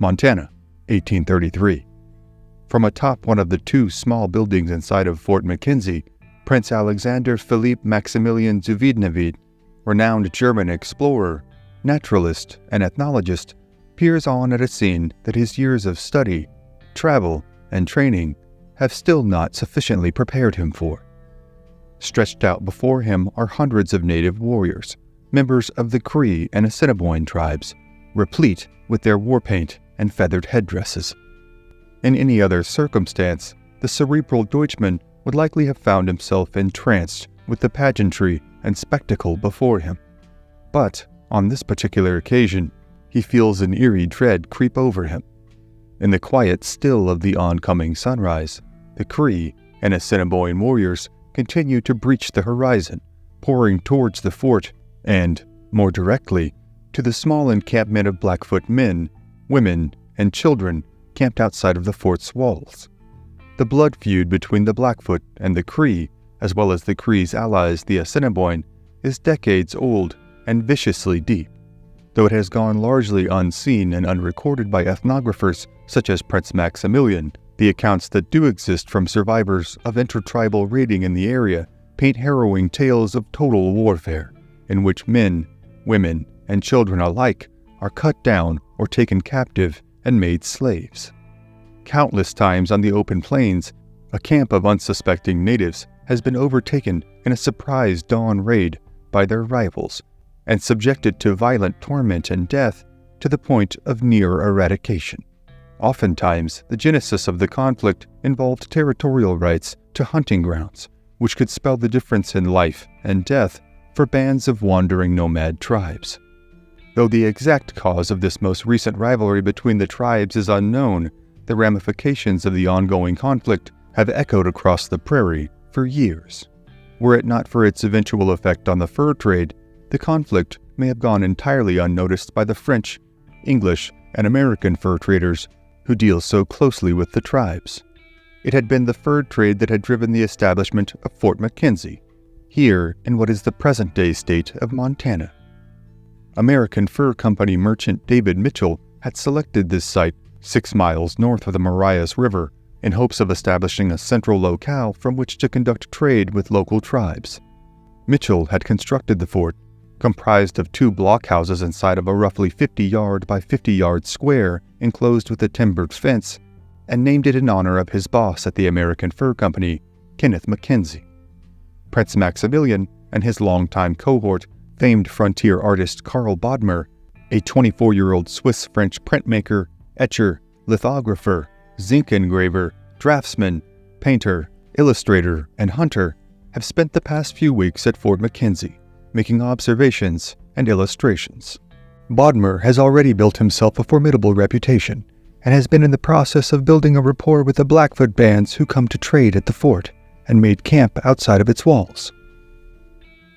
Montana, 1833. From atop one of the two small buildings inside of Fort McKenzie, Prince Alexander Philippe Maximilian Zuvidnevit, renowned German explorer, naturalist, and ethnologist, peers on at a scene that his years of study, travel, and training have still not sufficiently prepared him for. Stretched out before him are hundreds of native warriors, members of the Cree and Assiniboine tribes, replete with their war paint and feathered headdresses. In any other circumstance, the cerebral Deutschman would likely have found himself entranced with the pageantry and spectacle before him. But, on this particular occasion, he feels an eerie dread creep over him. In the quiet still of the oncoming sunrise, the Cree and Assiniboine warriors continue to breach the horizon, pouring towards the fort and, more directly, to the small encampment of Blackfoot men, women, and children camped outside of the fort's walls. The blood feud between the Blackfoot and the Cree, as well as the Cree's allies the Assiniboine, is decades old and viciously deep. Though it has gone largely unseen and unrecorded by ethnographers such as Prince Maximilian, the accounts that do exist from survivors of intertribal raiding in the area paint harrowing tales of total warfare, in which men, women, and children alike are cut down or taken captive and made slaves. Countless times on the open plains, a camp of unsuspecting natives has been overtaken in a surprise dawn raid by their rivals and subjected to violent torment and death to the point of near eradication. Oftentimes, the genesis of the conflict involved territorial rights to hunting grounds, which could spell the difference in life and death for bands of wandering nomad tribes. Though the exact cause of this most recent rivalry between the tribes is unknown, the ramifications of the ongoing conflict have echoed across the prairie for years. Were it not for its eventual effect on the fur trade, the conflict may have gone entirely unnoticed by the French, English, and American fur traders who deal so closely with the tribes. It had been the fur trade that had driven the establishment of Fort McKenzie, here in what is the present-day state of Montana. American Fur Company merchant David Mitchell had selected this site 6 miles north of the Marias River in hopes of establishing a central locale from which to conduct trade with local tribes. Mitchell had constructed the fort, comprised of 2 blockhouses inside of a roughly 50-yard by 50-yard square enclosed with a timbered fence, and named it in honor of his boss at the American Fur Company, Kenneth McKenzie. Prince Maximilian and his longtime cohort, famed frontier artist Karl Bodmer, a 24-year-old Swiss-French printmaker, etcher, lithographer, zinc engraver, draftsman, painter, illustrator, and hunter, have spent the past few weeks at Fort McKenzie, making observations and illustrations. Bodmer has already built himself a formidable reputation and has been in the process of building a rapport with the Blackfoot bands who come to trade at the fort and made camp outside of its walls.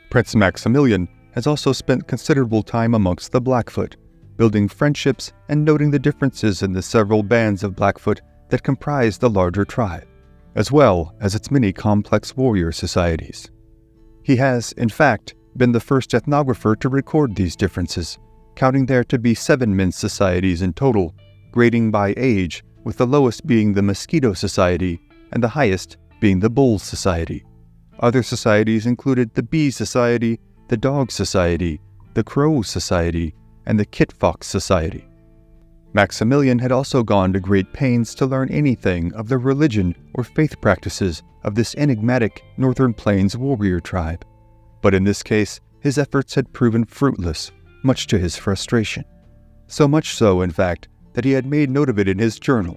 Prince Maximilian has also spent considerable time amongst the Blackfoot, building friendships and noting the differences in the several bands of Blackfoot that comprise the larger tribe, as well as its many complex warrior societies. He has, in fact, been the first ethnographer to record these differences, counting there to be 7 men's societies in total, grading by age, with the lowest being the Mosquito Society and the highest being the Bull Society. Other societies included the Bee Society, the Dog Society, the Crow Society, and the Kit Fox Society. Maximilian had also gone to great pains to learn anything of the religion or faith practices of this enigmatic Northern Plains warrior tribe. But in this case, his efforts had proven fruitless, much to his frustration. So much so, in fact, that he had made note of it in his journal.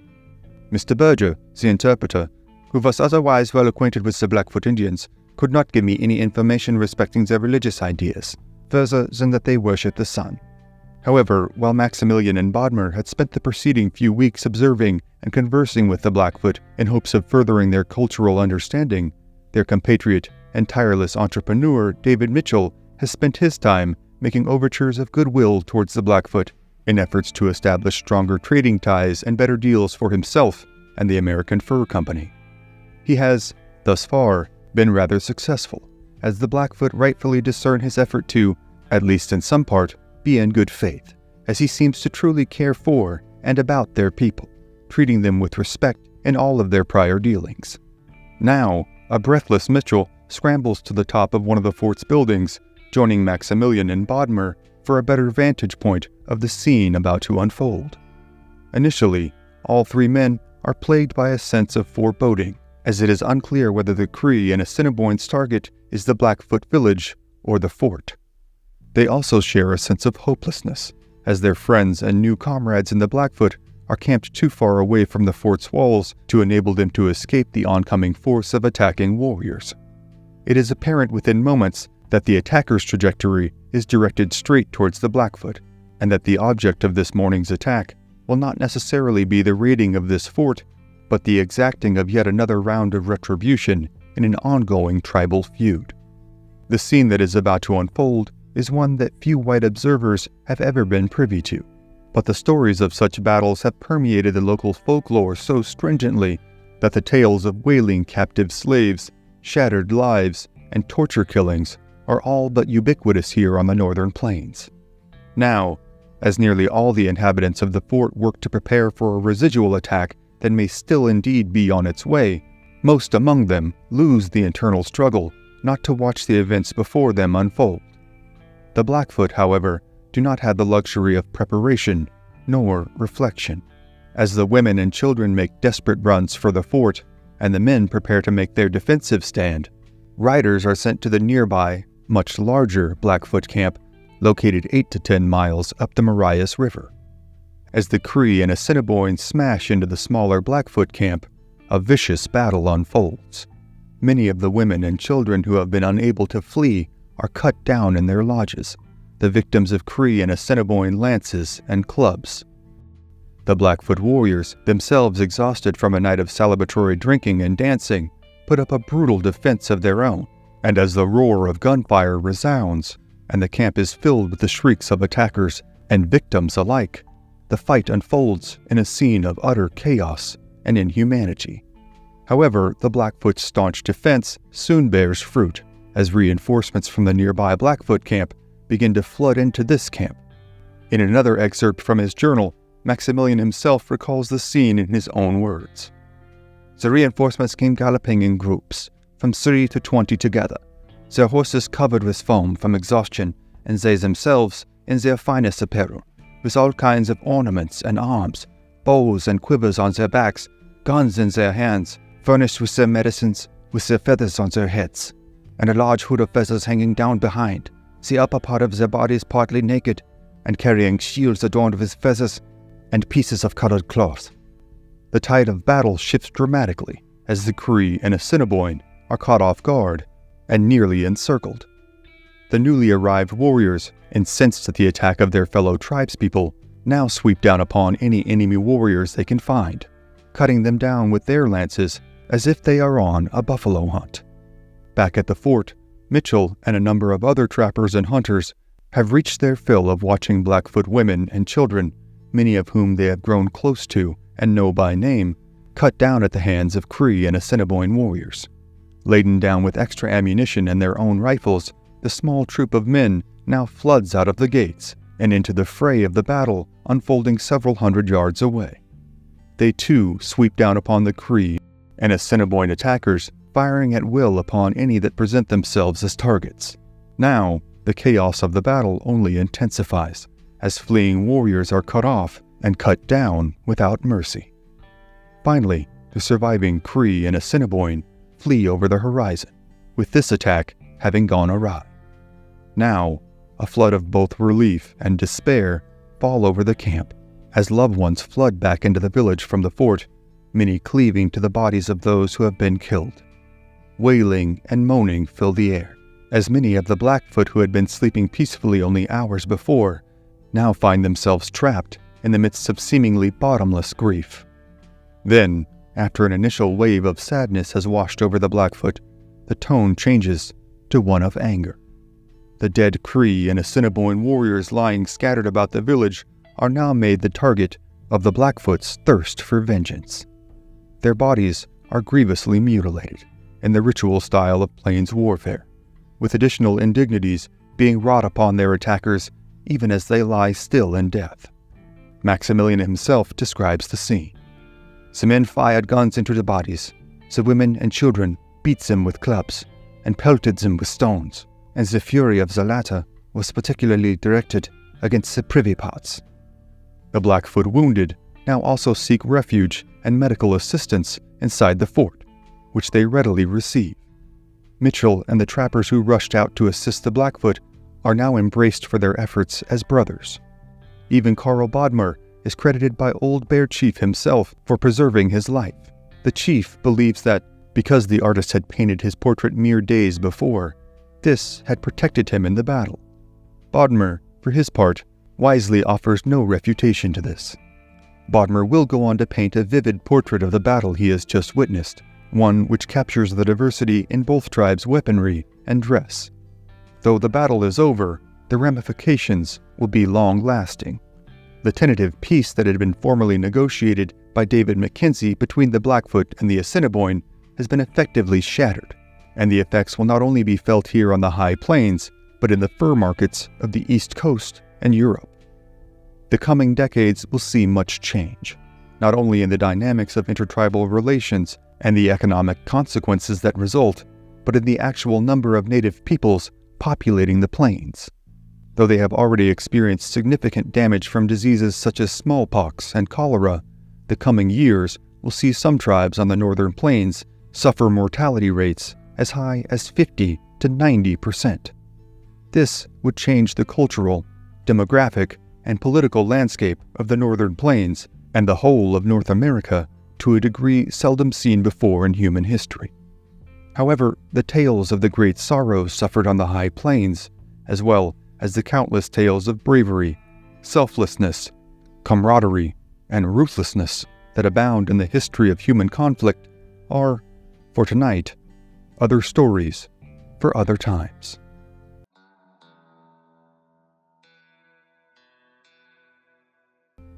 Mr. Berger, the interpreter, who was otherwise well acquainted with the Blackfoot Indians, could not give me any information respecting their religious ideas, further than that they worship the sun. However, while Maximilian and Bodmer had spent the preceding few weeks observing and conversing with the Blackfoot in hopes of furthering their cultural understanding, their compatriot and tireless entrepreneur David Mitchell has spent his time making overtures of goodwill towards the Blackfoot in efforts to establish stronger trading ties and better deals for himself and the American Fur Company. He has, thus far, been rather successful, as the Blackfoot rightfully discern his effort to, at least in some part, be in good faith, as he seems to truly care for and about their people, treating them with respect in all of their prior dealings. Now, a breathless Mitchell scrambles to the top of one of the fort's buildings, joining Maximilian and Bodmer for a better vantage point of the scene about to unfold. Initially, all three men are plagued by a sense of foreboding, as it is unclear whether the Cree and Assiniboines' target is the Blackfoot village or the fort. They also share a sense of hopelessness, as their friends and new comrades in the Blackfoot are camped too far away from the fort's walls to enable them to escape the oncoming force of attacking warriors. It is apparent within moments that the attacker's trajectory is directed straight towards the Blackfoot, and that the object of this morning's attack will not necessarily be the raiding of this fort, but the exacting of yet another round of retribution in an ongoing tribal feud. The scene that is about to unfold is one that few white observers have ever been privy to, but the stories of such battles have permeated the local folklore so stringently that the tales of wailing captive slaves, shattered lives, and torture killings are all but ubiquitous here on the northern plains. Now, as nearly all the inhabitants of the fort work to prepare for a residual attack that may still indeed be on its way, most among them lose the internal struggle not to watch the events before them unfold. The Blackfoot, however, do not have the luxury of preparation nor reflection. As the women and children make desperate runs for the fort and the men prepare to make their defensive stand, riders are sent to the nearby, much larger Blackfoot camp located 8 to 10 miles up the Marias River. As the Cree and Assiniboines smash into the smaller Blackfoot camp, a vicious battle unfolds. Many of the women and children who have been unable to flee are cut down in their lodges, the victims of Cree and Assiniboine lances and clubs. The Blackfoot warriors, themselves exhausted from a night of celebratory drinking and dancing, put up a brutal defense of their own, and as the roar of gunfire resounds, and the camp is filled with the shrieks of attackers and victims alike, the fight unfolds in a scene of utter chaos and inhumanity. However, the Blackfoot's staunch defense soon bears fruit, as reinforcements from the nearby Blackfoot camp begin to flood into this camp. In another excerpt from his journal, Maximilian himself recalls the scene in his own words. The reinforcements came galloping in groups, from 3 to 20 together, their horses covered with foam from exhaustion, and they themselves in their finest apparel, with all kinds of ornaments and arms, bows and quivers on their backs, guns in their hands, furnished with their medicines, with their feathers on their heads, and a large hood of feathers hanging down behind, the upper part of their bodies partly naked, and carrying shields adorned with feathers and pieces of colored cloth. The tide of battle shifts dramatically as the Cree and Assiniboine are caught off guard and nearly encircled. The newly arrived warriors, incensed at the attack of their fellow tribespeople, now sweep down upon any enemy warriors they can find, cutting them down with their lances as if they are on a buffalo hunt. Back at the fort, Mitchell and a number of other trappers and hunters have reached their fill of watching Blackfoot women and children, many of whom they have grown close to and know by name, cut down at the hands of Cree and Assiniboine warriors. Laden down with extra ammunition and their own rifles, the small troop of men now floods out of the gates and into the fray of the battle unfolding several hundred yards away. They too sweep down upon the Cree and Assiniboine attackers, firing at will upon any that present themselves as targets. Now, the chaos of the battle only intensifies, as fleeing warriors are cut off and cut down without mercy. Finally, the surviving Cree and Assiniboine flee over the horizon, with this attack having gone awry. Now, a flood of both relief and despair fall over the camp, as loved ones flood back into the village from the fort, many cleaving to the bodies of those who have been killed. Wailing and moaning fill the air, as many of the Blackfoot who had been sleeping peacefully only hours before now find themselves trapped in the midst of seemingly bottomless grief. Then, after an initial wave of sadness has washed over the Blackfoot, the tone changes to one of anger. The dead Cree and Assiniboine warriors lying scattered about the village are now made the target of the Blackfoot's thirst for vengeance. Their bodies are grievously mutilated in the ritual style of plains warfare, with additional indignities being wrought upon their attackers even as they lie still in death. Maximilian himself describes the scene. "The men fired guns into the bodies. The women and children beat them with clubs and pelted them with stones, and the fury of the latter was particularly directed against the privy parts." The Blackfoot wounded now also seek refuge and medical assistance inside the fort, which they readily receive. Mitchell and the trappers who rushed out to assist the Blackfoot are now embraced for their efforts as brothers. Even Carl Bodmer is credited by Old Bear Chief himself for preserving his life. The chief believes that because the artist had painted his portrait mere days before, this had protected him in the battle. Bodmer, for his part, wisely offers no refutation to this. Bodmer will go on to paint a vivid portrait of the battle he has just witnessed, one which captures the diversity in both tribes' weaponry and dress. Though the battle is over, the ramifications will be long-lasting. The tentative peace that had been formally negotiated by David Mackenzie between the Blackfoot and the Assiniboine has been effectively shattered, and the effects will not only be felt here on the high plains, but in the fur markets of the East Coast and Europe. The coming decades will see much change, not only in the dynamics of intertribal relations and the economic consequences that result, but in the actual number of native peoples populating the plains. Though they have already experienced significant damage from diseases such as smallpox and cholera, the coming years will see some tribes on the northern plains suffer mortality rates as high as 50 to 90%. This would change the cultural, demographic, and political landscape of the northern plains and the whole of North America to a degree seldom seen before in human history. However, the tales of the great sorrows suffered on the high plains, as well as the countless tales of bravery, selflessness, camaraderie, and ruthlessness that abound in the history of human conflict, are, for tonight, other stories for other times.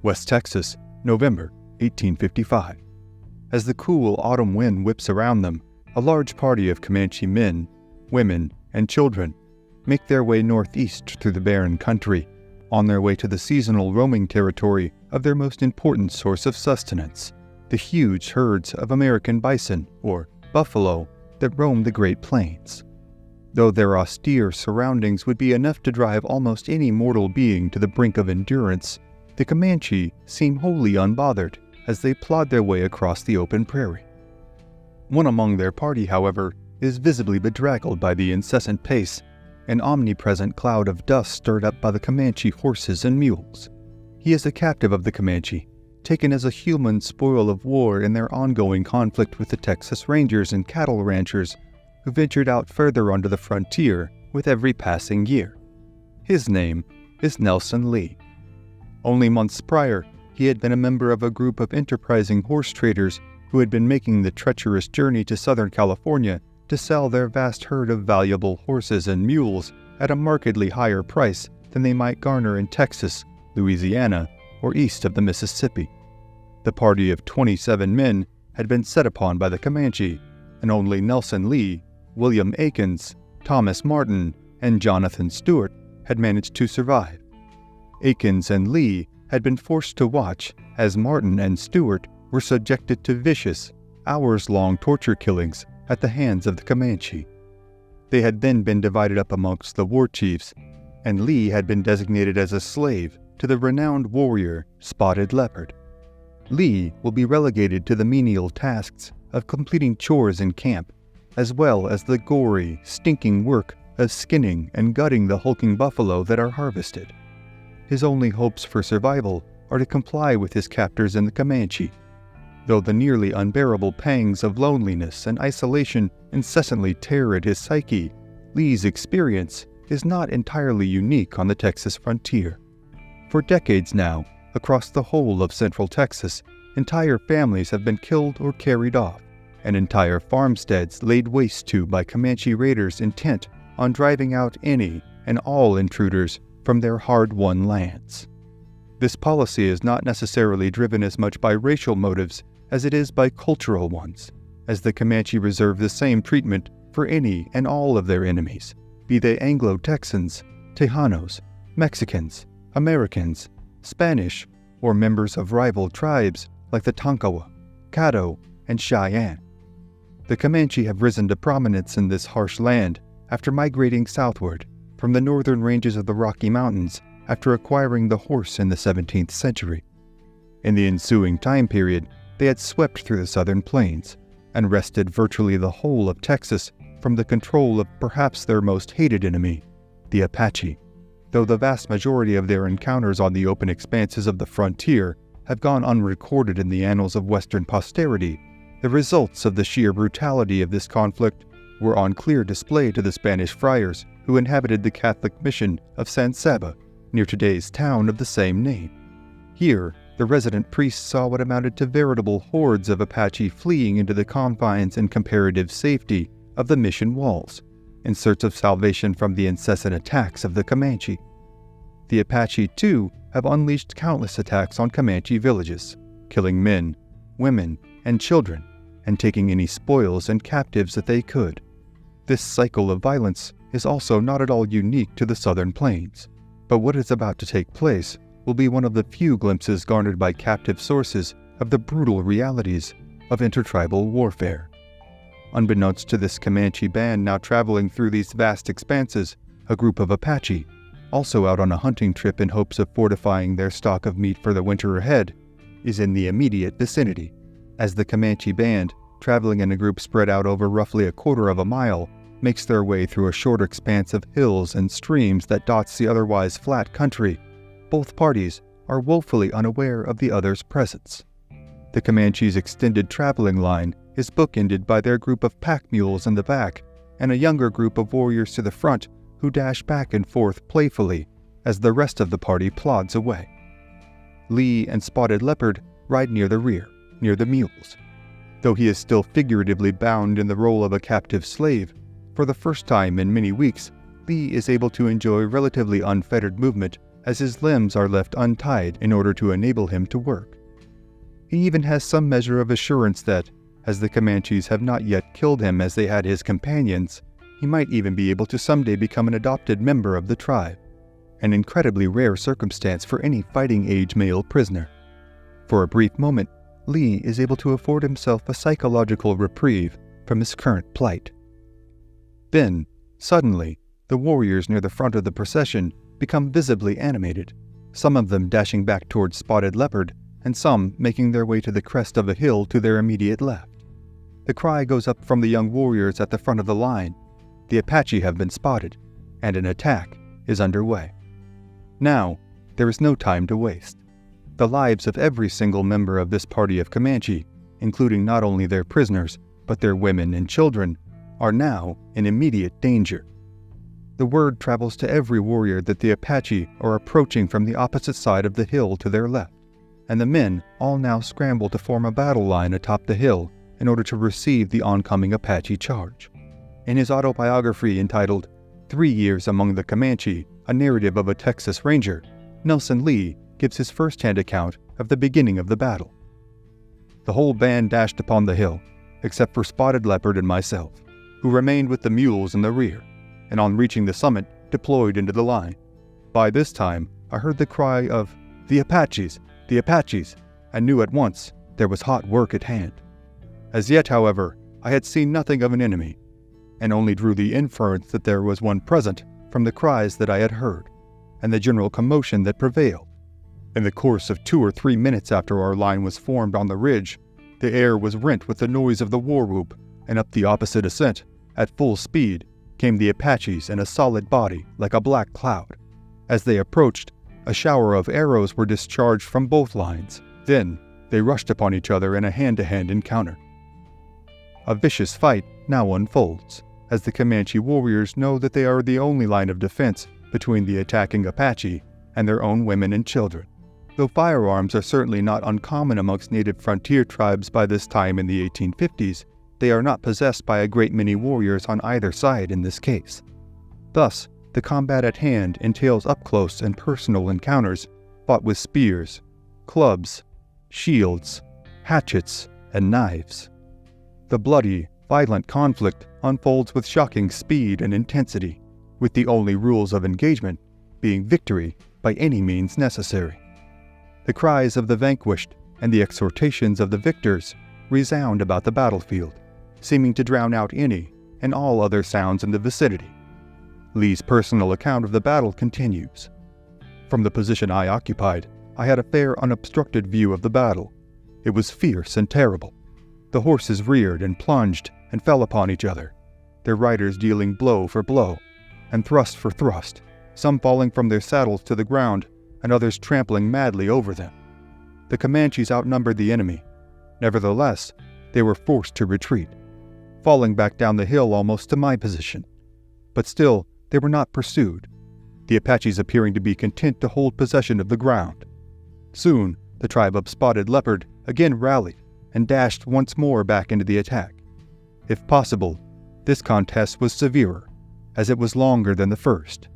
West Texas, November 1855. As the cool autumn wind whips around them, a large party of Comanche men, women, and children make their way northeast through the barren country, on their way to the seasonal roaming territory of their most important source of sustenance, the huge herds of American bison, or buffalo, that roam the Great Plains. Though their austere surroundings would be enough to drive almost any mortal being to the brink of endurance, the Comanche seem wholly unbothered as they plod their way across the open prairie. One among their party, however, is visibly bedraggled by the incessant pace, an omnipresent cloud of dust stirred up by the Comanche horses and mules. He is a captive of the Comanche, taken as a human spoil of war in their ongoing conflict with the Texas Rangers and cattle ranchers who ventured out further onto the frontier with every passing year. His name is Nelson Lee. Only months prior, he had been a member of a group of enterprising horse traders who had been making the treacherous journey to Southern California to sell their vast herd of valuable horses and mules at a markedly higher price than they might garner in Texas, Louisiana, or east of the Mississippi. The party of 27 men had been set upon by the Comanche, and only Nelson Lee, William Akins, Thomas Martin, and Jonathan Stewart had managed to survive. Akins and Lee had been forced to watch as Martin and Stewart were subjected to vicious, hours-long torture killings at the hands of the Comanche. They had then been divided up amongst the war chiefs, and Lee had been designated as a slave to the renowned warrior Spotted Leopard. Lee will be relegated to the menial tasks of completing chores in camp, as well as the gory, stinking work of skinning and gutting the hulking buffalo that are harvested. His only hopes for survival are to comply with his captors in the Comanche. Though the nearly unbearable pangs of loneliness and isolation incessantly tear at his psyche, Lee's experience is not entirely unique on the Texas frontier. For decades now, across the whole of central Texas, entire families have been killed or carried off, and entire farmsteads laid waste to by Comanche raiders intent on driving out any and all intruders from their hard-won lands. This policy is not necessarily driven as much by racial motives as it is by cultural ones, as the Comanche reserve the same treatment for any and all of their enemies, be they Anglo-Texans, Tejanos, Mexicans, Americans, Spanish, or members of rival tribes like the Tonkawa, Caddo, and Cheyenne. The Comanche have risen to prominence in this harsh land after migrating southward from the northern ranges of the Rocky Mountains after acquiring the horse in the 17th century. In the ensuing time period, they had swept through the southern plains and wrested virtually the whole of Texas from the control of perhaps their most hated enemy, the Apache. Though the vast majority of their encounters on the open expanses of the frontier have gone unrecorded in the annals of Western posterity, the results of the sheer brutality of this conflict were on clear display to the Spanish friars who inhabited the Catholic mission of San Saba, near today's town of the same name. Here, the resident priests saw what amounted to veritable hordes of Apache fleeing into the confines and comparative safety of the mission walls, in search of salvation from the incessant attacks of the Comanche. The Apache, too, have unleashed countless attacks on Comanche villages, killing men, women, and children, and taking any spoils and captives that they could. This cycle of violence is also not at all unique to the southern plains, but what is about to take place will be one of the few glimpses garnered by captive sources of the brutal realities of intertribal warfare. Unbeknownst to this Comanche band now traveling through these vast expanses, a group of Apache, also out on a hunting trip in hopes of fortifying their stock of meat for the winter ahead, is in the immediate vicinity, as the Comanche band, traveling in a group spread out over roughly a quarter of a mile, makes their way through a short expanse of hills and streams that dots the otherwise flat country. Both parties are woefully unaware of the other's presence. The Comanche's extended traveling line is bookended by their group of pack mules in the back and a younger group of warriors to the front who dash back and forth playfully as the rest of the party plods away. Lee and Spotted Leopard ride near the rear, near the mules. Though he is still figuratively bound in the role of a captive slave, for the first time in many weeks, Lee is able to enjoy relatively unfettered movement as his limbs are left untied in order to enable him to work. He even has some measure of assurance that, as the Comanches have not yet killed him as they had his companions, he might even be able to someday become an adopted member of the tribe, an incredibly rare circumstance for any fighting-age male prisoner. For a brief moment, Lee is able to afford himself a psychological reprieve from his current plight. Then, suddenly, the warriors near the front of the procession become visibly animated, some of them dashing back towards Spotted Leopard, and some making their way to the crest of a hill to their immediate left. The cry goes up from the young warriors at the front of the line. The Apache have been spotted, and an attack is underway. Now, there is no time to waste. The lives of every single member of this party of Comanche, including not only their prisoners, but their women and children, are now in immediate danger. The word travels to every warrior that the Apache are approaching from the opposite side of the hill to their left, and the men all now scramble to form a battle line atop the hill in order to receive the oncoming Apache charge. In his autobiography entitled 3 Years Among the Comanche, a narrative of a Texas Ranger, Nelson Lee gives his first-hand account of the beginning of the battle. The whole band dashed upon the hill, except for Spotted Leopard and myself, who remained with the mules in the rear, and on reaching the summit, deployed into the line. By this time, I heard the cry of, "The Apaches! The Apaches!" and knew at once there was hot work at hand. As yet, however, I had seen nothing of an enemy, and only drew the inference that there was one present from the cries that I had heard, and the general commotion that prevailed. In the course of 2 or 3 minutes after our line was formed on the ridge, the air was rent with the noise of the war whoop, and up the opposite ascent, at full speed, came the Apaches in a solid body like a black cloud. As they approached, a shower of arrows were discharged from both lines. Then, they rushed upon each other in a hand-to-hand encounter. A vicious fight now unfolds, as the Comanche warriors know that they are the only line of defense between the attacking Apache and their own women and children. Though firearms are certainly not uncommon amongst native frontier tribes by this time in the 1850s, they are not possessed by a great many warriors on either side in this case. Thus, the combat at hand entails up-close and personal encounters fought with spears, clubs, shields, hatchets, and knives. The bloody, violent conflict unfolds with shocking speed and intensity, with the only rules of engagement being victory by any means necessary. The cries of the vanquished and the exhortations of the victors resound about the battlefield, seeming to drown out any and all other sounds in the vicinity. Lee's personal account of the battle continues. From the position I occupied, I had a fair unobstructed view of the battle. It was fierce and terrible. The horses reared and plunged and fell upon each other, their riders dealing blow for blow and thrust for thrust, some falling from their saddles to the ground and others trampling madly over them. The Comanches outnumbered the enemy. Nevertheless, they were forced to retreat, falling back down the hill almost to my position. But still, they were not pursued, the Apaches appearing to be content to hold possession of the ground. Soon, the tribe of Spotted Leopard again rallied and dashed once more back into the attack. If possible, this contest was severer, as it was longer than the first.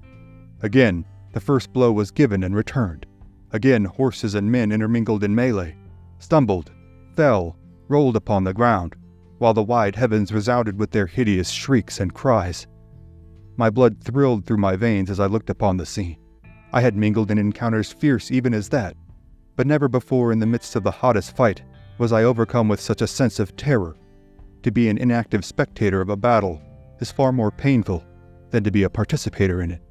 Again, the first blow was given and returned. Again, horses and men intermingled in melee, stumbled, fell, rolled upon the ground, while the wide heavens resounded with their hideous shrieks and cries. My blood thrilled through my veins as I looked upon the scene. I had mingled in encounters fierce even as that, but never before in the midst of the hottest fight was I overcome with such a sense of terror. To be an inactive spectator of a battle is far more painful than to be a participator in it.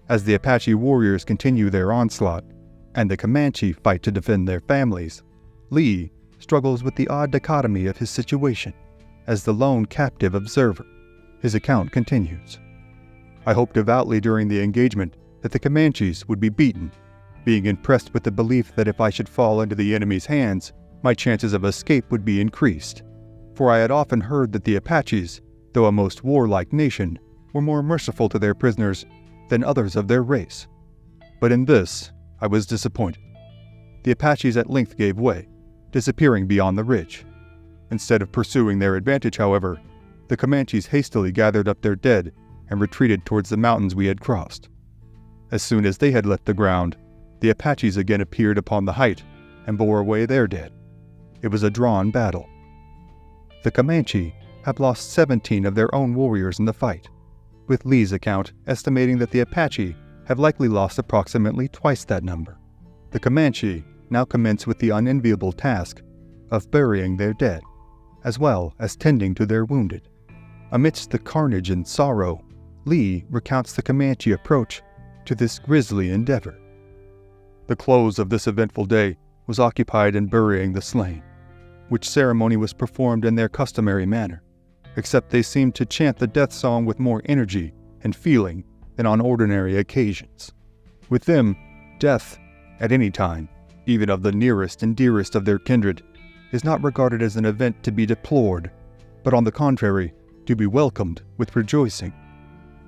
As the Apache warriors continue their onslaught, and the Comanche fight to defend their families, Lee struggles with the odd dichotomy of his situation as the lone captive observer. His account continues. I hoped devoutly during the engagement that the Comanches would be beaten, being impressed with the belief that if I should fall into the enemy's hands, my chances of escape would be increased. For I had often heard that the Apaches, though a most warlike nation, were more merciful to their prisoners than others of their race. But in this, I was disappointed. The Apaches at length gave way, disappearing beyond the ridge. Instead of pursuing their advantage, however, the Comanches hastily gathered up their dead and retreated towards the mountains we had crossed. As soon as they had left the ground, the Apaches again appeared upon the height and bore away their dead. It was a drawn battle. The Comanche have lost 17 of their own warriors in the fight, with Lee's account estimating that the Apache have likely lost approximately twice that number. The Comanche now commence with the unenviable task of burying their dead, as well as tending to their wounded. Amidst the carnage and sorrow, Lee recounts the Comanche approach to this grisly endeavor. The close of this eventful day was occupied in burying the slain, which ceremony was performed in their customary manner, except they seemed to chant the death song with more energy and feeling than on ordinary occasions. With them, death, at any time, even of the nearest and dearest of their kindred, is not regarded as an event to be deplored, but on the contrary, to be welcomed with rejoicing.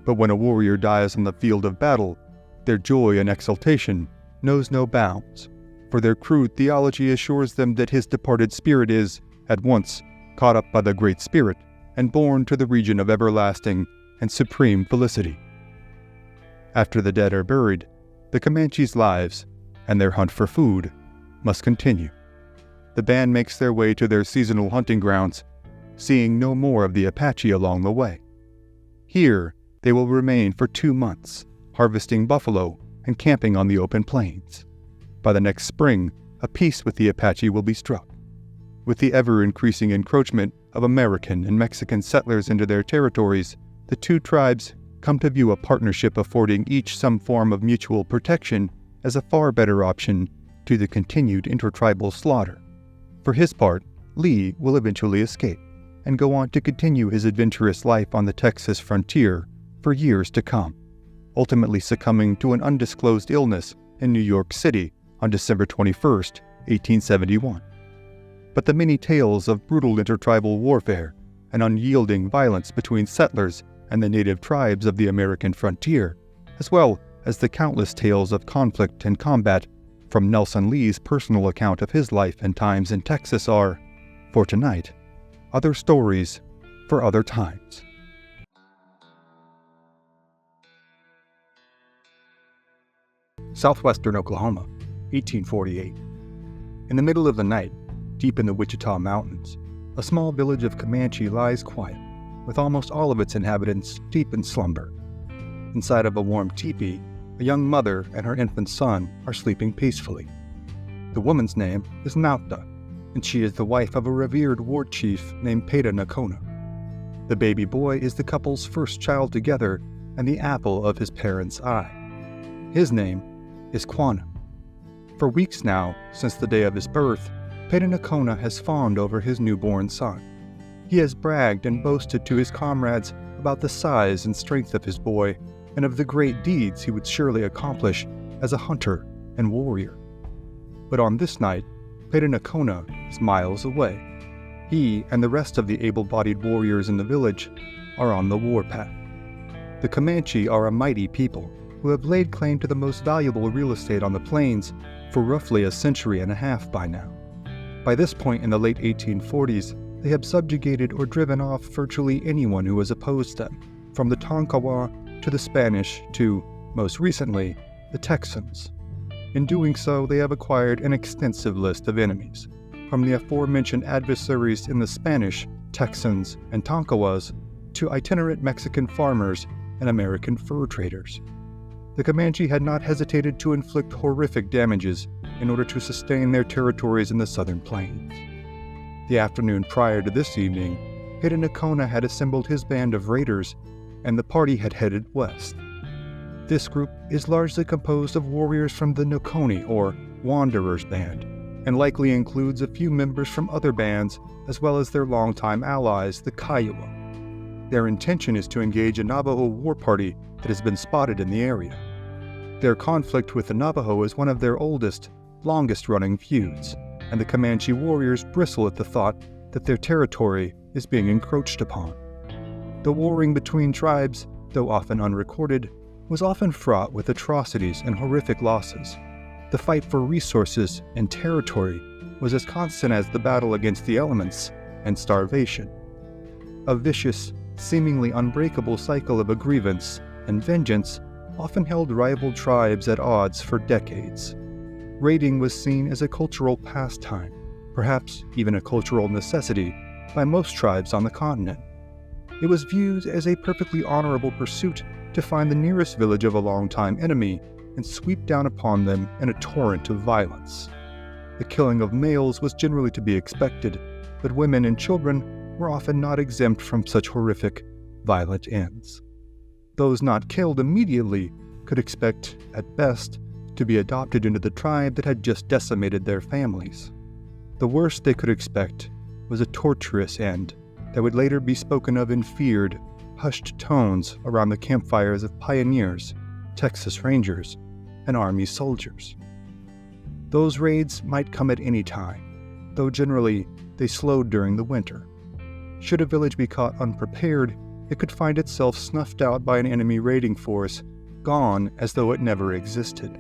But when a warrior dies on the field of battle, their joy and exultation knows no bounds, for their crude theology assures them that his departed spirit is, at once, caught up by the Great Spirit and borne to the region of everlasting and supreme felicity. After the dead are buried, the Comanches' lives, and their hunt for food, must continue. The band makes their way to their seasonal hunting grounds, seeing no more of the Apache along the way. Here, they will remain for 2 months, harvesting buffalo and camping on the open plains. By the next spring, a peace with the Apache will be struck. With the ever-increasing encroachment of American and Mexican settlers into their territories, the two tribes come to view a partnership affording each some form of mutual protection as a far better option to the continued intertribal slaughter. For his part, Lee will eventually escape and go on to continue his adventurous life on the Texas frontier for years to come, ultimately succumbing to an undisclosed illness in New York City on December 21, 1871. But the many tales of brutal intertribal warfare and unyielding violence between settlers and the native tribes of the American frontier, as well as the countless tales of conflict and combat from Nelson Lee's personal account of his life and times in Texas are, for tonight, other stories for other times. Southwestern Oklahoma, 1848. In the middle of the night, deep in the Wichita Mountains, a small village of Comanche lies quiet, with almost all of its inhabitants deep in slumber. Inside of a warm teepee, a young mother and her infant son are sleeping peacefully. The woman's name is Nauta, and she is the wife of a revered war chief named Peta Nakona. The baby boy is the couple's first child together and the apple of his parents' eye. His name is Quanah. For weeks now, since the day of his birth, Peta Nakona has fawned over his newborn son. He has bragged and boasted to his comrades about the size and strength of his boy and of the great deeds he would surely accomplish as a hunter and warrior. But on this night, Peta Nakona is miles away. He and the rest of the able-bodied warriors in the village are on the warpath. The Comanche are a mighty people who have laid claim to the most valuable real estate on the plains for roughly a century and a half by now. By this point in the late 1840s, they have subjugated or driven off virtually anyone who was opposed them, from the Tonkawa to the Spanish to, most recently, the Texans. In doing so, they have acquired an extensive list of enemies, from the aforementioned adversaries in the Spanish, Texans, and Tonkawas to itinerant Mexican farmers and American fur traders. The Comanche had not hesitated to inflict horrific damages in order to sustain their territories in the southern plains. The afternoon prior to this evening, Peta Nakona had assembled his band of raiders, and the party had headed west. This group is largely composed of warriors from the Nokoni, or Wanderers Band, and likely includes a few members from other bands, as well as their longtime allies, the Kiowa. Their intention is to engage a Navajo war party that has been spotted in the area. Their conflict with the Navajo is one of their oldest, longest-running feuds, and the Comanche warriors bristle at the thought that their territory is being encroached upon. The warring between tribes, though often unrecorded, was often fraught with atrocities and horrific losses. The fight for resources and territory was as constant as the battle against the elements and starvation. A vicious, seemingly unbreakable cycle of grievance and vengeance often held rival tribes at odds for decades. Raiding was seen as a cultural pastime, perhaps even a cultural necessity, by most tribes on the continent. It was viewed as a perfectly honorable pursuit to find the nearest village of a longtime enemy and sweep down upon them in a torrent of violence. The killing of males was generally to be expected, but women and children were often not exempt from such horrific, violent ends. Those not killed immediately could expect, at best, to be adopted into the tribe that had just decimated their families. The worst they could expect was a torturous end that would later be spoken of in feared, hushed tones around the campfires of pioneers, Texas Rangers, and Army soldiers. Those raids might come at any time, though generally they slowed during the winter. Should a village be caught unprepared, it could find itself snuffed out by an enemy raiding force, gone as though it never existed.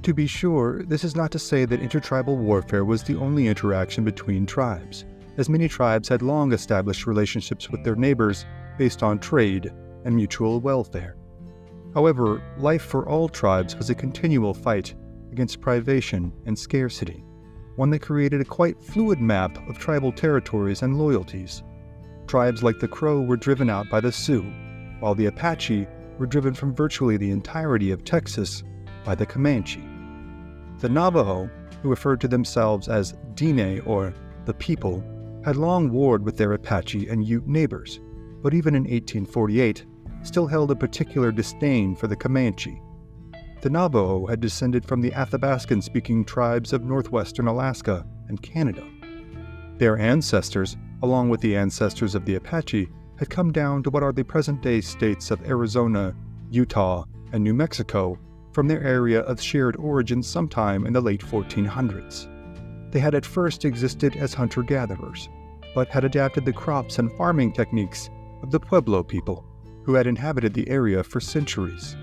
To be sure, this is not to say that intertribal warfare was the only interaction between tribes, as many tribes had long established relationships with their neighbors based on trade and mutual welfare. However, life for all tribes was a continual fight against privation and scarcity, one that created a quite fluid map of tribal territories and loyalties. Tribes like the Crow were driven out by the Sioux, while the Apache were driven from virtually the entirety of Texas by the Comanche. The Navajo, who referred to themselves as Dine, or the people, had long warred with their Apache and Ute neighbors, but even in 1848 still held a particular disdain for the Comanche. The Navajo had descended from the Athabascan-speaking tribes of northwestern Alaska and Canada. Their ancestors, along with the ancestors of the Apache, had come down to what are the present-day states of Arizona, Utah, and New Mexico from their area of shared origin sometime in the late 1400s. They had at first existed as hunter-gatherers, but had adapted the crops and farming techniques of the Pueblo people, who had inhabited the area for centuries.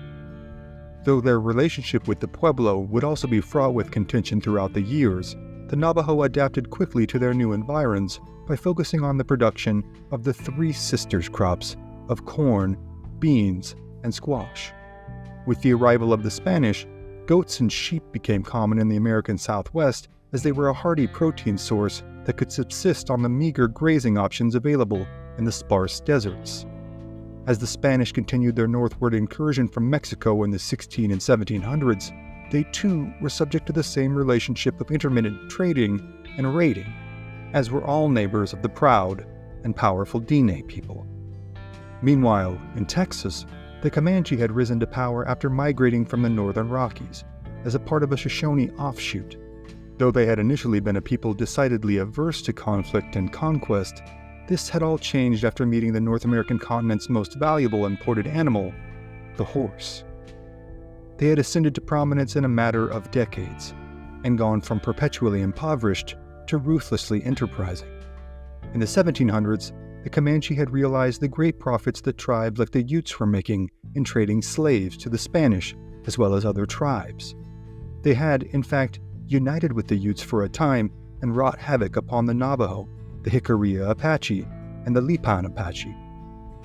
Though their relationship with the Pueblo would also be fraught with contention throughout the years, the Navajo adapted quickly to their new environs by focusing on the production of the three sisters crops of corn, beans, and squash. With the arrival of the Spanish, goats and sheep became common in the American Southwest as they were a hearty protein source that could subsist on the meager grazing options available in the sparse deserts. As the Spanish continued their northward incursion from Mexico in the 16 and 1700s, they too were subject to the same relationship of intermittent trading and raiding, as were all neighbors of the proud and powerful Diné people. Meanwhile, in Texas, the Comanche had risen to power after migrating from the northern Rockies as a part of a Shoshone offshoot. Though they had initially been a people decidedly averse to conflict and conquest, this had all changed after meeting the North American continent's most valuable imported animal, the horse. They had ascended to prominence in a matter of decades, and gone from perpetually impoverished to ruthlessly enterprising. In the 1700s, the Comanche had realized the great profits that tribes like the Utes were making in trading slaves to the Spanish as well as other tribes. They had, in fact, united with the Utes for a time and wrought havoc upon the Navajo, the Jicarilla Apache, and the Lipan Apache.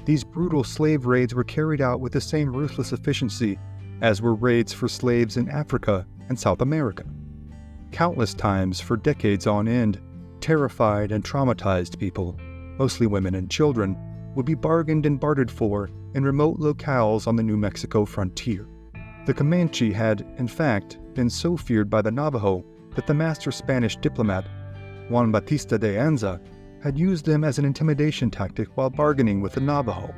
These brutal slave raids were carried out with the same ruthless efficiency as were raids for slaves in Africa and South America. Countless times for decades on end, terrified and traumatized people, mostly women and children, would be bargained and bartered for in remote locales on the New Mexico frontier. The Comanche had, in fact, been so feared by the Navajo that the master Spanish diplomat, Juan Bautista de Anza, had used them as an intimidation tactic while bargaining with the Navajo.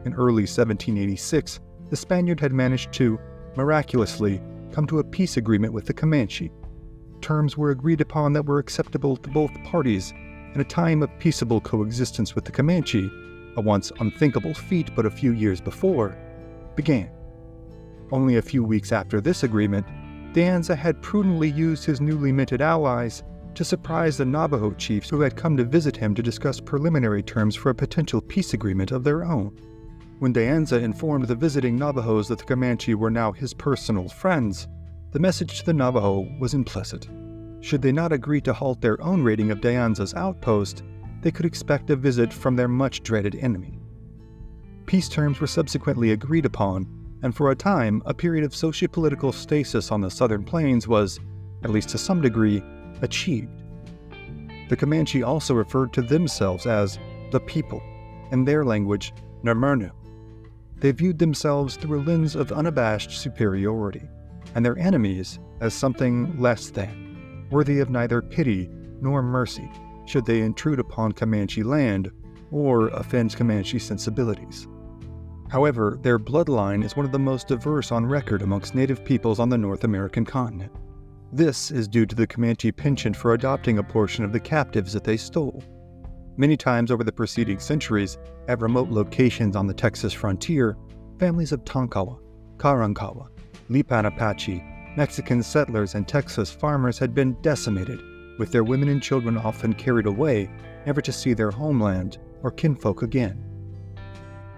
In early 1786, the Spaniard had managed to, miraculously, come to a peace agreement with the Comanche. Terms were agreed upon that were acceptable to both parties, and a time of peaceable coexistence with the Comanche, a once unthinkable feat but a few years before, began. Only a few weeks after this agreement, de Anza had prudently used his newly minted allies to surprise the Navajo chiefs who had come to visit him to discuss preliminary terms for a potential peace agreement of their own. When de Anza informed the visiting Navajos that the Comanche were now his personal friends, the message to the Navajo was implicit. Should they not agree to halt their own raiding of de Anza's outpost, they could expect a visit from their much-dreaded enemy. Peace terms were subsequently agreed upon, and for a time, a period of socio-political stasis on the southern plains was, at least to some degree, achieved. The Comanche also referred to themselves as the people, in their language, Namernu. They viewed themselves through a lens of unabashed superiority, and their enemies as something less than, worthy of neither pity nor mercy should they intrude upon Comanche land or offend Comanche sensibilities. However, their bloodline is one of the most diverse on record amongst native peoples on the North American continent. This is due to the Comanche penchant for adopting a portion of the captives that they stole. Many times over the preceding centuries, at remote locations on the Texas frontier, families of Tonkawa, Karankawa, Lipan Apache, Mexican settlers and Texas farmers had been decimated, with their women and children often carried away, never to see their homeland or kinfolk again.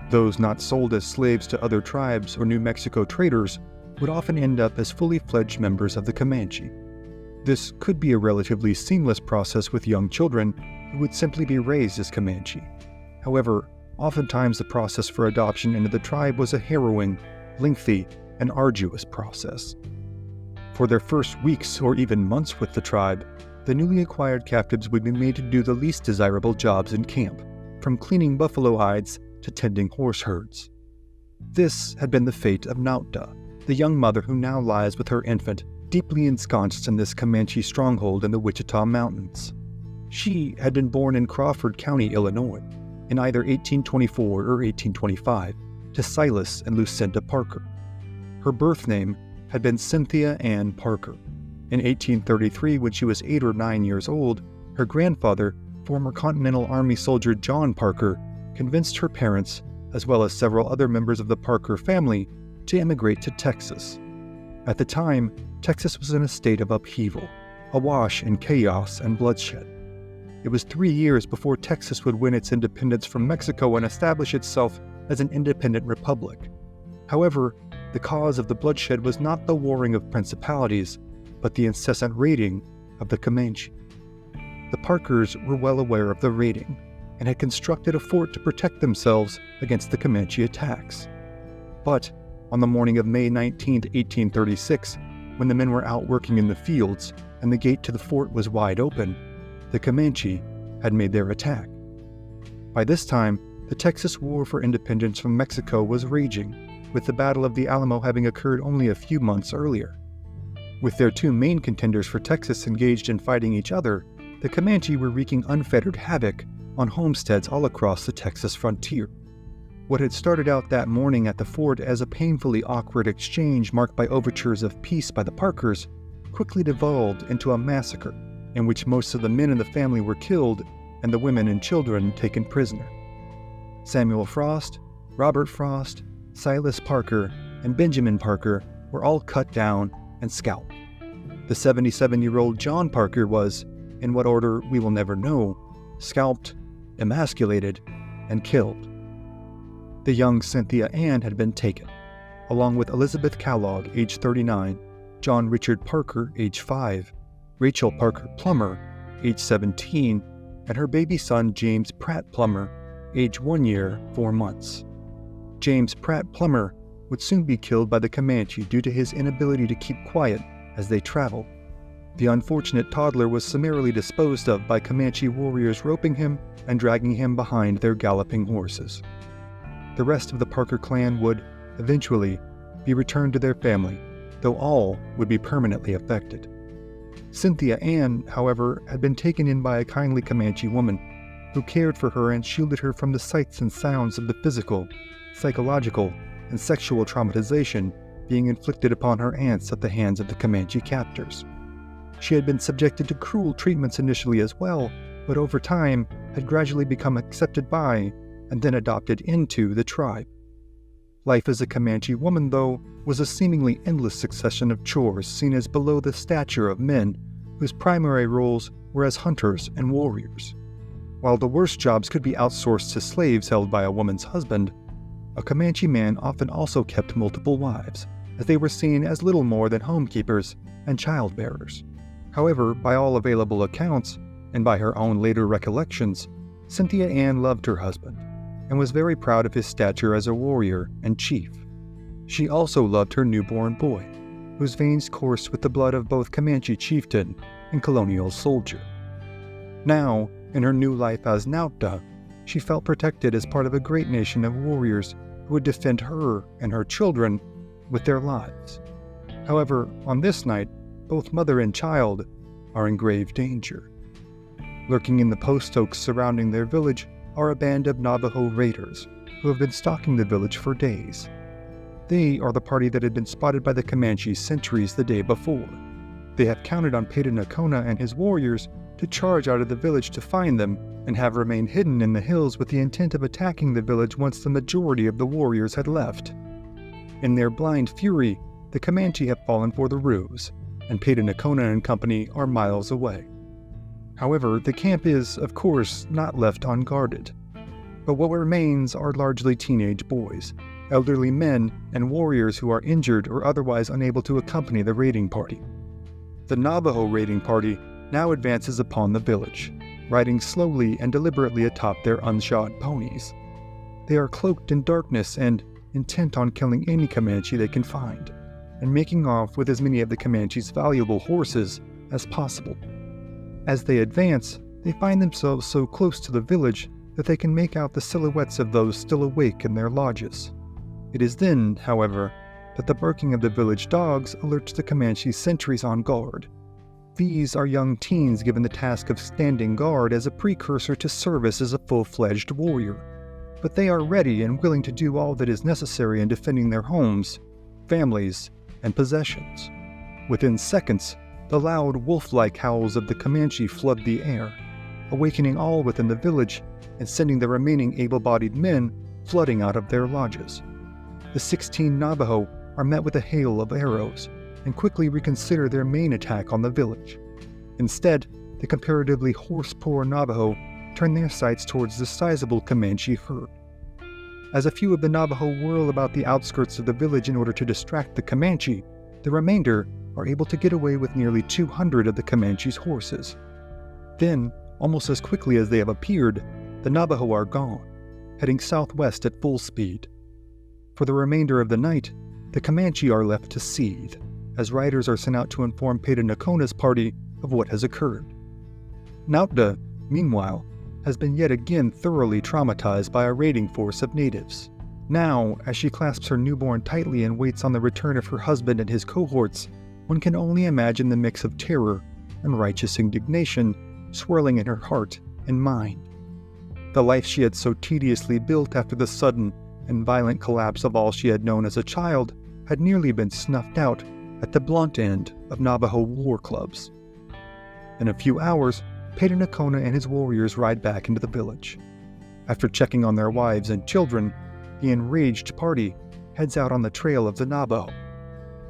Those not sold as slaves to other tribes or New Mexico traders would often end up as fully fledged members of the Comanche. This could be a relatively seamless process with young children who would simply be raised as Comanche. However, oftentimes the process for adoption into the tribe was a harrowing, lengthy, and arduous process. For their first weeks or even months with the tribe, the newly acquired captives would be made to do the least desirable jobs in camp, from cleaning buffalo hides to tending horse herds. This had been the fate of Nautda, the young mother who now lies with her infant, deeply ensconced in this Comanche stronghold in the Wichita Mountains. She had been born in Crawford County, Illinois, in either 1824 or 1825, to Silas and Lucinda Parker. Her birth name had been Cynthia Ann Parker. In 1833, when she was 8 or 9 years old, her grandfather, former Continental Army soldier John Parker, convinced her parents, as well as several other members of the Parker family, to immigrate to Texas. At the time, Texas was in a state of upheaval, awash in chaos and bloodshed. It was 3 years before Texas would win its independence from Mexico and establish itself as an independent republic. However, the cause of the bloodshed was not the warring of principalities, but the incessant raiding of the Comanche. The Parkers were well aware of the raiding, and had constructed a fort to protect themselves against the Comanche attacks. But on the morning of May 19, 1836, when the men were out working in the fields and the gate to the fort was wide open, the Comanche had made their attack. By this time, the Texas War for Independence from Mexico was raging, with the Battle of the Alamo having occurred only a few months earlier. With their two main contenders for Texas engaged in fighting each other, the Comanche were wreaking unfettered havoc on homesteads all across the Texas frontier. What had started out that morning at the fort as a painfully awkward exchange marked by overtures of peace by the Parkers quickly devolved into a massacre in which most of the men in the family were killed and the women and children taken prisoner. Samuel Frost, Robert Frost, Silas Parker, and Benjamin Parker were all cut down and scalped. The 77-year-old John Parker was, in what order we will never know, scalped, emasculated, and killed. The young Cynthia Ann had been taken, along with Elizabeth Kellogg, age 39, John Richard Parker, age 5, Rachel Parker Plummer, age 17, and her baby son James Pratt Plummer, age 1 year, 4 months. James Pratt Plummer would soon be killed by the Comanche due to his inability to keep quiet as they traveled. The unfortunate toddler was summarily disposed of by Comanche warriors roping him and dragging him behind their galloping horses. The rest of the Parker clan would, eventually, be returned to their family, though all would be permanently affected. Cynthia Ann, however, had been taken in by a kindly Comanche woman who cared for her and shielded her from the sights and sounds of the physical, psychological, and sexual traumatization being inflicted upon her aunts at the hands of the Comanche captors. She had been subjected to cruel treatments initially as well, but over time had gradually become accepted by and then adopted into the tribe. Life as a Comanche woman, though, was a seemingly endless succession of chores seen as below the stature of men, whose primary roles were as hunters and warriors. While the worst jobs could be outsourced to slaves held by a woman's husband, a Comanche man often also kept multiple wives, as they were seen as little more than homekeepers and childbearers. However, by all available accounts, and by her own later recollections, Cynthia Ann loved her husband, and was very proud of his stature as a warrior and chief. She also loved her newborn boy, whose veins coursed with the blood of both Comanche chieftain and colonial soldier. Now, in her new life as Nautda, she felt protected as part of a great nation of warriors who would defend her and her children with their lives. However, on this night, both mother and child are in grave danger. Lurking in the post oaks surrounding their village are a band of Navajo raiders who have been stalking the village for days. They are the party that had been spotted by the Comanche sentries the day before. They have counted on Pawnee-Cheyenne and his warriors to charge out of the village to find them and have remained hidden in the hills with the intent of attacking the village once the majority of the warriors had left. In their blind fury, the Comanche have fallen for the ruse, and Pawnee-Cheyenne and company are miles away. However, the camp is, of course, not left unguarded. But what remains are largely teenage boys, elderly men, and warriors who are injured or otherwise unable to accompany the raiding party. The Navajo raiding party now advances upon the village, riding slowly and deliberately atop their unshod ponies. They are cloaked in darkness and intent on killing any Comanche they can find, and making off with as many of the Comanche's valuable horses as possible. As they advance, they find themselves so close to the village that they can make out the silhouettes of those still awake in their lodges. It is then, however, that the barking of the village dogs alerts the Comanche sentries on guard. These are young teens given the task of standing guard as a precursor to service as a full-fledged warrior. But they are ready and willing to do all that is necessary in defending their homes, families, and possessions. Within seconds, the loud wolf-like howls of the Comanche flood the air, awakening all within the village and sending the remaining able-bodied men flooding out of their lodges. The 16 Navajo are met with a hail of arrows and quickly reconsider their main attack on the village. Instead, the comparatively horse-poor Navajo turn their sights towards the sizable Comanche herd. As a few of the Navajo whirl about the outskirts of the village in order to distract the Comanche, the remainder are able to get away with nearly 200 of the Comanche's horses. Then, almost as quickly as they have appeared, the Navajo are gone, heading southwest at full speed. For the remainder of the night, the Comanche are left to seethe, as riders are sent out to inform Pawnee-Cheyenne's party of what has occurred. Nautda, meanwhile, has been yet again thoroughly traumatized by a raiding force of natives. Now, as she clasps her newborn tightly and waits on the return of her husband and his cohorts, One can only imagine the mix of terror and righteous indignation swirling in her heart and mind. The life she had so tediously built after the sudden and violent collapse of all she had known as a child had nearly been snuffed out at the blunt end of Navajo war clubs. In a few hours, Pawnee-Cheyenne and his warriors ride back into the village. After checking on their wives and children, the enraged party heads out on the trail of the Navajo.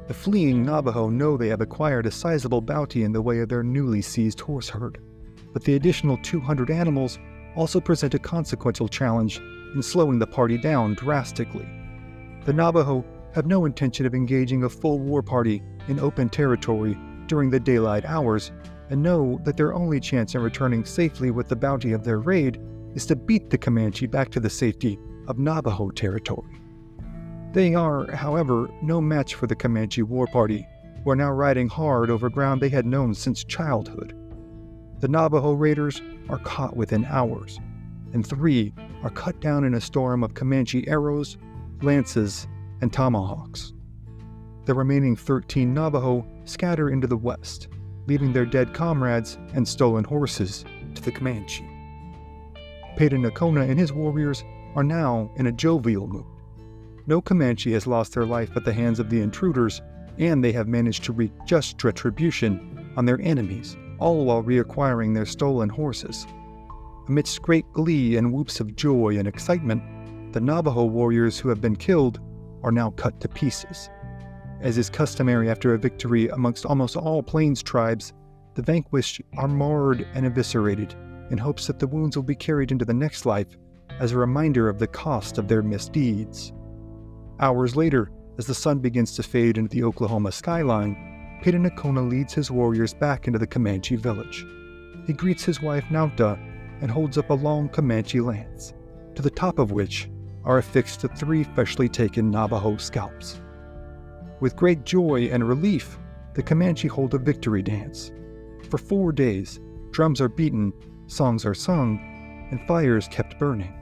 The fleeing Navajo know they have acquired a sizable bounty in the way of their newly seized horse herd, but the additional 200 animals also present a consequential challenge in slowing the party down drastically. The Navajo have no intention of engaging a full war party in open territory during the daylight hours, and know that their only chance in returning safely with the bounty of their raid is to beat the Comanche back to the safety of Navajo territory. They are, however, no match for the Comanche war party, who are now riding hard over ground they had known since childhood. The Navajo raiders are caught within hours, and 3 are cut down in a storm of Comanche arrows, lances, and tomahawks. The remaining 13 Navajo scatter into the west, leaving their dead comrades and stolen horses to the Comanche. Pawnee-Cheyenne and his warriors are now in a jovial mood. No Comanche has lost their life at the hands of the intruders, and they have managed to wreak just retribution on their enemies, all while reacquiring their stolen horses. Amidst great glee and whoops of joy and excitement, the Navajo warriors who have been killed are now cut to pieces. As is customary after a victory amongst almost all Plains tribes, the vanquished are marred and eviscerated in hopes that the wounds will be carried into the next life as a reminder of the cost of their misdeeds. Hours later, as the sun begins to fade into the Oklahoma skyline, Pawnee-Cheyenne leads his warriors back into the Comanche village. He greets his wife Nauta and holds up a long Comanche lance, to the top of which are affixed the 3 freshly taken Navajo scalps. With great joy and relief, the Comanche hold a victory dance. For 4 days, drums are beaten, songs are sung, and fires kept burning.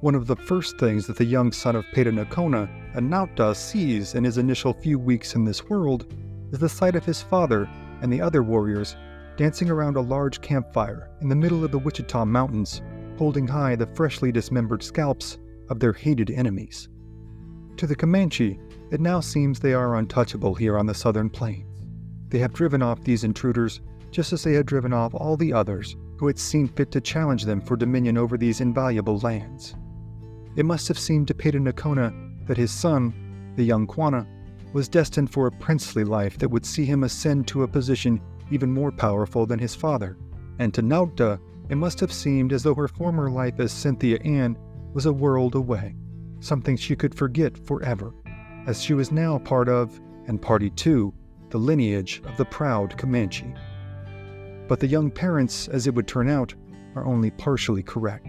One of the first things that the young son of Pawnee-Cheyenne and Nauta sees in his initial few weeks in this world is the sight of his father and the other warriors dancing around a large campfire in the middle of the Wichita Mountains, holding high the freshly dismembered scalps of their hated enemies. To the Comanche, it now seems they are untouchable here on the southern plains. They have driven off these intruders just as they had driven off all the others who had seen fit to challenge them for dominion over these invaluable lands. It must have seemed to Pawnee-Cheyenne that his son, the young Quanah, was destined for a princely life that would see him ascend to a position even more powerful than his father, and to Nauta it must have seemed as though her former life as Cynthia Ann was a world away, something she could forget forever, as she was now part of, and party to, the lineage of the proud Comanche. But the young parents, as it would turn out, are only partially correct.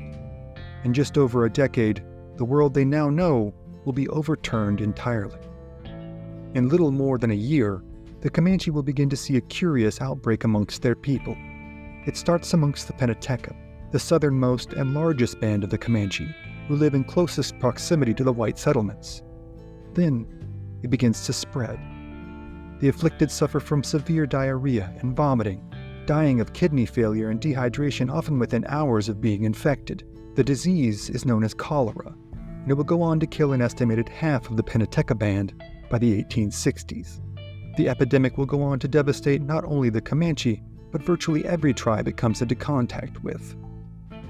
In just over a decade, the world they now know will be overturned entirely. In little more than a year, the Comanche will begin to see a curious outbreak amongst their people. It starts amongst the Pennateca, the southernmost and largest band of the Comanche, who live in closest proximity to the white settlements. Then, it begins to spread. The afflicted suffer from severe diarrhea and vomiting, dying of kidney failure and dehydration often within hours of being infected. The disease is known as cholera, and it will go on to kill an estimated half of the Pennateca band by the 1860s. The epidemic will go on to devastate not only the Comanche, but virtually every tribe it comes into contact with.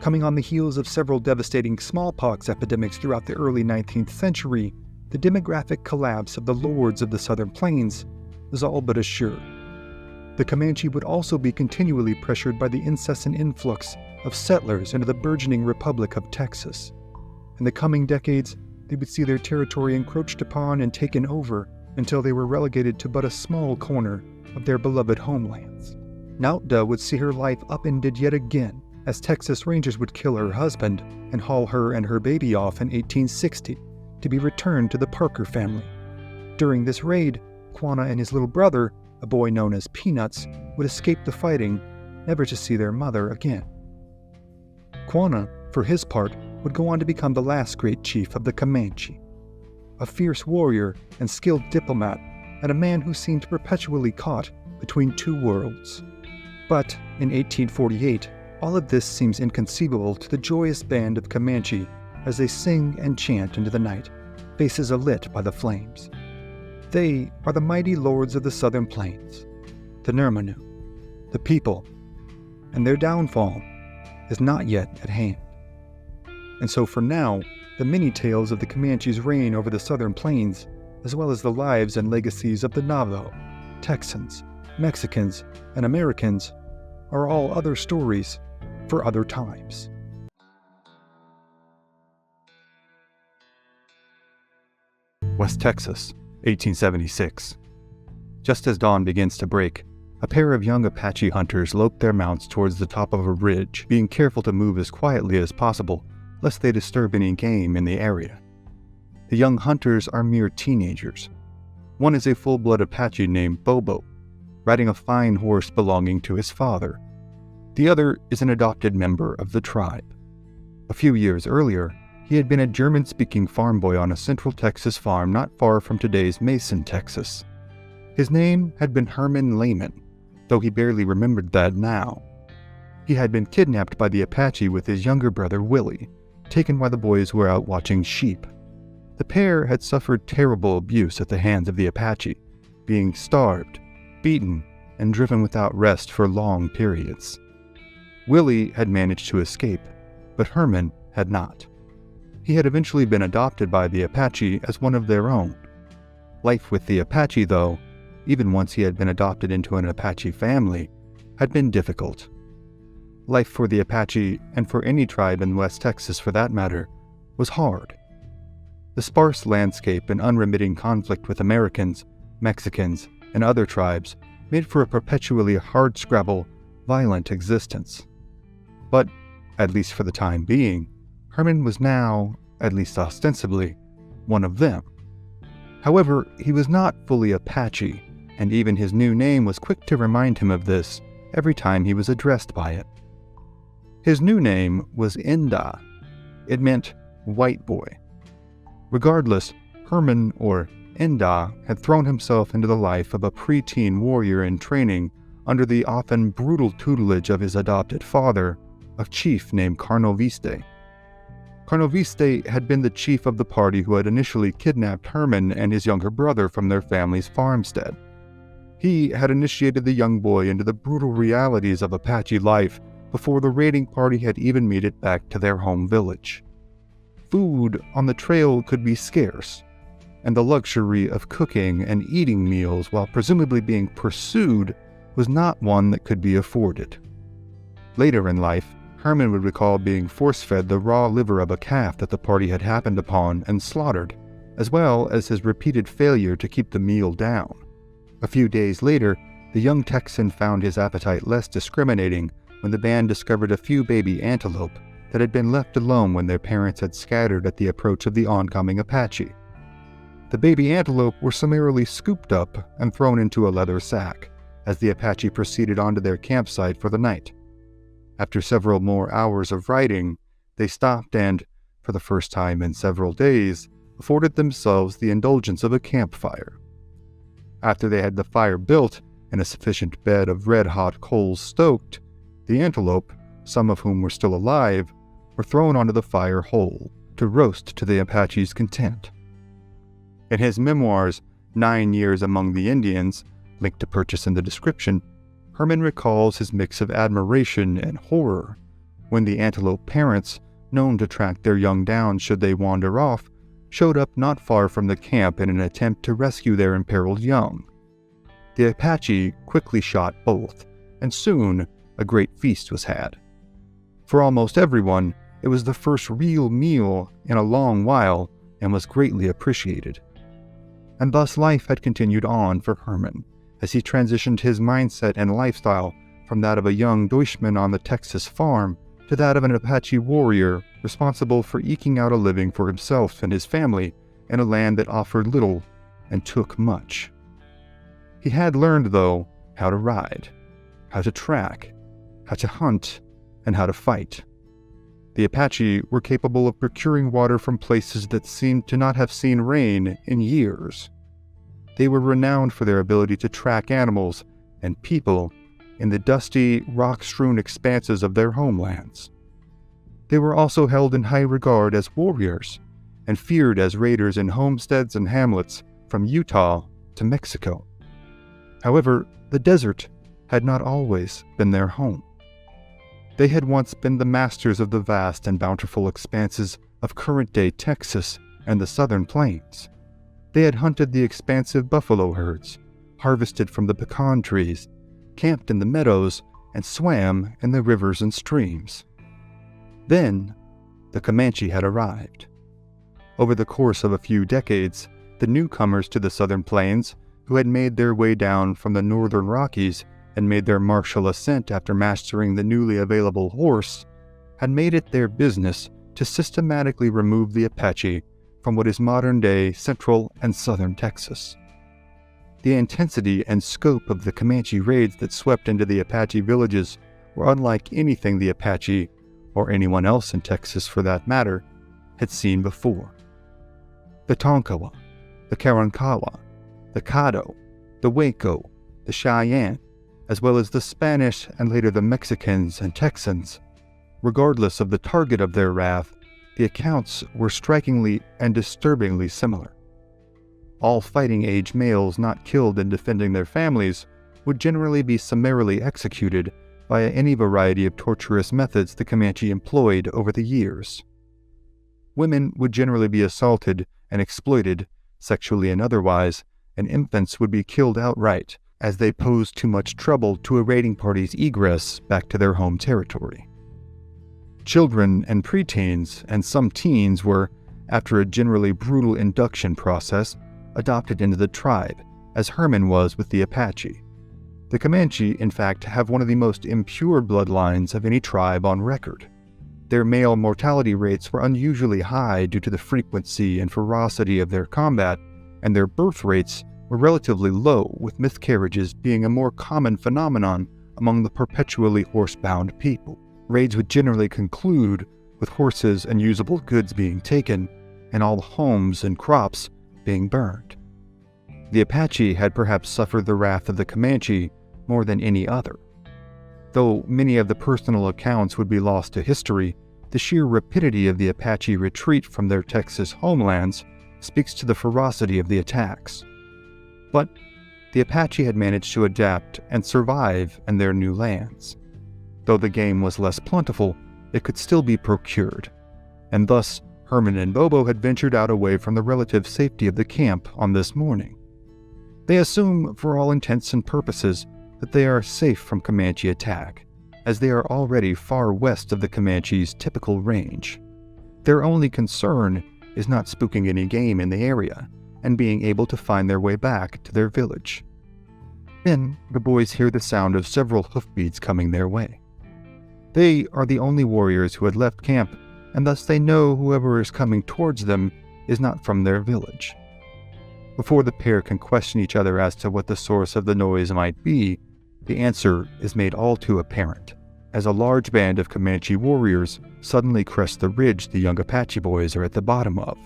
Coming on the heels of several devastating smallpox epidemics throughout the early 19th century, the demographic collapse of the lords of the southern plains was all but assured. The Comanche would also be continually pressured by the incessant influx of settlers into the burgeoning Republic of Texas. In the coming decades, they would see their territory encroached upon and taken over until they were relegated to but a small corner of their beloved homelands. Nauta would see her life upended yet again, as Texas Rangers would kill her husband and haul her and her baby off in 1860 to be returned to the Parker family. During this raid, Quanah and his little brother, a boy known as Peanuts, would escape the fighting, never to see their mother again. Quanah, for his part, would go on to become the last great chief of the Comanche. A fierce warrior and skilled diplomat, and a man who seemed perpetually caught between two worlds. But in 1848, all of this seems inconceivable to the joyous band of Comanche as they sing and chant into the night, faces alit by the flames. They are the mighty lords of the southern plains, the Nirmanu, the people, and their downfall is not yet at hand. And so for now, the many tales of the Comanches' reign over the southern plains, as well as the lives and legacies of the Navajo, Texans, Mexicans, and Americans, are all other stories for other times. West Texas, 1876. Just as dawn begins to break, a pair of young Apache hunters lope their mounts towards the top of a ridge, being careful to move as quietly as possible, lest they disturb any game in the area. The young hunters are mere teenagers. One is a full-blood Apache named Bobo, riding a fine horse belonging to his father. The other is an adopted member of the tribe. A few years earlier, he had been a German-speaking farm boy on a central Texas farm not far from today's Mason, Texas. His name had been Herman Lehman, though he barely remembered that now. He had been kidnapped by the Apache with his younger brother Willie, taken while the boys were out watching sheep. The pair had suffered terrible abuse at the hands of the Apache, being starved, beaten, and driven without rest for long periods. Willie had managed to escape, but Herman had not. He had eventually been adopted by the Apache as one of their own. Life with the Apache, though, even once he had been adopted into an Apache family, had been difficult. Life for the Apache, and for any tribe in West Texas for that matter, was hard. The sparse landscape and unremitting conflict with Americans, Mexicans, and other tribes made for a perpetually hardscrabble, violent existence. But, at least for the time being, Herman was now, at least ostensibly, one of them. However, he was not fully Apache, and even his new name was quick to remind him of this every time he was addressed by it. His new name was Inda. It meant white boy. Regardless, Herman, or Inda, had thrown himself into the life of a preteen warrior in training under the often brutal tutelage of his adopted father, a chief named Carnoviste. Carnoviste had been the chief of the party who had initially kidnapped Herman and his younger brother from their family's farmstead. He had initiated the young boy into the brutal realities of Apache life before the raiding party had even made it back to their home village. Food on the trail could be scarce, and the luxury of cooking and eating meals while presumably being pursued was not one that could be afforded. Later in life, Herman would recall being force-fed the raw liver of a calf that the party had happened upon and slaughtered, as well as his repeated failure to keep the meal down. A few days later, the young Texan found his appetite less discriminating when the band discovered a few baby antelope that had been left alone when their parents had scattered at the approach of the oncoming Apache. The baby antelope were summarily scooped up and thrown into a leather sack as the Apache proceeded onto their campsite for the night. After several more hours of riding, they stopped and, for the first time in several days, afforded themselves the indulgence of a campfire. After they had the fire built and a sufficient bed of red-hot coals stoked, the antelope, some of whom were still alive, were thrown onto the fire whole to roast to the Apache's content. In his memoirs, 9 Years Among the Indians, linked to purchase in the description, Herman recalls his mix of admiration and horror when the antelope parents, known to track their young down should they wander off, showed up not far from the camp in an attempt to rescue their imperiled young. The Apache quickly shot both, and soon a great feast was had. For almost everyone, it was the first real meal in a long while and was greatly appreciated. And thus life had continued on for Herman, as he transitioned his mindset and lifestyle from that of a young Deutschman on the Texas farm to that of an Apache warrior responsible for eking out a living for himself and his family in a land that offered little and took much. He had learned, though, how to ride, how to track, how to hunt, and how to fight. The Apache were capable of procuring water from places that seemed to not have seen rain in years. They were renowned for their ability to track animals and people in the dusty, rock-strewn expanses of their homelands. They were also held in high regard as warriors and feared as raiders in homesteads and hamlets from Utah to Mexico. However, the desert had not always been their home. They had once been the masters of the vast and bountiful expanses of current-day Texas and the southern plains. They had hunted the expansive buffalo herds, harvested from the pecan trees, camped in the meadows, and swam in the rivers and streams. Then, the Comanche had arrived. Over the course of a few decades, the newcomers to the southern plains, who had made their way down from the northern Rockies and made their martial ascent after mastering the newly available horse, had made it their business to systematically remove the Apache from what is modern-day central and southern Texas. The intensity and scope of the Comanche raids that swept into the Apache villages were unlike anything the Apache, or anyone else in Texas for that matter, had seen before. The Tonkawa, the Karankawa, the Caddo, the Waco, the Cheyenne, as well as the Spanish and later the Mexicans and Texans. Regardless of the target of their wrath, the accounts were strikingly and disturbingly similar. All fighting-age males not killed in defending their families would generally be summarily executed via any variety of torturous methods the Comanche employed over the years. Women would generally be assaulted and exploited, sexually and otherwise, and infants would be killed outright, as they posed too much trouble to a raiding party's egress back to their home territory. Children and preteens and some teens were, after a generally brutal induction process, adopted into the tribe, as Herman was with the Apache. The Comanche, in fact, have one of the most impure bloodlines of any tribe on record. Their male mortality rates were unusually high due to the frequency and ferocity of their combat, and their birth rates were relatively low, with miscarriages being a more common phenomenon among the perpetually horse-bound people. Raids would generally conclude with horses and usable goods being taken, and all homes and crops being burned. The Apache had perhaps suffered the wrath of the Comanche more than any other. Though many of the personal accounts would be lost to history, the sheer rapidity of the Apache retreat from their Texas homelands speaks to the ferocity of the attacks. But the Apache had managed to adapt and survive in their new lands. Though the game was less plentiful, it could still be procured, and thus Herman and Bobo had ventured out away from the relative safety of the camp on this morning. They assume, for all intents and purposes, that they are safe from Comanche attack, as they are already far west of the Comanche's typical range. Their only concern is not spooking any game in the area, and being able to find their way back to their village. Then the boys hear the sound of several hoofbeats coming their way. They are the only warriors who had left camp, and thus they know whoever is coming towards them is not from their village. Before the pair can question each other as to what the source of the noise might be, the answer is made all too apparent, as a large band of Comanche warriors suddenly crest the ridge the young Apache boys are at the bottom of.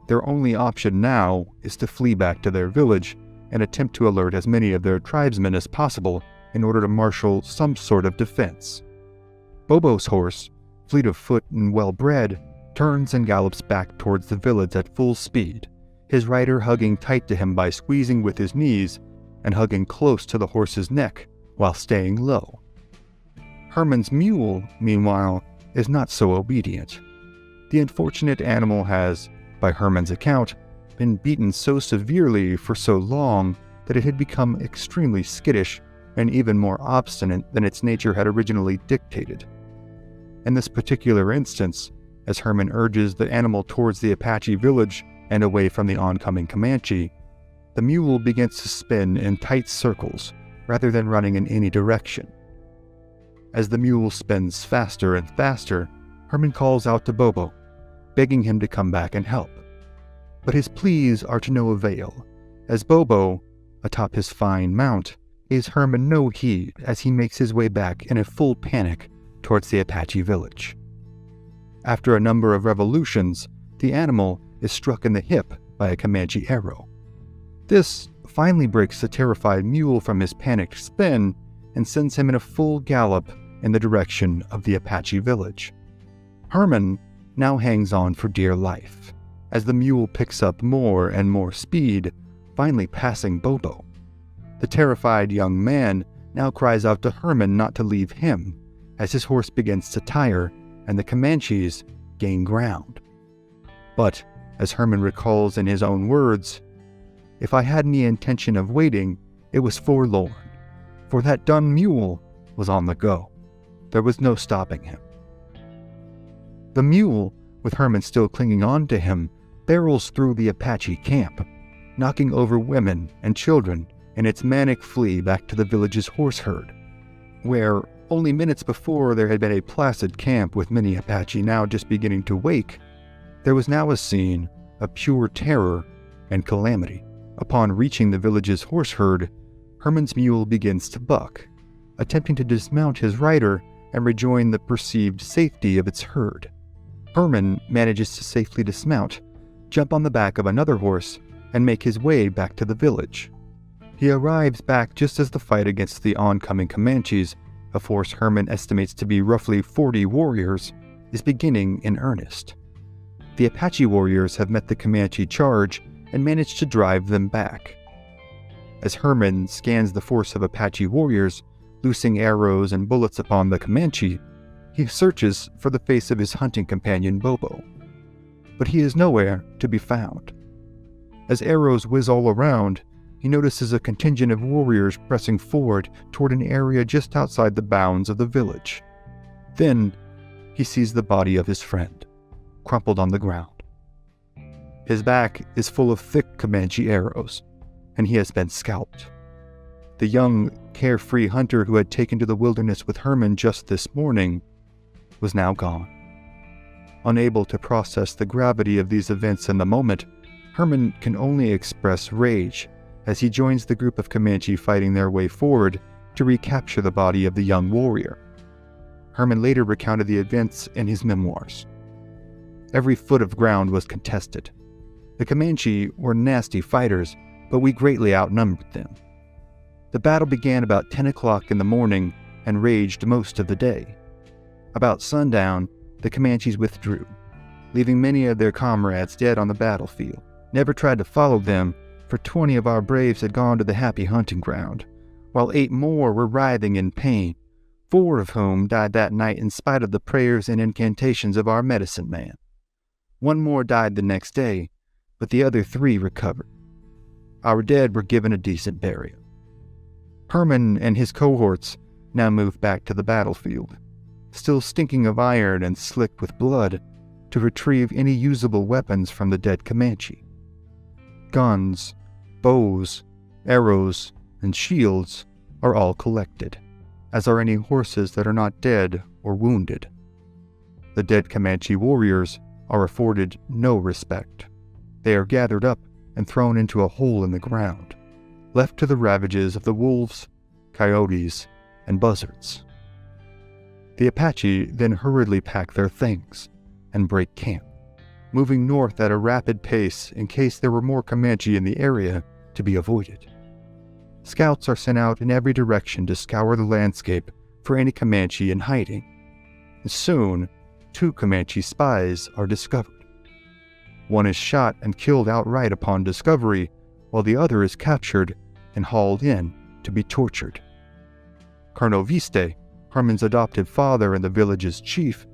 Their only option now is to flee back to their village and attempt to alert as many of their tribesmen as possible in order to marshal some sort of defense. Bobo's horse, fleet of foot and well-bred, turns and gallops back towards the village at full speed, his rider hugging tight to him by squeezing with his knees and hugging close to the horse's neck while staying low. Herman's mule, meanwhile, is not so obedient. The unfortunate animal has, by Herman's account, been beaten so severely for so long that it had become extremely skittish and even more obstinate than its nature had originally dictated. In this particular instance, as Herman urges the animal towards the Apache village and away from the oncoming Comanche, the mule begins to spin in tight circles rather than running in any direction. As the mule spins faster and faster, Herman calls out to Bobo, begging him to come back and help. But his pleas are to no avail, as Bobo, atop his fine mount, pays Herman no heed as he makes his way back in a full panic towards the Apache village. After a number of revolutions, the animal is struck in the hip by a Comanche arrow. This finally breaks the terrified mule from his panicked spin and sends him in a full gallop in the direction of the Apache village. Herman now hangs on for dear life, as the mule picks up more and more speed, finally passing Bobo. The terrified young man now cries out to Herman not to leave him, as his horse begins to tire and the Comanches gain ground. But, as Herman recalls in his own words, "If I had any intention of waiting, it was forlorn, for that dun mule was on the go. There was no stopping him." The mule, with Herman still clinging on to him, barrels through the Apache camp, knocking over women and children in its manic flee back to the village's horse herd, where only minutes before there had been a placid camp with many Apache now just beginning to wake, there was now a scene of pure terror and calamity. Upon reaching the village's horse herd, Herman's mule begins to buck, attempting to dismount his rider and rejoin the perceived safety of its herd. Herman manages to safely dismount, jump on the back of another horse, and make his way back to the village. He arrives back just as the fight against the oncoming Comanches, a force Herman estimates to be roughly 40 warriors, is beginning in earnest. The Apache warriors have met the Comanche charge and managed to drive them back. As Herman scans the force of Apache warriors, loosing arrows and bullets upon the Comanche, he searches for the face of his hunting companion Bobo. But he is nowhere to be found. As arrows whiz all around, he notices a contingent of warriors pressing forward toward an area just outside the bounds of the village. Then, he sees the body of his friend, crumpled on the ground. His back is full of thick Comanche arrows, and he has been scalped. The young, carefree hunter who had taken to the wilderness with Herman just this morning was now gone. Unable to process the gravity of these events in the moment, Herman can only express rage as he joins the group of Comanche fighting their way forward to recapture the body of the young warrior. Herman later recounted the events in his memoirs. Every foot of ground was contested. The Comanche were nasty fighters, but we greatly outnumbered them. The battle began about 10 o'clock in the morning and raged most of the day. About sundown, the Comanches withdrew, leaving many of their comrades dead on the battlefield. Never tried to follow them, for 20 of our braves had gone to the happy hunting ground, while 8 more were writhing in pain, 4 of whom died that night in spite of the prayers and incantations of our medicine man. 1 more died the next day, but the other 3 recovered. Our dead were given a decent burial. Herman and his cohorts now moved back to the battlefield, still stinking of iron and slick with blood, to retrieve any usable weapons from the dead Comanche. Guns, bows, arrows, and shields are all collected, as are any horses that are not dead or wounded. The dead Comanche warriors are afforded no respect. They are gathered up and thrown into a hole in the ground, left to the ravages of the wolves, coyotes, and buzzards. The Apache then hurriedly pack their things and break camp, moving north at a rapid pace in case there were more Comanche in the area to be avoided. Scouts are sent out in every direction to scour the landscape for any Comanche in hiding, and soon 2 Comanche spies are discovered. One is shot and killed outright upon discovery, while the other is captured and hauled in to be tortured. Colonel Viste, Herman's adopted father and the village's chief,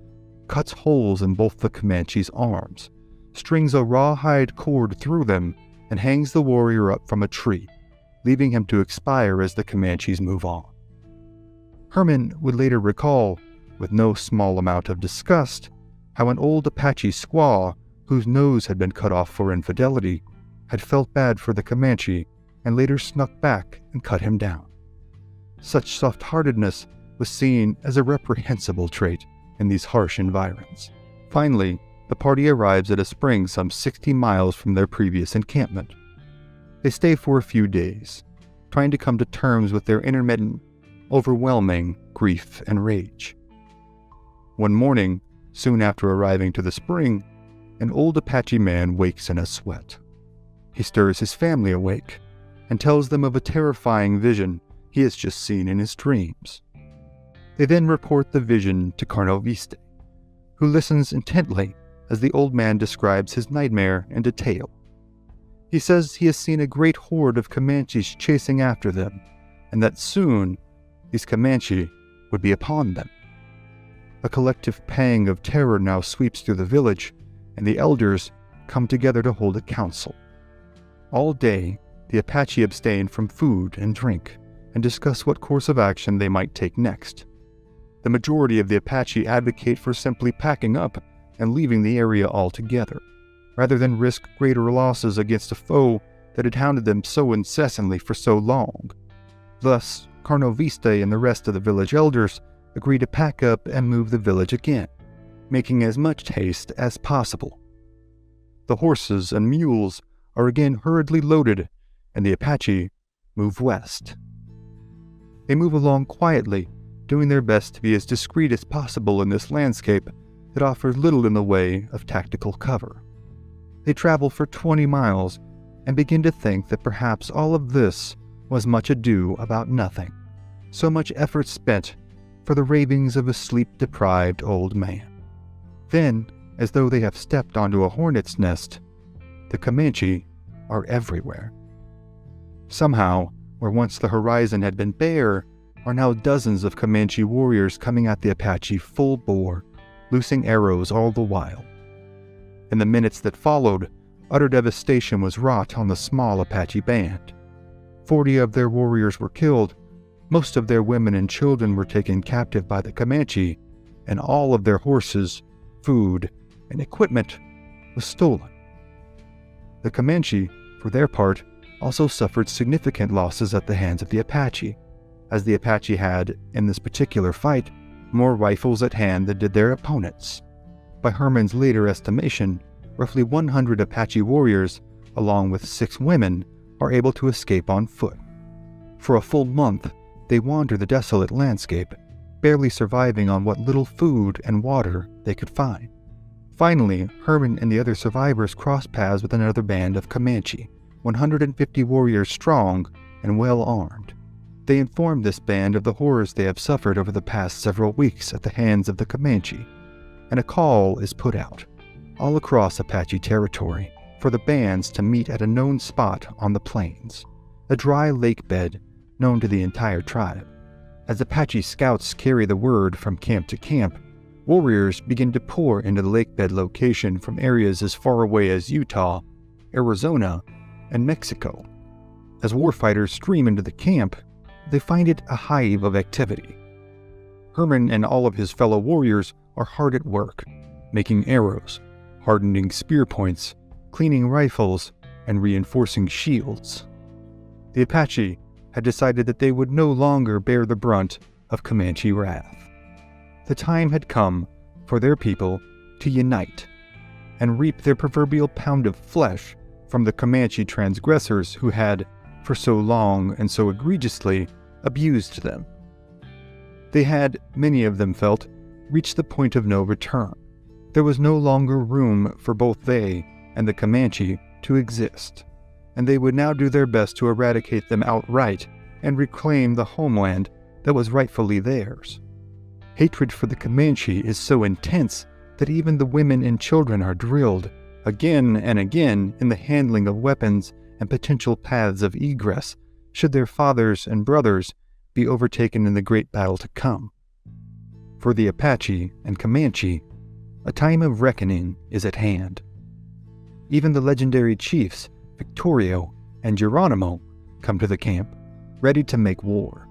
cuts holes in both the Comanche's arms, strings a rawhide cord through them, and hangs the warrior up from a tree, leaving him to expire as the Comanches move on. Herman would later recall, with no small amount of disgust, how an old Apache squaw, whose nose had been cut off for infidelity, had felt bad for the Comanche and later snuck back and cut him down. Such soft-heartedness was seen as a reprehensible trait in these harsh environs. Finally, the party arrives at a spring some 60 miles from their previous encampment. They stay for a few days, trying to come to terms with their intermittent, overwhelming grief and rage. One morning, soon after arriving to the spring, an old Apache man wakes in a sweat. He stirs his family awake and tells them of a terrifying vision he has just seen in his dreams. They then report the vision to Carnoviste, who listens intently as the old man describes his nightmare in detail. He says he has seen a great horde of Comanches chasing after them, and that soon these Comanche would be upon them. A collective pang of terror now sweeps through the village, and the elders come together to hold a council. All day, the Apache abstain from food and drink, and discuss what course of action they might take next. The majority of the Apache advocate for simply packing up and leaving the area altogether, rather than risk greater losses against a foe that had hounded them so incessantly for so long. Thus, Carnoviste and the rest of the village elders agree to pack up and move the village again, making as much haste as possible. The horses and mules are again hurriedly loaded, and the Apache move west. They move along quietly, doing their best to be as discreet as possible in this landscape that offers little in the way of tactical cover. They travel for 20 miles and begin to think that perhaps all of this was much ado about nothing. So much effort spent for the ravings of a sleep-deprived old man. Then, as though they have stepped onto a hornet's nest, the Comanche are everywhere. Somehow, where once the horizon had been bare, are now dozens of Comanche warriors coming at the Apache full bore, loosing arrows all the while. In the minutes that followed, utter devastation was wrought on the small Apache band. 40 of their warriors were killed, most of their women and children were taken captive by the Comanche, and all of their horses, food, and equipment was stolen. The Comanche, for their part, also suffered significant losses at the hands of the Apache, as the Apache had, in this particular fight, more rifles at hand than did their opponents. By Herman's later estimation, roughly 100 Apache warriors, along with 6 women, are able to escape on foot. For a full month, they wander the desolate landscape, barely surviving on what little food and water they could find. Finally, Herman and the other survivors cross paths with another band of Comanche, 150 warriors strong and well armed. They inform this band of the horrors they have suffered over the past several weeks at the hands of the Comanche, and a call is put out, all across Apache territory, for the bands to meet at a known spot on the plains, a dry lake bed known to the entire tribe. As Apache scouts carry the word from camp to camp, warriors begin to pour into the lake bed location from areas as far away as Utah, Arizona, and Mexico. As warfighters stream into the camp, they find it a hive of activity. Herman and all of his fellow warriors are hard at work, making arrows, hardening spear points, cleaning rifles, and reinforcing shields. The Apache had decided that they would no longer bear the brunt of Comanche wrath. The time had come for their people to unite and reap their proverbial pound of flesh from the Comanche transgressors who had, for so long and so egregiously, abused them. They had, many of them felt, reached the point of no return. There was no longer room for both they and the Comanche to exist, and they would now do their best to eradicate them outright and reclaim the homeland that was rightfully theirs. Hatred for the Comanche is so intense that even the women and children are drilled, again and again, in the handling of weapons and potential paths of egress, should their fathers and brothers be overtaken in the great battle to come. For the Apache and Comanche, a time of reckoning is at hand. Even the legendary chiefs, Victorio and Geronimo, come to the camp, ready to make war.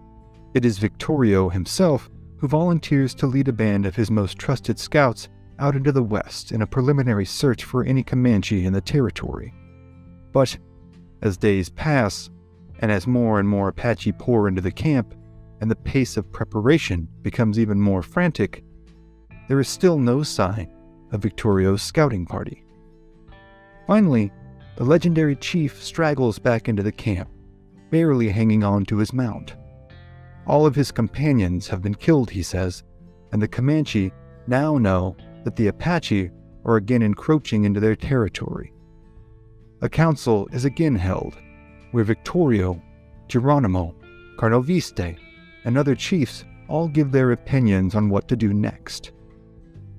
It is Victorio himself who volunteers to lead a band of his most trusted scouts out into the west in a preliminary search for any Comanche in the territory. But as days pass, and as more and more Apache pour into the camp, and the pace of preparation becomes even more frantic, there is still no sign of Victorio's scouting party. Finally, the legendary chief straggles back into the camp, barely hanging on to his mount. All of his companions have been killed, he says, and the Comanche now know that the Apache are again encroaching into their territory. A council is again held, where Victorio, Geronimo, Carnoviste, and other chiefs all give their opinions on what to do next.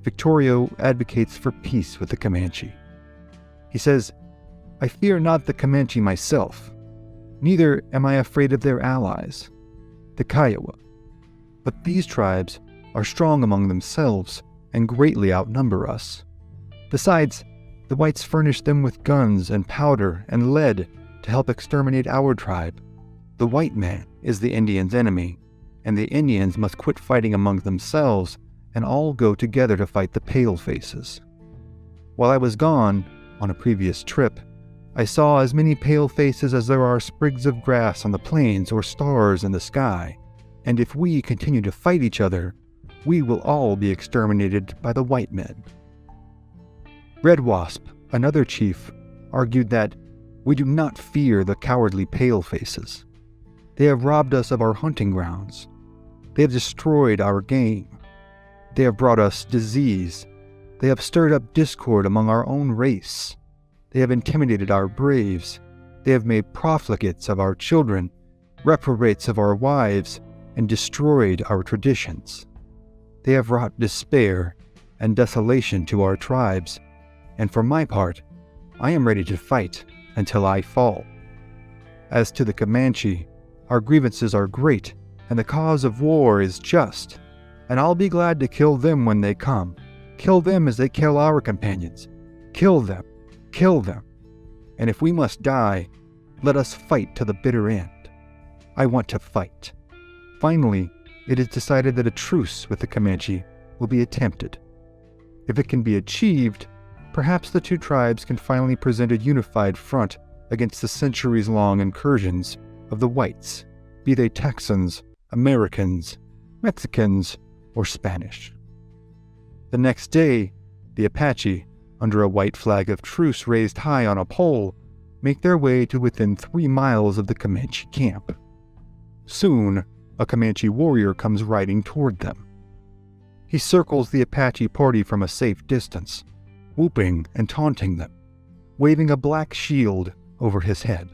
Victorio advocates for peace with the Comanche. He says, "I fear not the Comanche myself, neither am I afraid of their allies, the Kiowa. But these tribes are strong among themselves and greatly outnumber us. Besides, the whites furnish them with guns and powder and lead to help exterminate our tribe. The white man is the Indians' enemy, and the Indians must quit fighting among themselves and all go together to fight the palefaces." While I was gone, on a previous trip, I saw as many palefaces as there are sprigs of grass on the plains or stars in the sky, and if we continue to fight each other, we will all be exterminated by the white men. Red Wasp, another chief, argued that we do not fear the cowardly palefaces. They have robbed us of our hunting grounds. They have destroyed our game. They have brought us disease. They have stirred up discord among our own race. They have intimidated our braves. They have made profligates of our children, reprobates of our wives, and destroyed our traditions. They have wrought despair and desolation to our tribes, and for my part, I am ready to fight until I fall. As to the Comanche, our grievances are great, and the cause of war is just, and I'll be glad to kill them when they come. Kill them as they kill our companions. Kill them. Kill them. And if we must die, let us fight to the bitter end. I want to fight. Finally, it is decided that a truce with the Comanche will be attempted. If it can be achieved, perhaps the two tribes can finally present a unified front against the centuries-long incursions of the whites, be they Texans, Americans, Mexicans, or Spanish. The next day, the Apache, under a white flag of truce raised high on a pole, make their way to within 3 miles of the Comanche camp. Soon, a Comanche warrior comes riding toward them. He circles the Apache party from a safe distance, whooping and taunting them, waving a black shield over his head.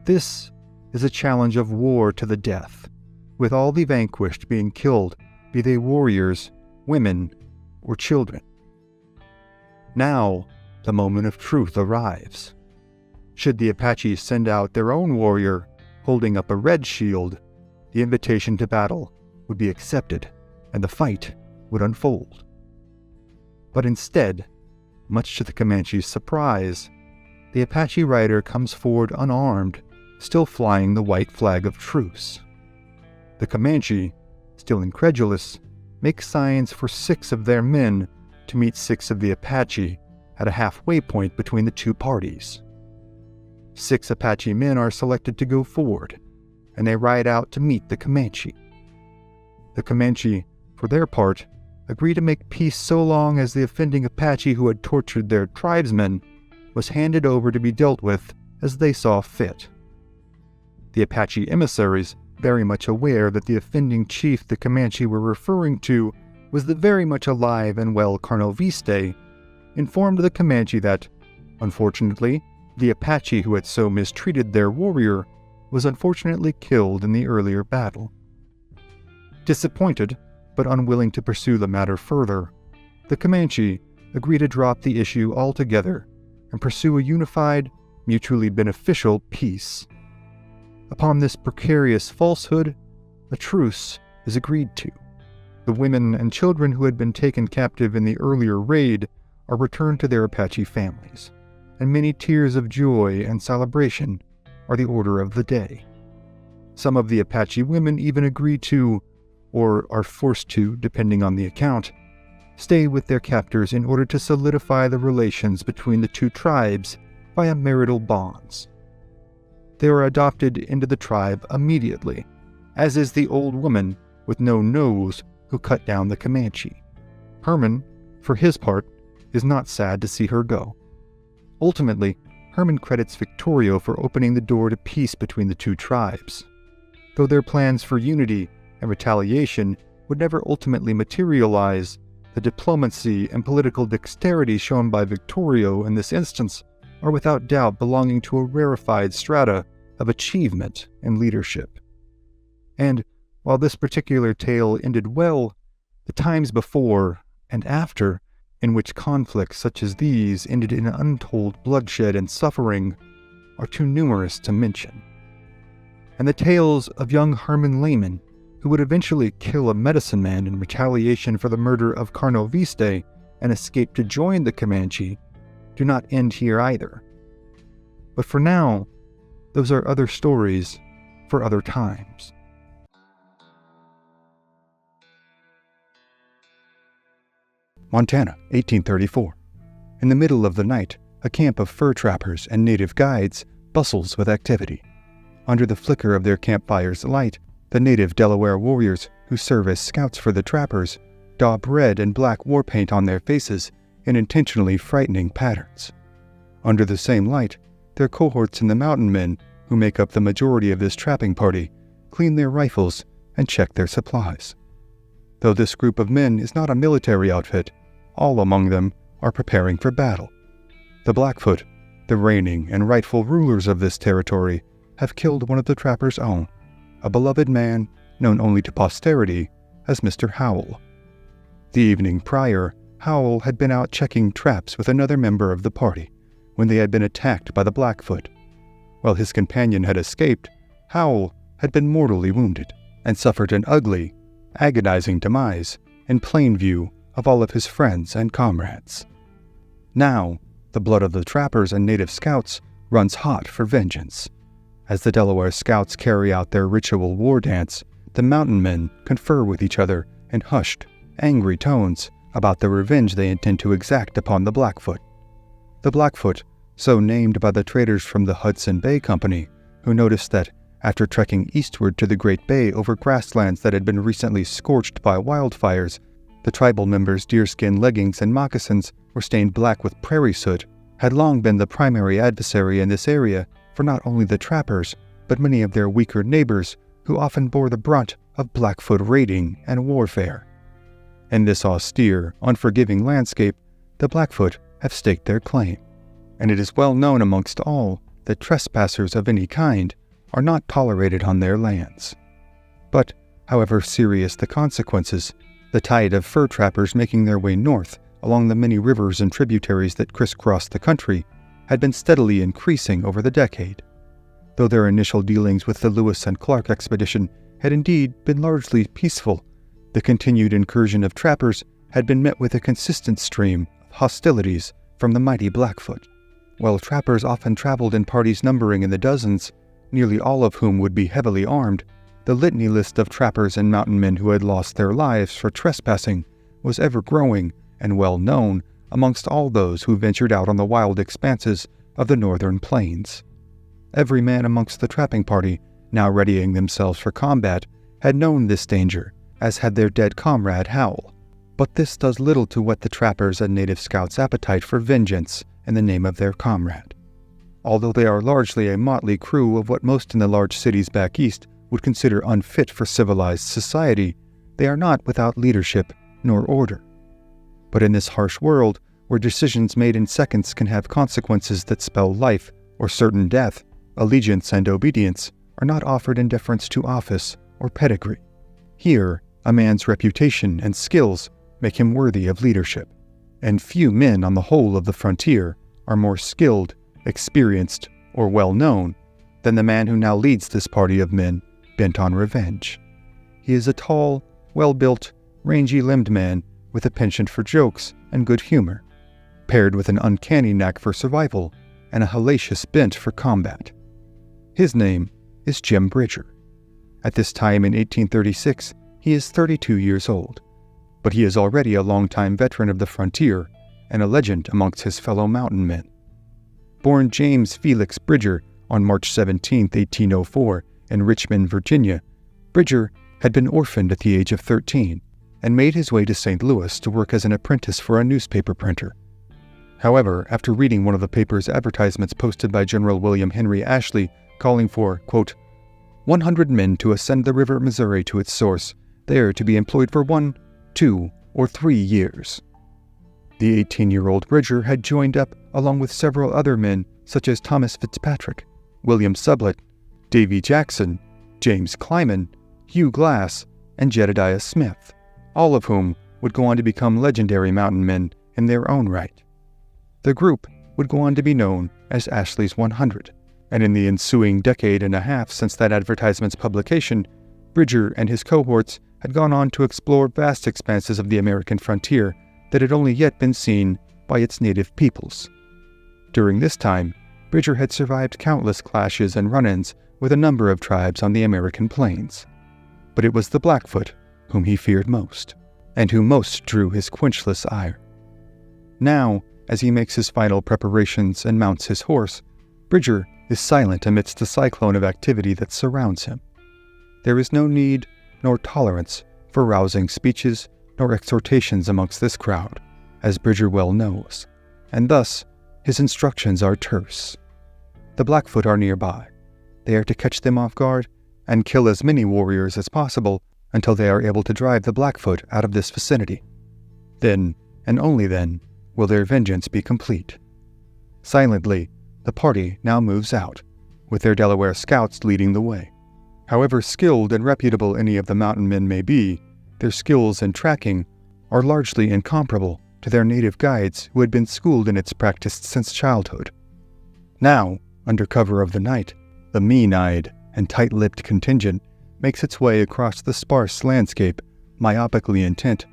This is a challenge of war to the death, with all the vanquished being killed, be they warriors, women, or children. Now, the moment of truth arrives. Should the Apaches send out their own warrior, holding up a red shield, the invitation to battle would be accepted, and the fight would unfold. But instead, much to the Comanche's surprise, the Apache rider comes forward unarmed, still flying the white flag of truce. The Comanche, still incredulous, makes signs for 6 of their men to meet 6 of the Apache at a halfway point between the two parties. 6 Apache men are selected to go forward, and they ride out to meet the Comanche. The Comanche, for their part, agree to make peace so long as the offending Apache who had tortured their tribesmen was handed over to be dealt with as they saw fit. The Apache emissaries, very much aware that the offending chief the Comanche were referring to was the very much alive and well Carnoviste, informed the Comanche that, unfortunately, the Apache who had so mistreated their warrior was unfortunately killed in the earlier battle. Disappointed, but unwilling to pursue the matter further, the Comanche agree to drop the issue altogether and pursue a unified, mutually beneficial peace. Upon this precarious falsehood, a truce is agreed to. The women and children who had been taken captive in the earlier raid are returned to their Apache families, and many tears of joy and celebration are the order of the day. Some of the Apache women even agree to, or are forced to, depending on the account, stay with their captors in order to solidify the relations between the two tribes via marital bonds. They are adopted into the tribe immediately, as is the old woman with no nose who cut down the Comanche. Herman, for his part, is not sad to see her go. Ultimately, Herman credits Victorio for opening the door to peace between the two tribes. Though their plans for unity and retaliation would never ultimately materialize, the diplomacy and political dexterity shown by Victorio in this instance are without doubt belonging to a rarefied strata of achievement and leadership. And while this particular tale ended well, the times before and after in which conflicts such as these ended in untold bloodshed and suffering are too numerous to mention. And the tales of young Herman Lehman, who would eventually kill a medicine man in retaliation for the murder of Carno Viste and escape to join the Comanche, do not end here either. But for now, those are other stories for other times. Montana, 1834. In the middle of the night, a camp of fur trappers and native guides bustles with activity. Under the flicker of their campfire's light, the native Delaware warriors who serve as scouts for the trappers daub red and black war paint on their faces in intentionally frightening patterns. Under the same light, their cohorts in the mountain men, who make up the majority of this trapping party, clean their rifles and check their supplies. Though this group of men is not a military outfit, all among them are preparing for battle. The Blackfoot, the reigning and rightful rulers of this territory, have killed one of the trappers' own, a beloved man known only to posterity as Mr. Howell. The evening prior, Howell had been out checking traps with another member of the party when they had been attacked by the Blackfoot. While his companion had escaped, Howell had been mortally wounded and suffered an ugly, agonizing demise in plain view of all of his friends and comrades. Now, the blood of the trappers and native scouts runs hot for vengeance. As the Delaware scouts carry out their ritual war dance, the mountain men confer with each other in hushed, angry tones about the revenge they intend to exact upon the Blackfoot. The Blackfoot, so named by the traders from the Hudson Bay Company, who noticed that, after trekking eastward to the Great Bay over grasslands that had been recently scorched by wildfires, the tribal members' deerskin leggings and moccasins were stained black with prairie soot, had long been the primary adversary in this area for not only the trappers, but many of their weaker neighbors who often bore the brunt of Blackfoot raiding and warfare. In this austere, unforgiving landscape, the Blackfoot have staked their claim, and it is well known amongst all that trespassers of any kind are not tolerated on their lands. But, however serious the consequences, the tide of fur trappers making their way north along the many rivers and tributaries that crisscross the country had been steadily increasing over the decade. Though their initial dealings with the Lewis and Clark expedition had indeed been largely peaceful, the continued incursion of trappers had been met with a consistent stream of hostilities from the mighty Blackfoot. While trappers often traveled in parties numbering in the dozens, nearly all of whom would be heavily armed, the litany list of trappers and mountain men who had lost their lives for trespassing was ever growing and well known amongst all those who ventured out on the wild expanses of the northern plains. Every man amongst the trapping party, now readying themselves for combat, had known this danger, as had their dead comrade Howell. But this does little to whet the trappers' and native scouts' appetite for vengeance in the name of their comrade. Although they are largely a motley crew of what most in the large cities back east would consider unfit for civilized society, they are not without leadership nor order. But in this harsh world, where decisions made in seconds can have consequences that spell life or certain death, allegiance and obedience are not offered in deference to office or pedigree. Here, a man's reputation and skills make him worthy of leadership, and few men on the whole of the frontier are more skilled, experienced, or well-known than the man who now leads this party of men bent on revenge. He is a tall, well-built, rangy-limbed man with a penchant for jokes and good humor, paired with an uncanny knack for survival and a hellacious bent for combat. His name is Jim Bridger. At this time in 1836, he is 32 years old, but he is already a longtime veteran of the frontier and a legend amongst his fellow mountain men. Born James Felix Bridger on March 17, 1804, in Richmond, Virginia, Bridger had been orphaned at the age of 13 and made his way to St. Louis to work as an apprentice for a newspaper printer. However, after reading one of the paper's advertisements posted by General William Henry Ashley calling for, quote, 100 men to ascend the river Missouri to its source, there to be employed for 1, 2, or 3 years, The 18-year-old Bridger had joined up along with several other men such as Thomas Fitzpatrick, William Sublett, Davy Jackson, James Clyman, Hugh Glass, and Jedediah Smith, all of whom would go on to become legendary mountain men in their own right. The group would go on to be known as Ashley's 100, and in the ensuing decade and a half since that advertisement's publication, Bridger and his cohorts had gone on to explore vast expanses of the American frontier that had only yet been seen by its native peoples. During this time, Bridger had survived countless clashes and run-ins with a number of tribes on the American plains. But it was the Blackfoot whom he feared most, and who most drew his quenchless ire. Now, as he makes his final preparations and mounts his horse, Bridger is silent amidst the cyclone of activity that surrounds him. There is no need nor tolerance for rousing speeches nor exhortations amongst this crowd, as Bridger well knows, and thus his instructions are terse. The Blackfoot are nearby. They are to catch them off guard and kill as many warriors as possible until they are able to drive the Blackfoot out of this vicinity. Then, and only then, will their vengeance be complete. Silently, the party now moves out, with their Delaware scouts leading the way. However skilled and reputable any of the mountain men may be, their skills in tracking are largely incomparable to their native guides who had been schooled in its practice since childhood. Now, under cover of the night, the mean-eyed and tight-lipped contingent makes its way across the sparse landscape, myopically intent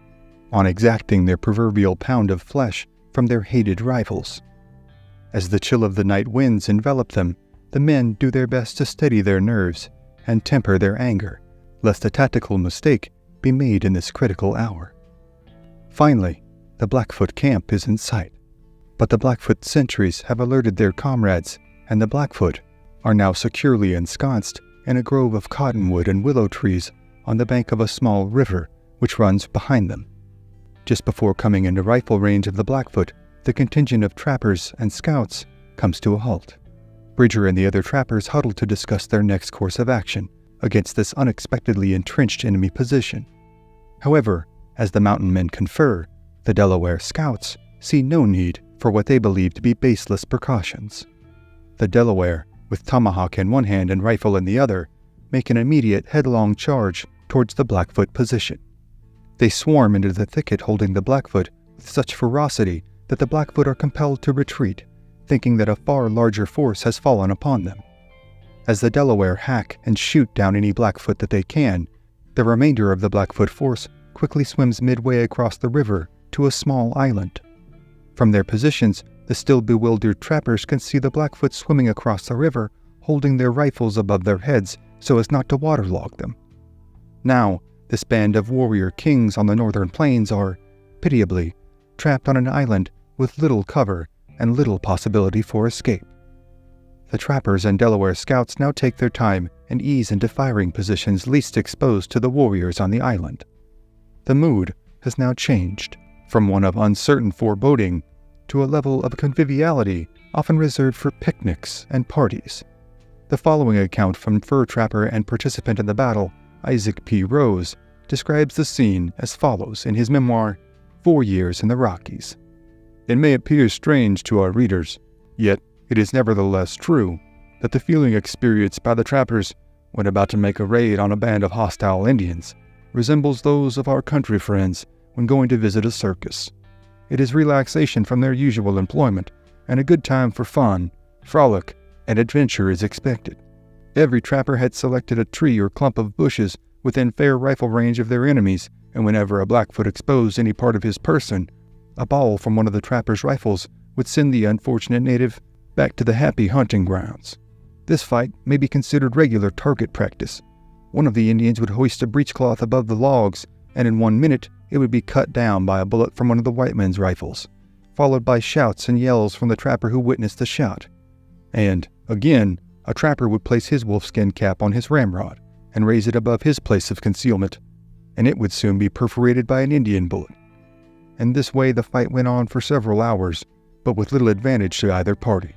on exacting their proverbial pound of flesh from their hated rivals. As the chill of the night winds envelop them, the men do their best to steady their nerves and temper their anger, lest a tactical mistake be made in this critical hour. Finally, the Blackfoot camp is in sight, but the Blackfoot sentries have alerted their comrades, and the Blackfoot are now securely ensconced in a grove of cottonwood and willow trees on the bank of a small river which runs behind them. Just before coming into rifle range of the Blackfoot, the contingent of trappers and scouts comes to a halt. Bridger and the other trappers huddle to discuss their next course of action against this unexpectedly entrenched enemy position. However, as the mountain men confer, the Delaware scouts see no need for what they believe to be baseless precautions. The Delaware, with tomahawk in one hand and rifle in the other, make an immediate headlong charge towards the Blackfoot position. They swarm into the thicket holding the Blackfoot with such ferocity that the Blackfoot are compelled to retreat, thinking that a far larger force has fallen upon them. As the Delaware hack and shoot down any Blackfoot that they can, the remainder of the Blackfoot force quickly swims midway across the river to a small island. From their positions, the still bewildered trappers can see the Blackfoot swimming across the river, holding their rifles above their heads so as not to waterlog them. Now, this band of warrior kings on the northern plains are, pitiably, trapped on an island with little cover and little possibility for escape. The trappers and Delaware scouts now take their time and ease into firing positions least exposed to the warriors on the island. The mood has now changed from one of uncertain foreboding to a level of conviviality often reserved for picnics and parties. The following account from fur trapper and participant in the battle, Isaac P. Rose, describes the scene as follows in his memoir, 4 Years in the Rockies. It may appear strange to our readers, yet it is nevertheless true that the feeling experienced by the trappers when about to make a raid on a band of hostile Indians resembles those of our country friends when going to visit a circus. It is relaxation from their usual employment, and a good time for fun, frolic, and adventure is expected. Every trapper had selected a tree or clump of bushes within fair rifle range of their enemies, and whenever a Blackfoot exposed any part of his person, a ball from one of the trapper's rifles would send the unfortunate native back to the happy hunting grounds. This fight may be considered regular target practice. One of the Indians would hoist a breechcloth above the logs, and in 1 minute it would be cut down by a bullet from one of the white men's rifles, followed by shouts and yells from the trapper who witnessed the shot. And, again, a trapper would place his wolfskin cap on his ramrod and raise it above his place of concealment, and it would soon be perforated by an Indian bullet. In this way the fight went on for several hours, but with little advantage to either party.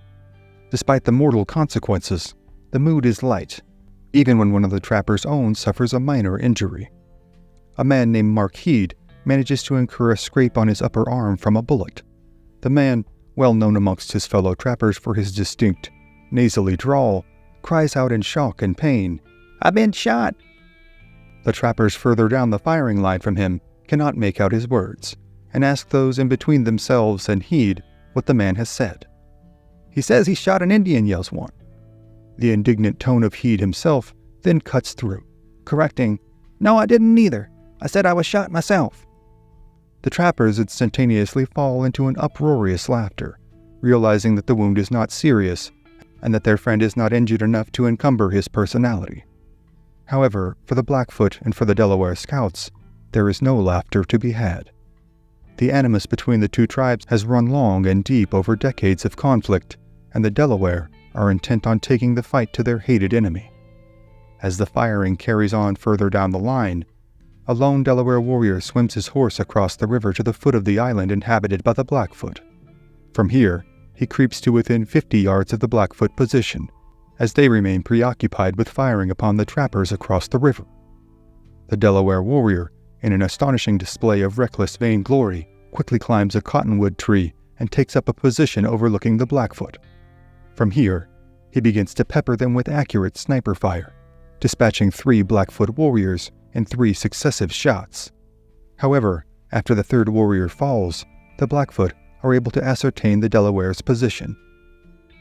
Despite the mortal consequences, the mood is light, even when one of the trapper's own suffers a minor injury. A man named Mark Heed manages to incur a scrape on his upper arm from a bullet. The man, well known amongst his fellow trappers for his distinct, nasally drawl, cries out in shock and pain, "I've been shot!" The trappers further down the firing line from him cannot make out his words, and ask those in between themselves and heed what the man has said. "He says he shot an Indian," yells one. The indignant tone of Heed himself then cuts through, correcting, "No, I didn't either. I said I was shot myself." The trappers instantaneously fall into an uproarious laughter, realizing that the wound is not serious and that their friend is not injured enough to encumber his personality. However, for the Blackfoot and for the Delaware scouts, there is no laughter to be had. The animus between the two tribes has run long and deep over decades of conflict, and the Delaware are intent on taking the fight to their hated enemy. As the firing carries on further down the line, a lone Delaware warrior swims his horse across the river to the foot of the island inhabited by the Blackfoot. From here, he creeps to within 50 yards of the Blackfoot position, as they remain preoccupied with firing upon the trappers across the river. The Delaware warrior, in an astonishing display of reckless vainglory, quickly climbs a cottonwood tree and takes up a position overlooking the Blackfoot. From here, he begins to pepper them with accurate sniper fire, dispatching 3 Blackfoot warriors in 3 successive shots. However, after the third warrior falls, the Blackfoot are able to ascertain the Delaware's position.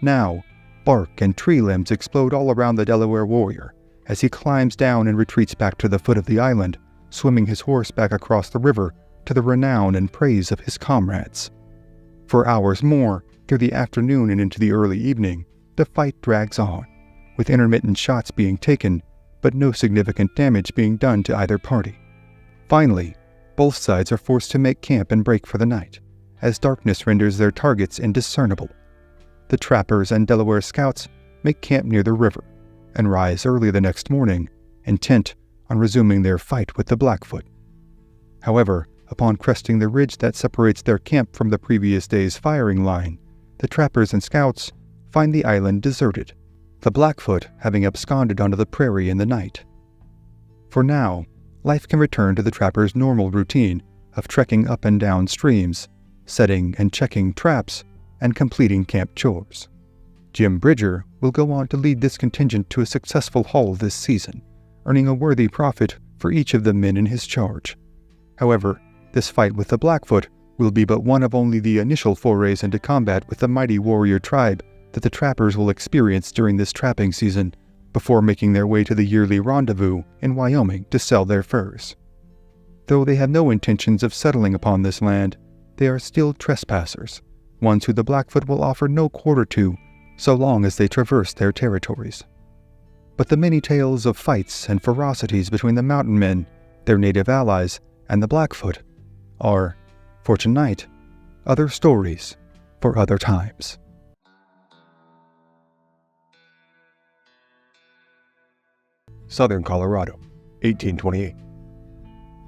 Now, bark and tree limbs explode all around the Delaware warrior as he climbs down and retreats back to the foot of the island, swimming his horse back across the river to the renown and praise of his comrades. For hours more, through the afternoon and into the early evening, the fight drags on, with intermittent shots being taken, but no significant damage being done to either party. Finally, both sides are forced to make camp and break for the night, as darkness renders their targets indiscernible. The trappers and Delaware scouts make camp near the river, and rise early the next morning, intent on resuming their fight with the Blackfoot. However, upon cresting the ridge that separates their camp from the previous day's firing line, the trappers and scouts find the island deserted, the Blackfoot having absconded onto the prairie in the night. For now, life can return to the trappers' normal routine of trekking up and down streams, setting and checking traps, and completing camp chores. Jim Bridger will go on to lead this contingent to a successful haul this season, earning a worthy profit for each of the men in his charge. However, this fight with the Blackfoot will be but one of only the initial forays into combat with the mighty warrior tribe that the trappers will experience during this trapping season, before making their way to the yearly rendezvous in Wyoming to sell their furs. Though they have no intentions of settling upon this land, they are still trespassers, ones who the Blackfoot will offer no quarter to, so long as they traverse their territories. But the many tales of fights and ferocities between the mountain men, their native allies, and the Blackfoot are, for tonight, other stories for other times. Southern Colorado, 1828.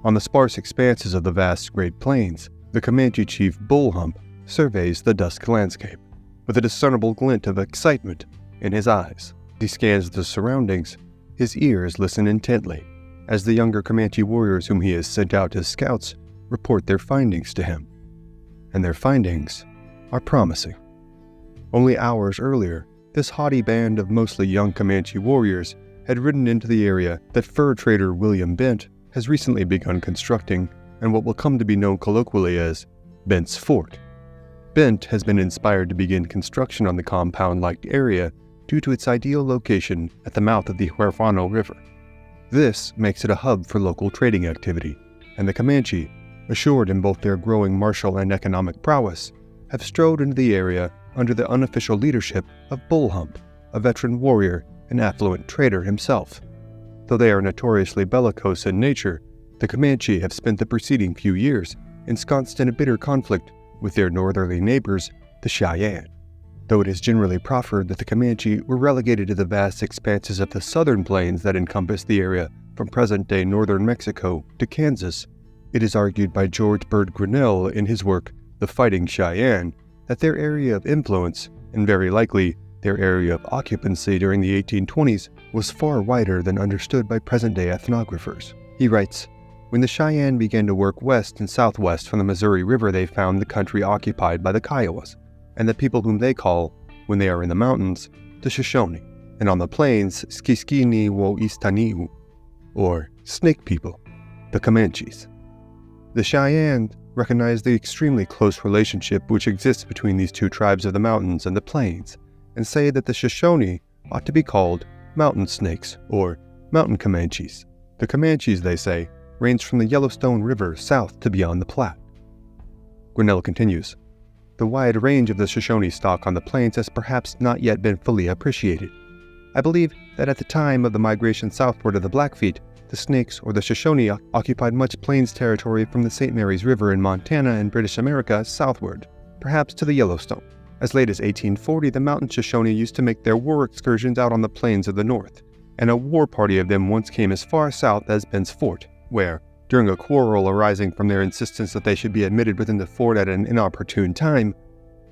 On the sparse expanses of the vast Great Plains, the Comanche chief Bull Hump surveys the dusk landscape, with a discernible glint of excitement in his eyes. He scans the surroundings, his ears listen intently, as the younger Comanche warriors whom he has sent out as scouts report their findings to him. And their findings are promising. Only hours earlier, this haughty band of mostly young Comanche warriors had ridden into the area that fur trader William Bent has recently begun constructing in what will come to be known colloquially as Bent's Fort. Bent has been inspired to begin construction on the compound-like area due to its ideal location at the mouth of the Huerfano River. This makes it a hub for local trading activity, and the Comanche, assured in both their growing martial and economic prowess, have strode into the area under the unofficial leadership of Bull Hump, a veteran warrior and affluent trader himself. Though they are notoriously bellicose in nature, the Comanche have spent the preceding few years ensconced in a bitter conflict with their northerly neighbors, the Cheyenne. Though it is generally proffered that the Comanche were relegated to the vast expanses of the southern plains that encompass the area from present-day northern Mexico to Kansas, it is argued by George Bird Grinnell in his work The Fighting Cheyenne that their area of influence, and very likely their area of occupancy during the 1820s, was far wider than understood by present-day ethnographers. He writes, When the Cheyenne began to work west and southwest from the Missouri River, they found the country occupied by the Kiowas, and the people whom they call, when they are in the mountains, the Shoshone, and on the plains, Skiskini wo Istaniu, or Snake People, the Comanches. The Cheyenne recognize the extremely close relationship which exists between these two tribes of the mountains and the plains, and say that the Shoshone ought to be called mountain snakes or mountain Comanches. The Comanches, they say, range from the Yellowstone River south to beyond the Platte. Grinnell continues, the wide range of the Shoshone stock on the plains has perhaps not yet been fully appreciated. I believe that at the time of the migration southward of the Blackfeet, the Snakes or the Shoshone occupied much plains territory from the St. Mary's River in Montana and British America southward, perhaps to the Yellowstone. As late as 1840, the mountain Shoshone used to make their war excursions out on the plains of the north, and a war party of them once came as far south as Bent's Fort, where, during a quarrel arising from their insistence that they should be admitted within the fort at an inopportune time,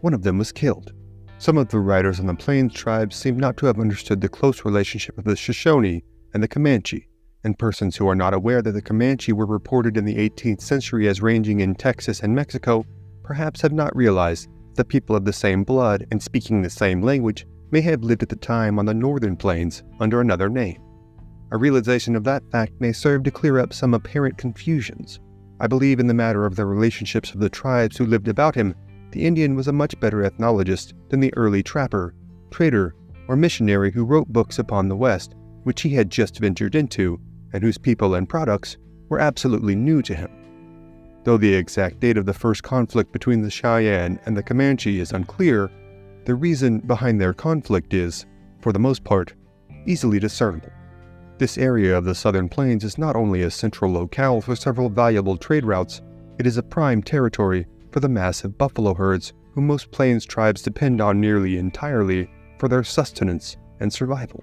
one of them was killed. Some of the writers on the Plains tribes seem not to have understood the close relationship of the Shoshone and the Comanche, and persons who are not aware that the Comanche were reported in the 18th century as ranging in Texas and Mexico perhaps have not realized that people of the same blood and speaking the same language may have lived at the time on the northern plains under another name. A realization of that fact may serve to clear up some apparent confusions. I believe in the matter of the relationships of the tribes who lived about him, the Indian was a much better ethnologist than the early trapper, trader, or missionary who wrote books upon the West, which he had just ventured into, and whose people and products were absolutely new to him. Though the exact date of the first conflict between the Cheyenne and the Comanche is unclear, the reason behind their conflict is, for the most part, easily discernible. This area of the southern plains is not only a central locale for several valuable trade routes, it is a prime territory for the massive buffalo herds whom most plains tribes depend on nearly entirely for their sustenance and survival.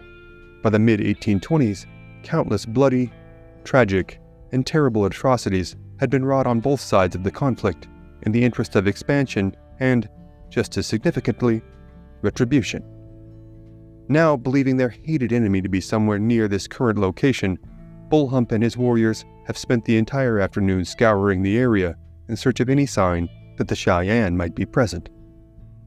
By the mid-1820s, countless bloody, tragic, and terrible atrocities had been wrought on both sides of the conflict in the interest of expansion and, just as significantly, retribution. Now, believing their hated enemy to be somewhere near this current location, Bullhump and his warriors have spent the entire afternoon scouring the area in search of any sign that the Cheyenne might be present.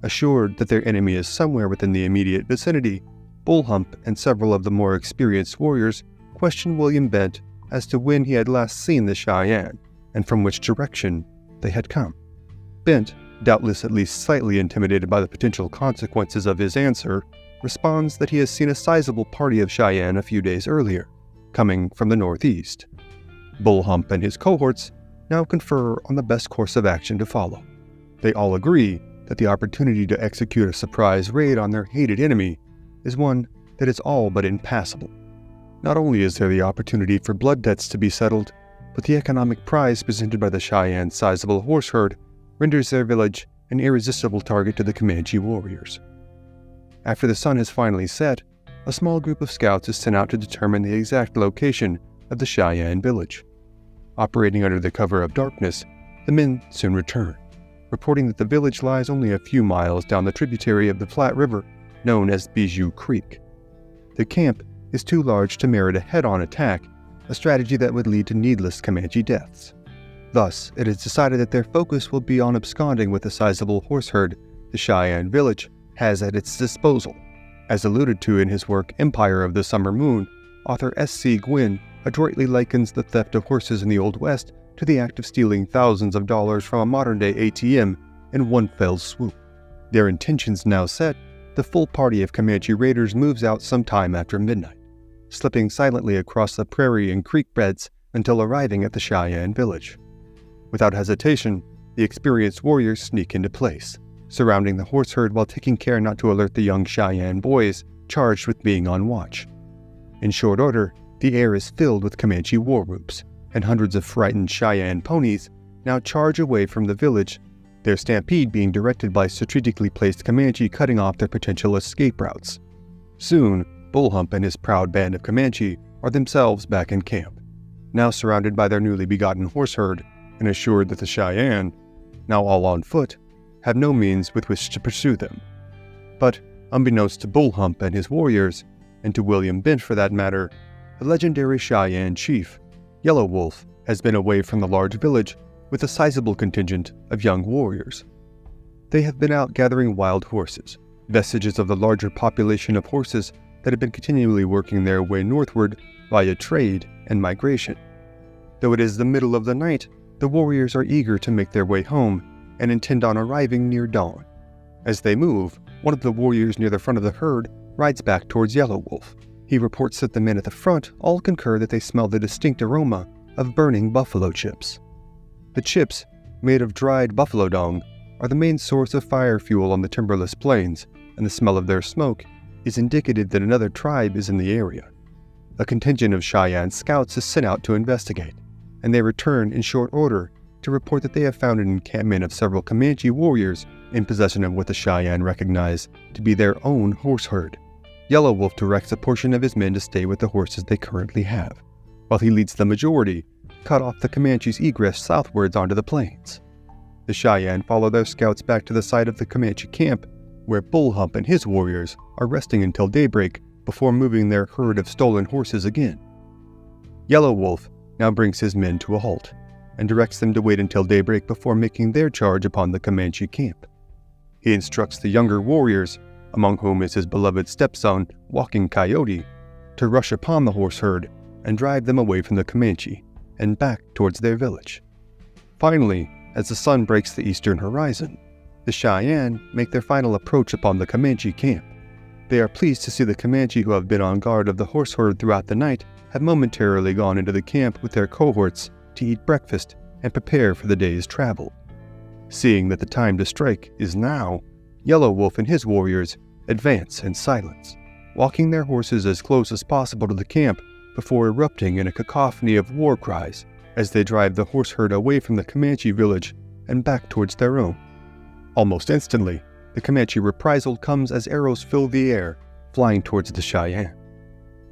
Assured that their enemy is somewhere within the immediate vicinity, Bullhump and several of the more experienced warriors questioned William Bent as to when he had last seen the Cheyenne and from which direction they had come. Bent, doubtless at least slightly intimidated by the potential consequences of his answer, responds that he has seen a sizable party of Cheyenne a few days earlier, coming from the northeast. Bullhump and his cohorts now confer on the best course of action to follow. They all agree that the opportunity to execute a surprise raid on their hated enemy is one that is all but impassable. Not only is there the opportunity for blood debts to be settled, but the economic prize presented by the Cheyenne's sizable horse herd renders their village an irresistible target to the Comanche warriors. After the sun has finally set, a small group of scouts is sent out to determine the exact location of the Cheyenne village. Operating under the cover of darkness, the men soon return, reporting that the village lies only a few miles down the tributary of the Platte River known as Bijou Creek. The camp is too large to merit a head-on attack, a strategy that would lead to needless Comanche deaths. Thus, it is decided that their focus will be on absconding with the sizable horse herd the Cheyenne village has at its disposal. As alluded to in his work Empire of the Summer Moon, author S.C. Gwynn adroitly likens the theft of horses in the Old West to the act of stealing thousands of dollars from a modern-day ATM in one fell swoop. Their intentions now set, the full party of Comanche raiders moves out sometime after midnight, slipping silently across the prairie and creek beds until arriving at the Cheyenne village. Without hesitation, the experienced warriors sneak into place, surrounding the horse herd while taking care not to alert the young Cheyenne boys charged with being on watch. In short order, the air is filled with Comanche war whoops, and hundreds of frightened Cheyenne ponies now charge away from the village, their stampede being directed by strategically placed Comanche cutting off their potential escape routes. Soon, Bullhump and his proud band of Comanche are themselves back in camp, now surrounded by their newly begotten horse herd, and assured that the Cheyenne, now all on foot, have no means with which to pursue them. But, unbeknownst to Bullhump and his warriors, and to William Bent for that matter, the legendary Cheyenne chief, Yellow Wolf, has been away from the large village with a sizable contingent of young warriors. They have been out gathering wild horses, vestiges of the larger population of horses that have been continually working their way northward via trade and migration. Though it is the middle of the night, the warriors are eager to make their way home and intend on arriving near dawn. As they move, one of the warriors near the front of the herd rides back towards Yellow Wolf. He reports that the men at the front all concur that they smell the distinct aroma of burning buffalo chips. The chips, made of dried buffalo dung, are the main source of fire fuel on the timberless plains, and the smell of their smoke is indicative that another tribe is in the area. A contingent of Cheyenne scouts is sent out to investigate, and they return in short order to report that they have found an encampment of several Comanche warriors in possession of what the Cheyenne recognize to be their own horse herd. Yellow Wolf directs a portion of his men to stay with the horses they currently have, while he leads the majority cut off the Comanche's egress southwards onto the plains. The Cheyenne follow their scouts back to the site of the Comanche camp, where Bull Hump and his warriors are resting until daybreak before moving their herd of stolen horses again. Yellow Wolf now brings his men to a halt, and directs them to wait until daybreak before making their charge upon the Comanche camp. He instructs the younger warriors, among whom is his beloved stepson, Walking Coyote, to rush upon the horse herd and drive them away from the Comanche and back towards their village. Finally, as the sun breaks the eastern horizon, the Cheyenne make their final approach upon the Comanche camp. They are pleased to see the Comanche who have been on guard of the horse herd throughout the night have momentarily gone into the camp with their cohorts to eat breakfast and prepare for the day's travel. Seeing that the time to strike is now, Yellow Wolf and his warriors advance in silence, walking their horses as close as possible to the camp before erupting in a cacophony of war cries as they drive the horse herd away from the Comanche village and back towards their own. Almost instantly, the Comanche reprisal comes as arrows fill the air, flying towards the Cheyenne.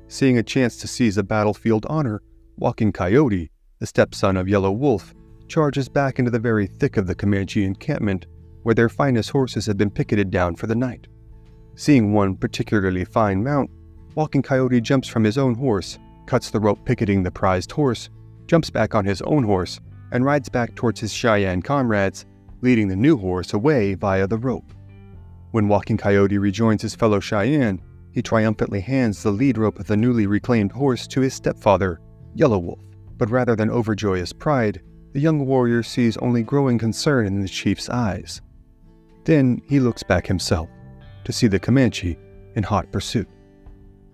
Seeing a chance to seize a battlefield honor, Walking Coyote, the stepson of Yellow Wolf, charges back into the very thick of the Comanche encampment where their finest horses had been picketed down for the night. Seeing one particularly fine mount, Walking Coyote jumps from his own horse, cuts the rope picketing the prized horse, jumps back on his own horse, and rides back towards his Cheyenne comrades, leading the new horse away via the rope. When Walking Coyote rejoins his fellow Cheyenne, he triumphantly hands the lead rope of the newly reclaimed horse to his stepfather, Yellow Wolf. But rather than overjoyous pride, the young warrior sees only growing concern in the chief's eyes. Then he looks back himself to see the Comanche in hot pursuit.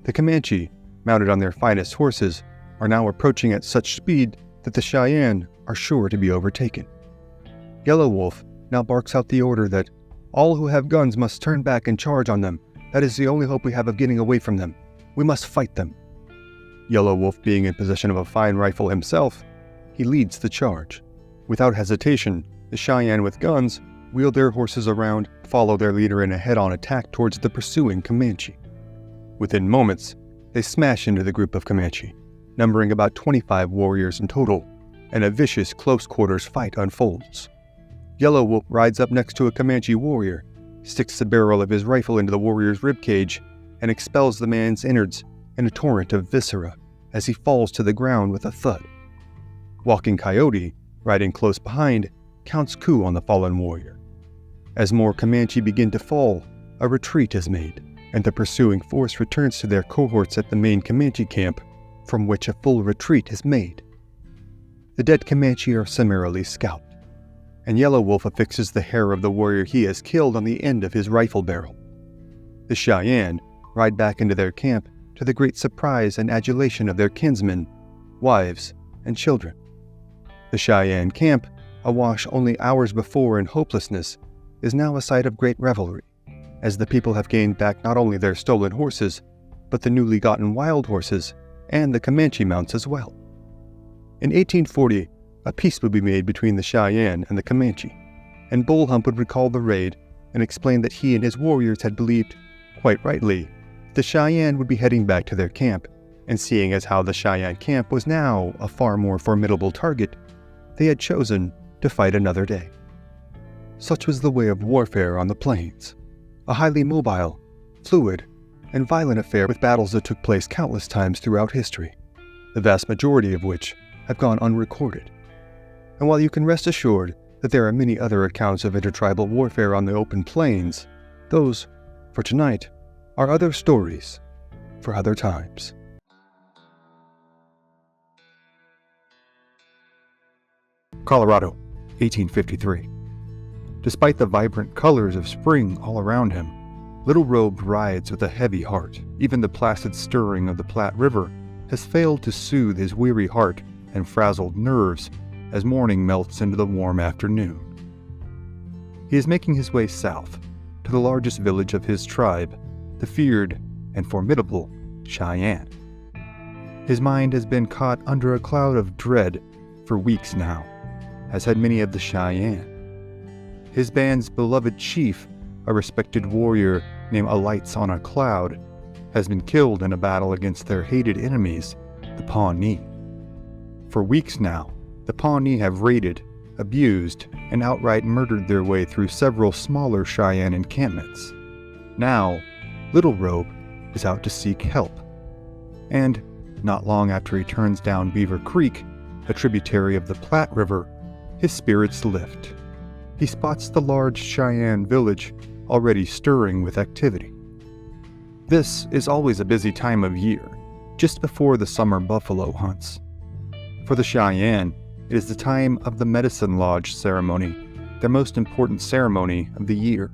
The Comanche, mounted on their finest horses, are now approaching at such speed that the Cheyenne are sure to be overtaken. Yellow Wolf now barks out the order that all who have guns must turn back and charge on them. That is the only hope we have of getting away from them. We must fight them. Yellow Wolf being in possession of a fine rifle himself, he leads the charge. Without hesitation, the Cheyenne with guns wheel their horses around, follow their leader in a head-on attack towards the pursuing Comanche. Within moments, they smash into the group of Comanche, numbering about 25 warriors in total, and a vicious close-quarters fight unfolds. Yellow Wolf rides up next to a Comanche warrior, sticks the barrel of his rifle into the warrior's ribcage, and expels the man's innards in a torrent of viscera as he falls to the ground with a thud. Walking Coyote, riding close behind, counts coup on the fallen warrior. As more Comanche begin to fall, a retreat is made, and the pursuing force returns to their cohorts at the main Comanche camp, from which a full retreat is made. The dead Comanche are summarily scalped, and Yellow Wolf affixes the hair of the warrior he has killed on the end of his rifle barrel. The Cheyenne ride back into their camp to the great surprise and adulation of their kinsmen, wives, and children. The Cheyenne camp, awash only hours before in hopelessness, is now a site of great revelry, as the people have gained back not only their stolen horses, but the newly gotten wild horses and the Comanche mounts as well. In 1840, a peace would be made between the Cheyenne and the Comanche, and Bull Hump would recall the raid and explain that he and his warriors had believed, quite rightly, the Cheyenne would be heading back to their camp, and seeing as how the Cheyenne camp was now a far more formidable target, they had chosen to fight another day. Such was the way of warfare on the plains, a highly mobile, fluid, and violent affair with battles that took place countless times throughout history, the vast majority of which have gone unrecorded. And while you can rest assured that there are many other accounts of intertribal warfare on the open plains, those, for tonight, are other stories for other times. Colorado, 1853. Despite the vibrant colors of spring all around him, Little Robe rides with a heavy heart. Even the placid stirring of the Platte River has failed to soothe his weary heart and frazzled nerves as morning melts into the warm afternoon. He is making his way south to the largest village of his tribe, the feared and formidable Cheyenne. His mind has been caught under a cloud of dread for weeks now, as had many of the Cheyenne. His band's beloved chief, a respected warrior named Alights on a Cloud, has been killed in a battle against their hated enemies, the Pawnee. For weeks now, the Pawnee have raided, abused, and outright murdered their way through several smaller Cheyenne encampments. Now, Little Robe is out to seek help. And, not long after he turns down Beaver Creek, a tributary of the Platte River, his spirits lift. He spots the large Cheyenne village already stirring with activity. This is always a busy time of year, just before the summer buffalo hunts. For the Cheyenne, it is the time of the Medicine Lodge ceremony, their most important ceremony of the year.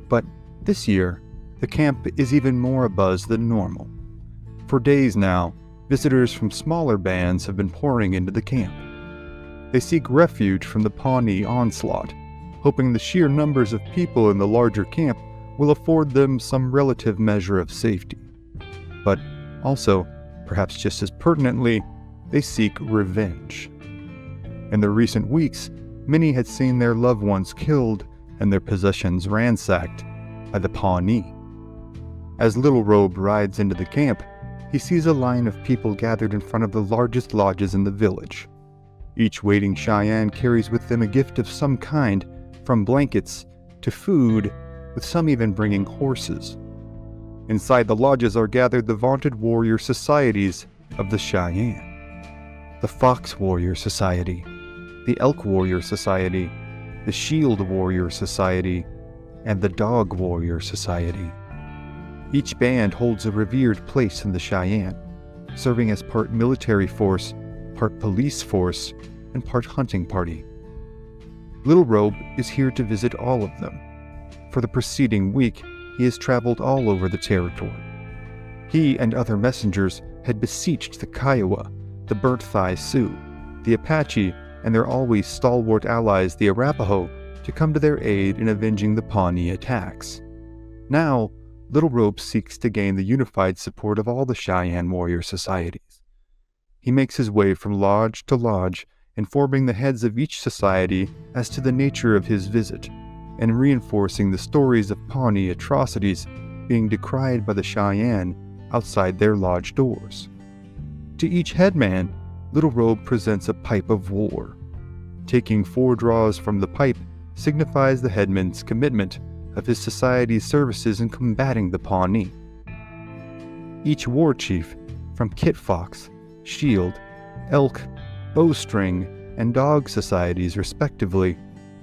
But this year, the camp is even more abuzz than normal. For days now, visitors from smaller bands have been pouring into the camp. They seek refuge from the Pawnee onslaught, hoping the sheer numbers of people in the larger camp will afford them some relative measure of safety. But also, perhaps just as pertinently, they seek revenge. In the recent weeks, many had seen their loved ones killed and their possessions ransacked by the Pawnee. As Little Robe rides into the camp, he sees a line of people gathered in front of the largest lodges in the village. Each waiting Cheyenne carries with them a gift of some kind, from blankets to food, with some even bringing horses. Inside the lodges are gathered the vaunted warrior societies of the Cheyenne. The Fox Warrior Society, the Elk Warrior Society, the Shield Warrior Society, and the Dog Warrior Society. Each band holds a revered place in the Cheyenne, serving as part military force, part police force, and part hunting party. Little Robe is here to visit all of them. For the preceding week, he has traveled all over the territory. He and other messengers had beseeched the Kiowa, the Burnt Thigh Sioux, the Apache, and their always stalwart allies, the Arapaho, to come to their aid in avenging the Pawnee attacks. Now, Little Robe seeks to gain the unified support of all the Cheyenne warrior societies. He makes his way from lodge to lodge, informing the heads of each society as to the nature of his visit, and reinforcing the stories of Pawnee atrocities being decried by the Cheyenne outside their lodge doors. To each headman, Little Robe presents a pipe of war. Taking 4 draws from the pipe signifies the headman's commitment of his society's services in combating the Pawnee. Each war chief, from Kit Fox, Shield, Elk, Bowstring, and Dog societies respectively,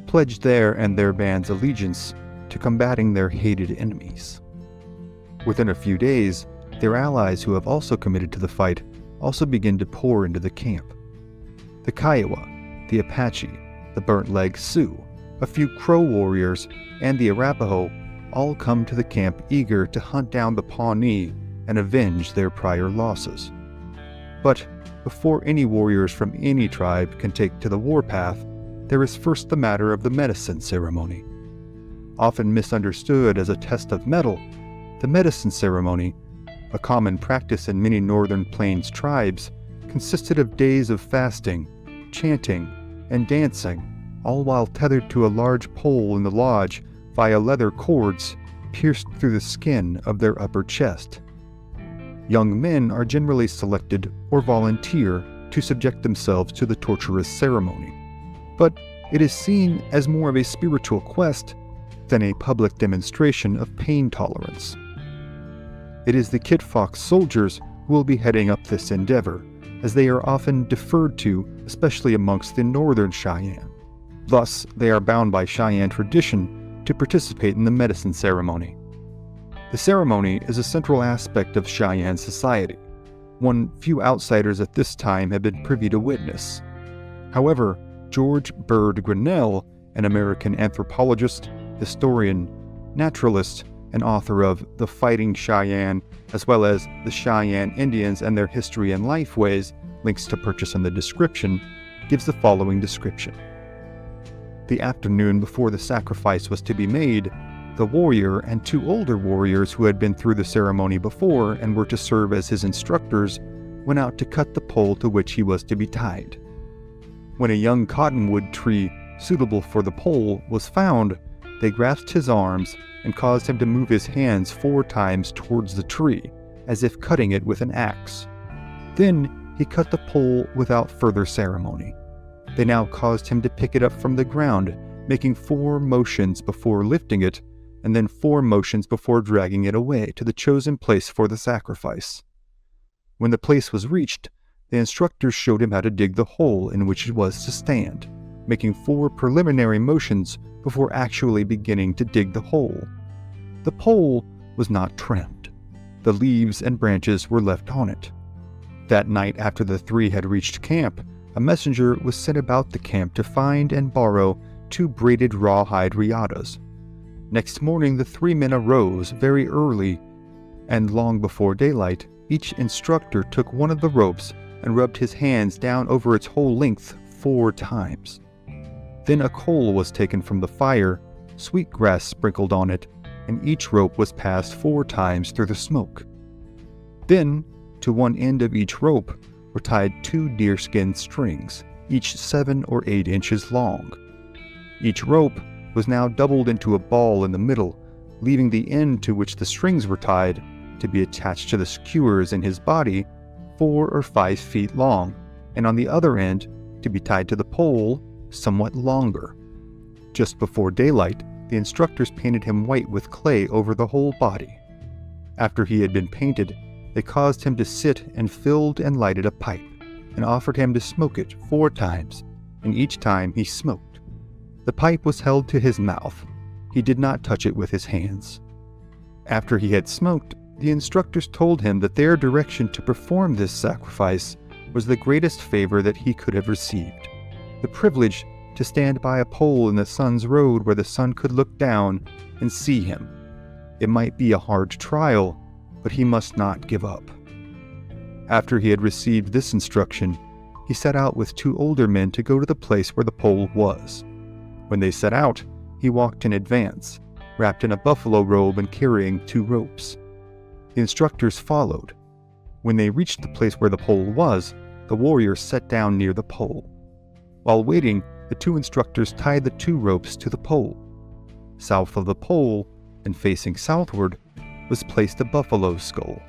pledged their and their band's allegiance to combating their hated enemies. Within a few days, their allies who have also committed to the fight also begin to pour into the camp. The Kiowa, the Apache, the Burnt Leg Sioux, a few Crow warriors, and the Arapaho all come to the camp eager to hunt down the Pawnee and avenge their prior losses. But before any warriors from any tribe can take to the warpath, there is first the matter of the medicine ceremony. Often misunderstood as a test of mettle, the medicine ceremony, a common practice in many northern plains tribes, consisted of days of fasting, chanting, and dancing, all while tethered to a large pole in the lodge via leather cords pierced through the skin of their upper chest. Young men are generally selected or volunteer to subject themselves to the torturous ceremony, but it is seen as more of a spiritual quest than a public demonstration of pain tolerance. It is the Kit Fox soldiers who will be heading up this endeavor, as they are often deferred to, especially amongst the northern Cheyenne. Thus, they are bound by Cheyenne tradition to participate in the medicine ceremony. The ceremony is a central aspect of Cheyenne society, one few outsiders at this time have been privy to witness. However, George Bird Grinnell, an American anthropologist, historian, naturalist, and author of The Fighting Cheyenne, as well as The Cheyenne Indians and Their History and Lifeways, links to purchase in the description, gives the following description. The afternoon before the sacrifice was to be made, the warrior and two older warriors who had been through the ceremony before and were to serve as his instructors went out to cut the pole to which he was to be tied. When a young cottonwood tree suitable for the pole was found, they grasped his arms and caused him to move his hands 4 times towards the tree, as if cutting it with an axe. Then he cut the pole without further ceremony. They now caused him to pick it up from the ground, making 4 motions before lifting it, and then 4 motions before dragging it away to the chosen place for the sacrifice. When the place was reached, the instructors showed him how to dig the hole in which it was to stand, making 4 preliminary motions before actually beginning to dig the hole. The pole was not trimmed. The leaves and branches were left on it. That night after the 3 had reached camp, a messenger was sent about the camp to find and borrow 2 braided rawhide riatas. Next morning the 3 men arose very early, and long before daylight, each instructor took one of the ropes and rubbed his hands down over its whole length 4 times. Then a coal was taken from the fire, sweet grass sprinkled on it, and each rope was passed 4 times through the smoke. Then, to one end of each rope were tied 2 deerskin strings, each 7 or 8 inches long. Each rope was now doubled into a ball in the middle, leaving the end to which the strings were tied to be attached to the skewers in his body 4 or 5 feet long, and on the other end to be tied to the pole somewhat longer. Just before daylight, the instructors painted him white with clay over the whole body. After he had been painted, they caused him to sit and filled and lighted a pipe, and offered him to smoke it 4 times, and each time he smoked. The pipe was held to his mouth. He did not touch it with his hands. After he had smoked, the instructors told him that their direction to perform this sacrifice was the greatest favor that he could have received, the privilege to stand by a pole in the sun's road where the sun could look down and see him. It might be a hard trial, but he must not give up. After he had received this instruction, he set out with 2 older men to go to the place where the pole was. When they set out, he walked in advance, wrapped in a buffalo robe and carrying 2 ropes. The instructors followed. When they reached the place where the pole was, the warriors sat down near the pole. While waiting, the 2 instructors tied the 2 ropes to the pole. South of the pole, and facing southward, was placed a buffalo skull.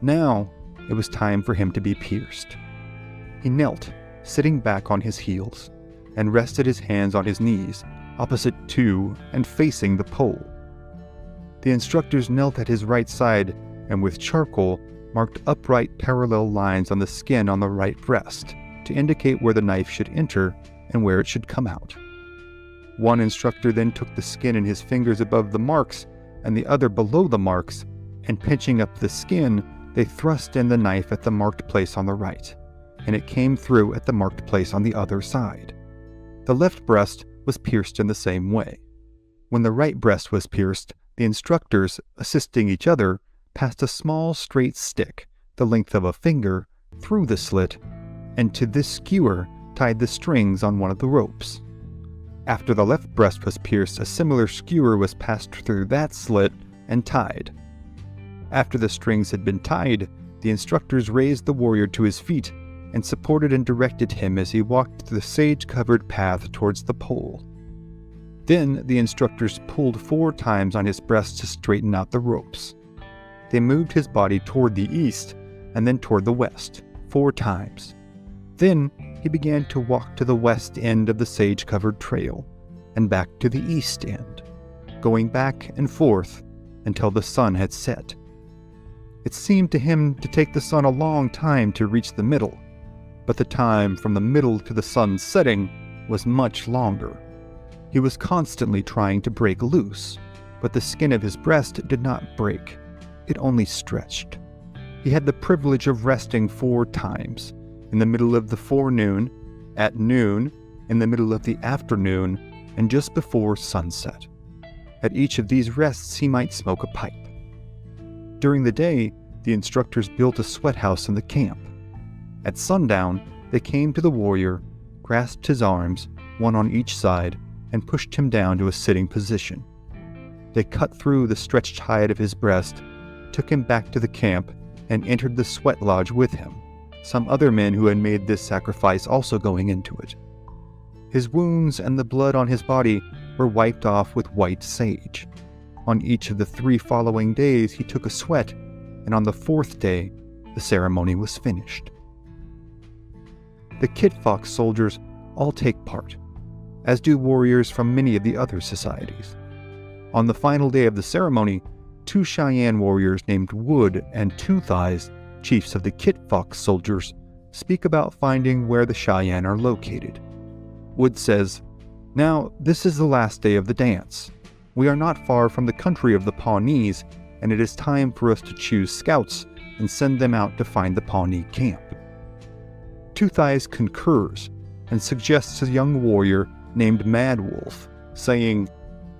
Now, it was time for him to be pierced. He knelt, sitting back on his heels, and rested his hands on his knees, opposite to and facing the pole. The instructors knelt at his right side and with charcoal marked upright parallel lines on the skin on the right breast to indicate where the knife should enter and where it should come out. One instructor then took the skin in his fingers above the marks and the other below the marks, and pinching up the skin, they thrust in the knife at the marked place on the right, and it came through at the marked place on the other side. The left breast was pierced in the same way. When the right breast was pierced, the instructors, assisting each other, passed a small straight stick, the length of a finger, through the slit, and to this skewer tied the strings on one of the ropes. After the left breast was pierced, a similar skewer was passed through that slit and tied. After the strings had been tied, the instructors raised the warrior to his feet and supported and directed him as he walked the sage-covered path towards the pole. Then the instructors pulled 4 times on his breast to straighten out the ropes. They moved his body toward the east and then toward the west 4 times. Then he began to walk to the west end of the sage-covered trail and back to the east end, going back and forth until the sun had set. It seemed to him to take the sun a long time to reach the middle, but the time from the middle to the sun setting was much longer. He was constantly trying to break loose, but the skin of his breast did not break. It only stretched. He had the privilege of resting 4 times, in the middle of the forenoon, at noon, in the middle of the afternoon, and just before sunset. At each of these rests he might smoke a pipe. During the day, the instructors built a sweat house in the camp. At sundown, they came to the warrior, grasped his arms, one on each side, and pushed him down to a sitting position. They cut through the stretched hide of his breast, took him back to the camp, and entered the sweat lodge with him, some other men who had made this sacrifice also going into it. His wounds and the blood on his body were wiped off with white sage. On each of the 3 following days he took a sweat, and on the 4th day the ceremony was finished. The Kit Fox soldiers all take part, as do warriors from many of the other societies. On the final day of the ceremony, 2 Cheyenne warriors named Wood and Two Thighs, chiefs of the Kit Fox soldiers, speak about finding where the Cheyenne are located. Wood says, "Now, this is the last day of the dance. We are not far from the country of the Pawnees, and it is time for us to choose scouts and send them out to find the Pawnee camp." Two Thighs concurs and suggests a young warrior named Mad Wolf, saying,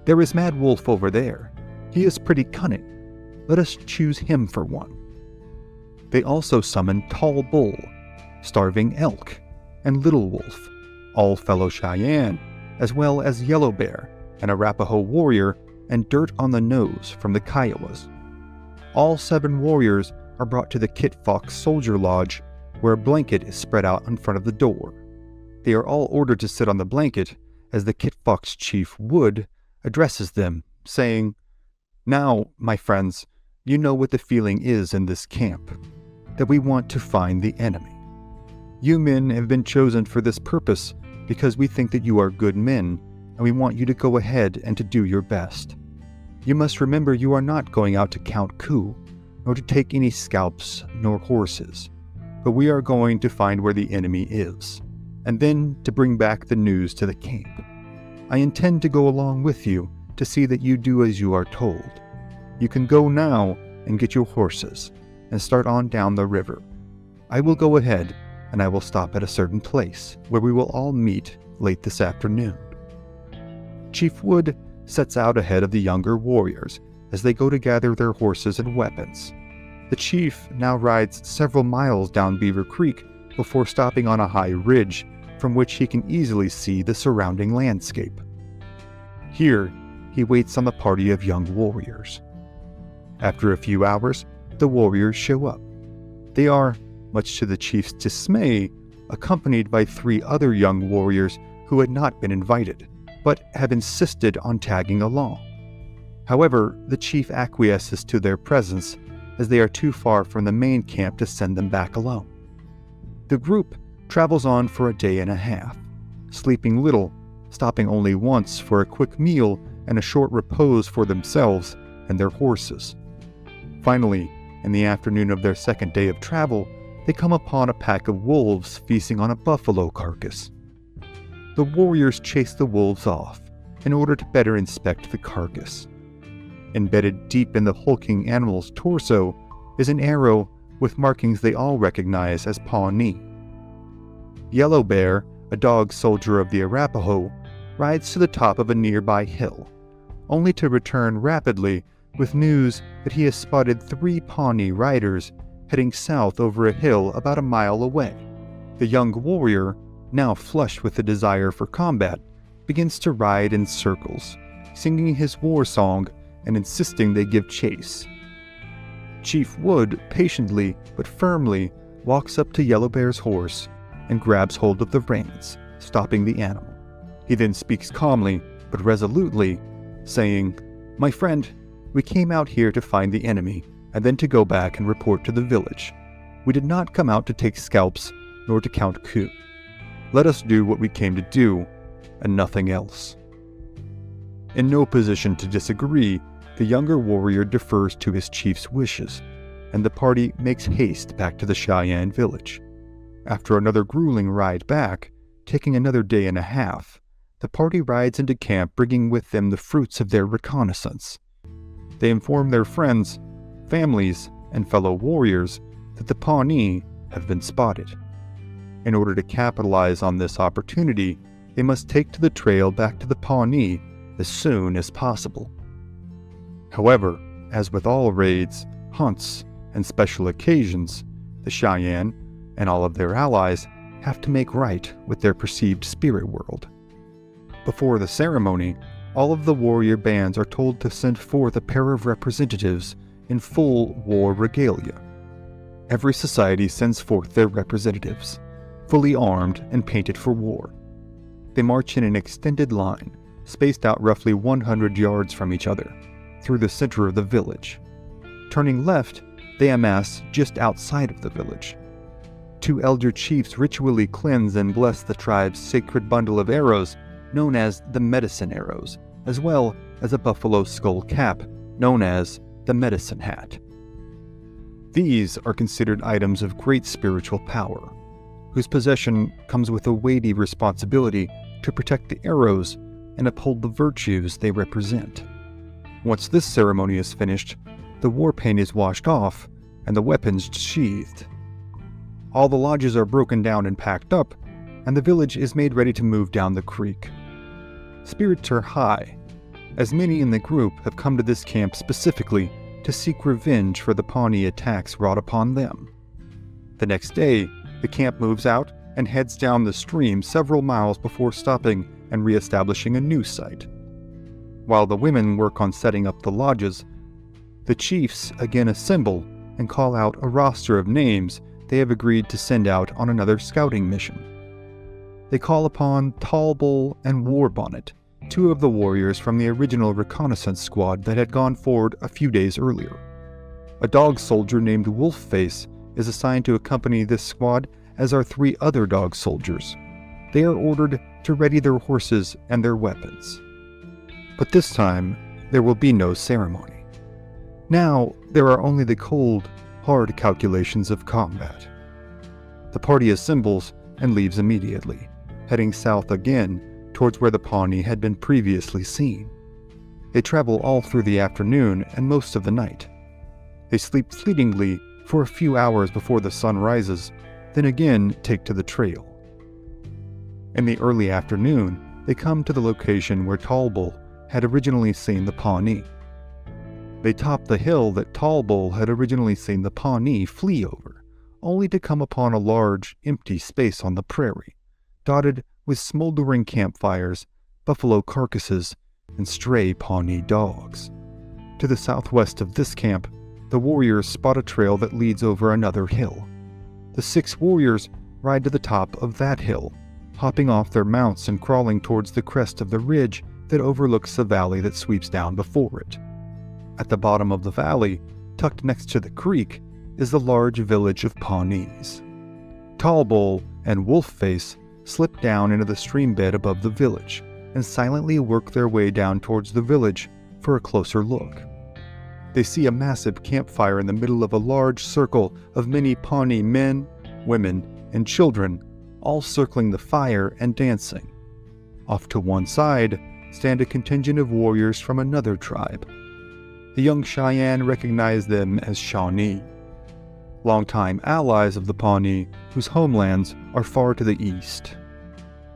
"There is Mad Wolf over there. He is pretty cunning. Let us choose him for one." They also summon Tall Bull, Starving Elk, and Little Wolf, all fellow Cheyenne, as well as Yellow Bear, an Arapaho warrior, and Dirt on the Nose from the Kiowas. All 7 warriors are brought to the Kit Fox Soldier Lodge, where a blanket is spread out in front of the door. They are all ordered to sit on the blanket as the Kit Fox chief Wood addresses them, saying, "Now, my friends, you know what the feeling is in this camp, that we want to find the enemy. You men have been chosen for this purpose because we think that you are good men, and we want you to go ahead and to do your best. You must remember you are not going out to count coup, nor to take any scalps nor horses, but we are going to find where the enemy is, and then to bring back the news to the camp. I intend to go along with you to see that you do as you are told. You can go now and get your horses, and start on down the river. I will go ahead, and I will stop at a certain place, where we will all meet late this afternoon." Chief Wood sets out ahead of the younger warriors as they go to gather their horses and weapons. The chief now rides several miles down Beaver Creek before stopping on a high ridge from which he can easily see the surrounding landscape. Here, he waits on the party of young warriors. After a few hours, the warriors show up. They are, much to the chief's dismay, accompanied by 3 other young warriors who had not been invited, but have insisted on tagging along. However, the chief acquiesces to their presence, as they are too far from the main camp to send them back alone. The group travels on for a day and a half, sleeping little, stopping only once for a quick meal and a short repose for themselves and their horses. Finally, in the afternoon of their 2nd day of travel, they come upon a pack of wolves feasting on a buffalo carcass. The warriors chase the wolves off in order to better inspect the carcass. Embedded deep in the hulking animal's torso is an arrow with markings they all recognize as Pawnee. Yellow Bear, a dog soldier of the Arapaho, rides to the top of a nearby hill, only to return rapidly with news that he has spotted 3 Pawnee riders heading south over a hill about a mile away. The young warrior, now flushed with the desire for combat, begins to ride in circles, singing his war song and insisting they give chase. Chief Wood patiently but firmly walks up to Yellow Bear's horse and grabs hold of the reins, stopping the animal. He then speaks calmly but resolutely, saying, "My friend, we came out here to find the enemy and then to go back and report to the village. We did not come out to take scalps nor to count coup. Let us do what we came to do and nothing else." In no position to disagree, the younger warrior defers to his chief's wishes. and the party makes haste back to the Cheyenne village. After another grueling ride back, taking another day and a half, the party rides into camp bringing with them the fruits of their reconnaissance. They inform their friends, families, and fellow warriors that the Pawnee have been spotted. In order to capitalize on this opportunity, they must take to the trail back to the Pawnee as soon as possible. However, as with all raids, hunts, and special occasions, the Cheyenne and all of their allies have to make right with their perceived spirit world. Before the ceremony, all of the warrior bands are told to send forth a pair of representatives in full war regalia. Every society sends forth their representatives, fully armed and painted for war. They march in an extended line, spaced out roughly 100 yards from each other, through the center of the village. Turning left, they amass just outside of the village. Two elder chiefs ritually cleanse and bless the tribe's sacred bundle of arrows, known as the medicine arrows, as well as a buffalo skull cap, known as the medicine hat. These are considered items of great spiritual power, whose possession comes with a weighty responsibility to protect the arrows and uphold the virtues they represent. Once this ceremony is finished, the war paint is washed off and the weapons sheathed. All the lodges are broken down and packed up, and the village is made ready to move down the creek. Spirits are high, as many in the group have come to this camp specifically to seek revenge for the Pawnee attacks wrought upon them. The next day, the camp moves out and heads down the stream several miles before stopping and re-establishing a new site. While the women work on setting up the lodges, the chiefs again assemble and call out a roster of names they have agreed to send out on another scouting mission. They call upon Tall Bull and Warbonnet, two of the warriors from the original reconnaissance squad that had gone forward a few days earlier. A dog soldier named Wolfface is assigned to accompany this squad, as are three other dog soldiers. They are ordered to ready their horses and their weapons. But this time, there will be no ceremony. Now, there are only the cold, hard calculations of combat. The party assembles and leaves immediately, heading south again towards where the Pawnee had been previously seen. They travel all through the afternoon and most of the night. They sleep fleetingly for a few hours before the sun rises, then again take to the trail. In the early afternoon, they come to the location where Tall Bull had originally seen the Pawnee. They top the hill that Tall Bull had originally seen the Pawnee flee over, only to come upon a large, empty space on the prairie, dotted with smoldering campfires, buffalo carcasses, and stray Pawnee dogs. To the southwest of this camp, the warriors spot a trail that leads over another hill. The 6 warriors ride to the top of that hill, hopping off their mounts and crawling towards the crest of the ridge that overlooks the valley that sweeps down before it. At the bottom of the valley, tucked next to the creek, is the large village of Pawnees. Tall Bull and Wolfface slip down into the stream bed above the village and silently work their way down towards the village for a closer look. They see a massive campfire in the middle of a large circle of many Pawnee men, women, and children, all circling the fire and dancing. Off to one side stand a contingent of warriors from another tribe. The young Cheyenne recognize them as Shawnee, longtime allies of the Pawnee whose homelands are far to the east.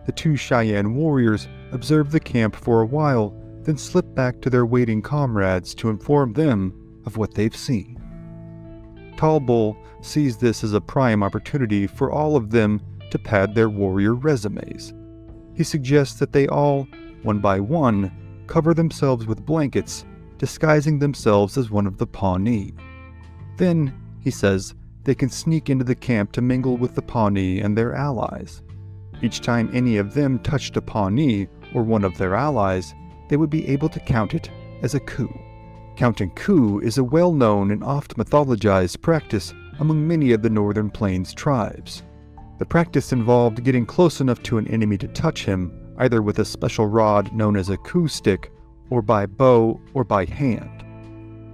The 2 Cheyenne warriors observe the camp for a while, then slip back to their waiting comrades to inform them of what they've seen. Tall Bull sees this as a prime opportunity for all of them to pad their warrior resumes. He suggests that they all, one by one, cover themselves with blankets, disguising themselves as one of the Pawnee. Then, he says, they can sneak into the camp to mingle with the Pawnee and their allies. Each time any of them touched a Pawnee or one of their allies, they would be able to count it as a coup. Counting coup is a well-known and oft mythologized practice among many of the Northern Plains tribes. The practice involved getting close enough to an enemy to touch him, either with a special rod known as a coup stick, or by bow or by hand.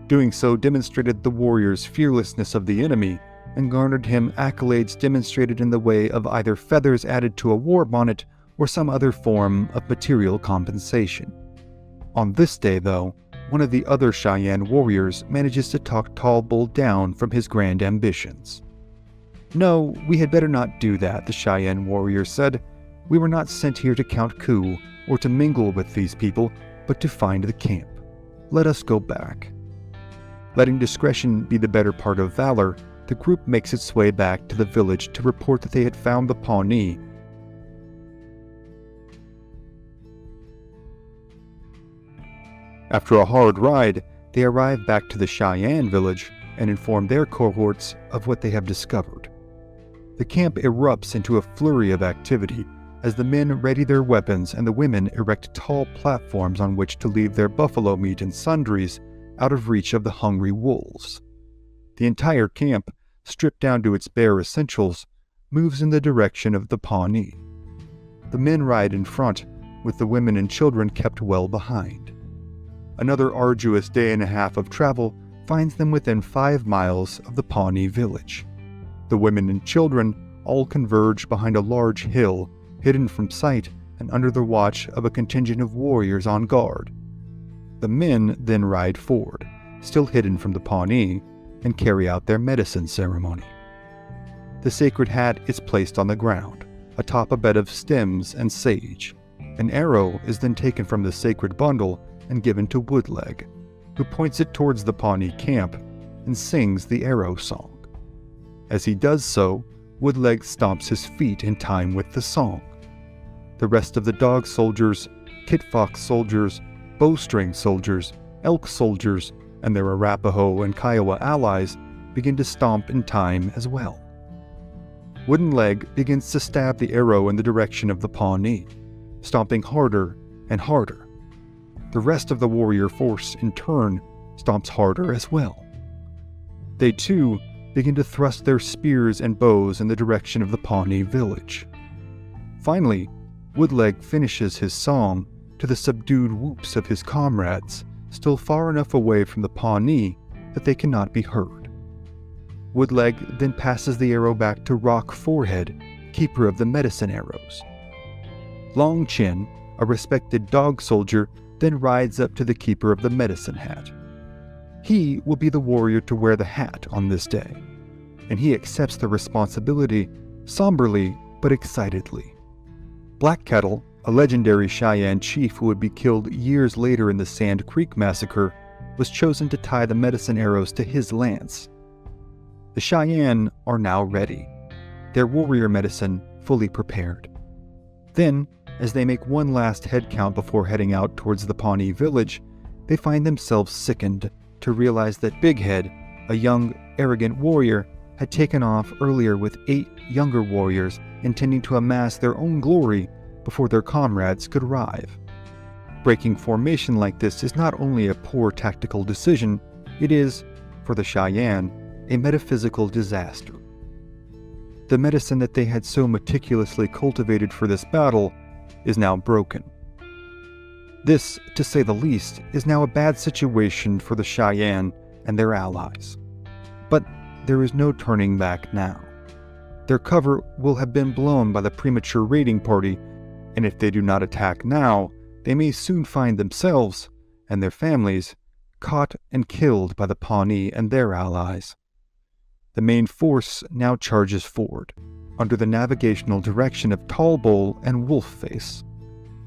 Doing so demonstrated the warrior's fearlessness of the enemy and garnered him accolades demonstrated in the way of either feathers added to a war bonnet or some other form of material compensation. On this day, though, one of the other Cheyenne warriors manages to talk Tall Bull down from his grand ambitions. "No, we had better not do that," the Cheyenne warrior said. "We were not sent here to count coup or to mingle with these people, but to find the camp. Let us go back." Letting discretion be the better part of valor, the group makes its way back to the village to report that they had found the Pawnee. After a hard ride, they arrive back to the Cheyenne village and inform their cohorts of what they have discovered. The camp erupts into a flurry of activity as the men ready their weapons and the women erect tall platforms on which to leave their buffalo meat and sundries out of reach of the hungry wolves. The entire camp, stripped down to its bare essentials, moves in the direction of the Pawnee. The men ride in front, with the women and children kept well behind. Another arduous day and a half of travel finds them within 5 miles of the Pawnee village. The women and children all converge behind a large hill, hidden from sight and under the watch of a contingent of warriors on guard. The men then ride forward, still hidden from the Pawnee, and carry out their medicine ceremony. The sacred hat is placed on the ground, atop a bed of stems and sage. An arrow is then taken from the sacred bundle and given to Woodleg, who points it towards the Pawnee camp and sings the arrow song. As he does so, Woodleg stomps his feet in time with the song. The rest of the dog soldiers, kit-fox soldiers, bowstring soldiers, elk soldiers, and their Arapaho and Kiowa allies begin to stomp in time as well. Wooden Leg begins to stab the arrow in the direction of the Pawnee, stomping harder and harder. The rest of the warrior force, in turn, stomps harder as well. They too begin to thrust their spears and bows in the direction of the Pawnee village. Finally, Woodleg finishes his song to the subdued whoops of his comrades, still far enough away from the Pawnee that they cannot be heard. Woodleg then passes the arrow back to Rock Forehead, keeper of the medicine arrows. Long Chin, a respected dog soldier, then rides up to the keeper of the medicine hat. He will be the warrior to wear the hat on this day, and he accepts the responsibility somberly but excitedly. Black Kettle, a legendary Cheyenne chief who would be killed years later in the Sand Creek Massacre, was chosen to tie the medicine arrows to his lance. The Cheyenne are now ready, their warrior medicine fully prepared. Then, as they make one last head count before heading out towards the Pawnee village, they find themselves sickened to realize that Big Head, a young, arrogant warrior, had taken off earlier with 8 younger warriors intending to amass their own glory before their comrades could arrive. Breaking formation like this is not only a poor tactical decision, it is, for the Cheyenne, a metaphysical disaster. The medicine that they had so meticulously cultivated for this battle is now broken. This, to say the least, is now a bad situation for the Cheyenne and their allies. But there is no turning back now. Their cover will have been blown by the premature raiding party, and if they do not attack now, they may soon find themselves, and their families, caught and killed by the Pawnee and their allies. The main force now charges forward, under the navigational direction of Tall Bull and Wolfface.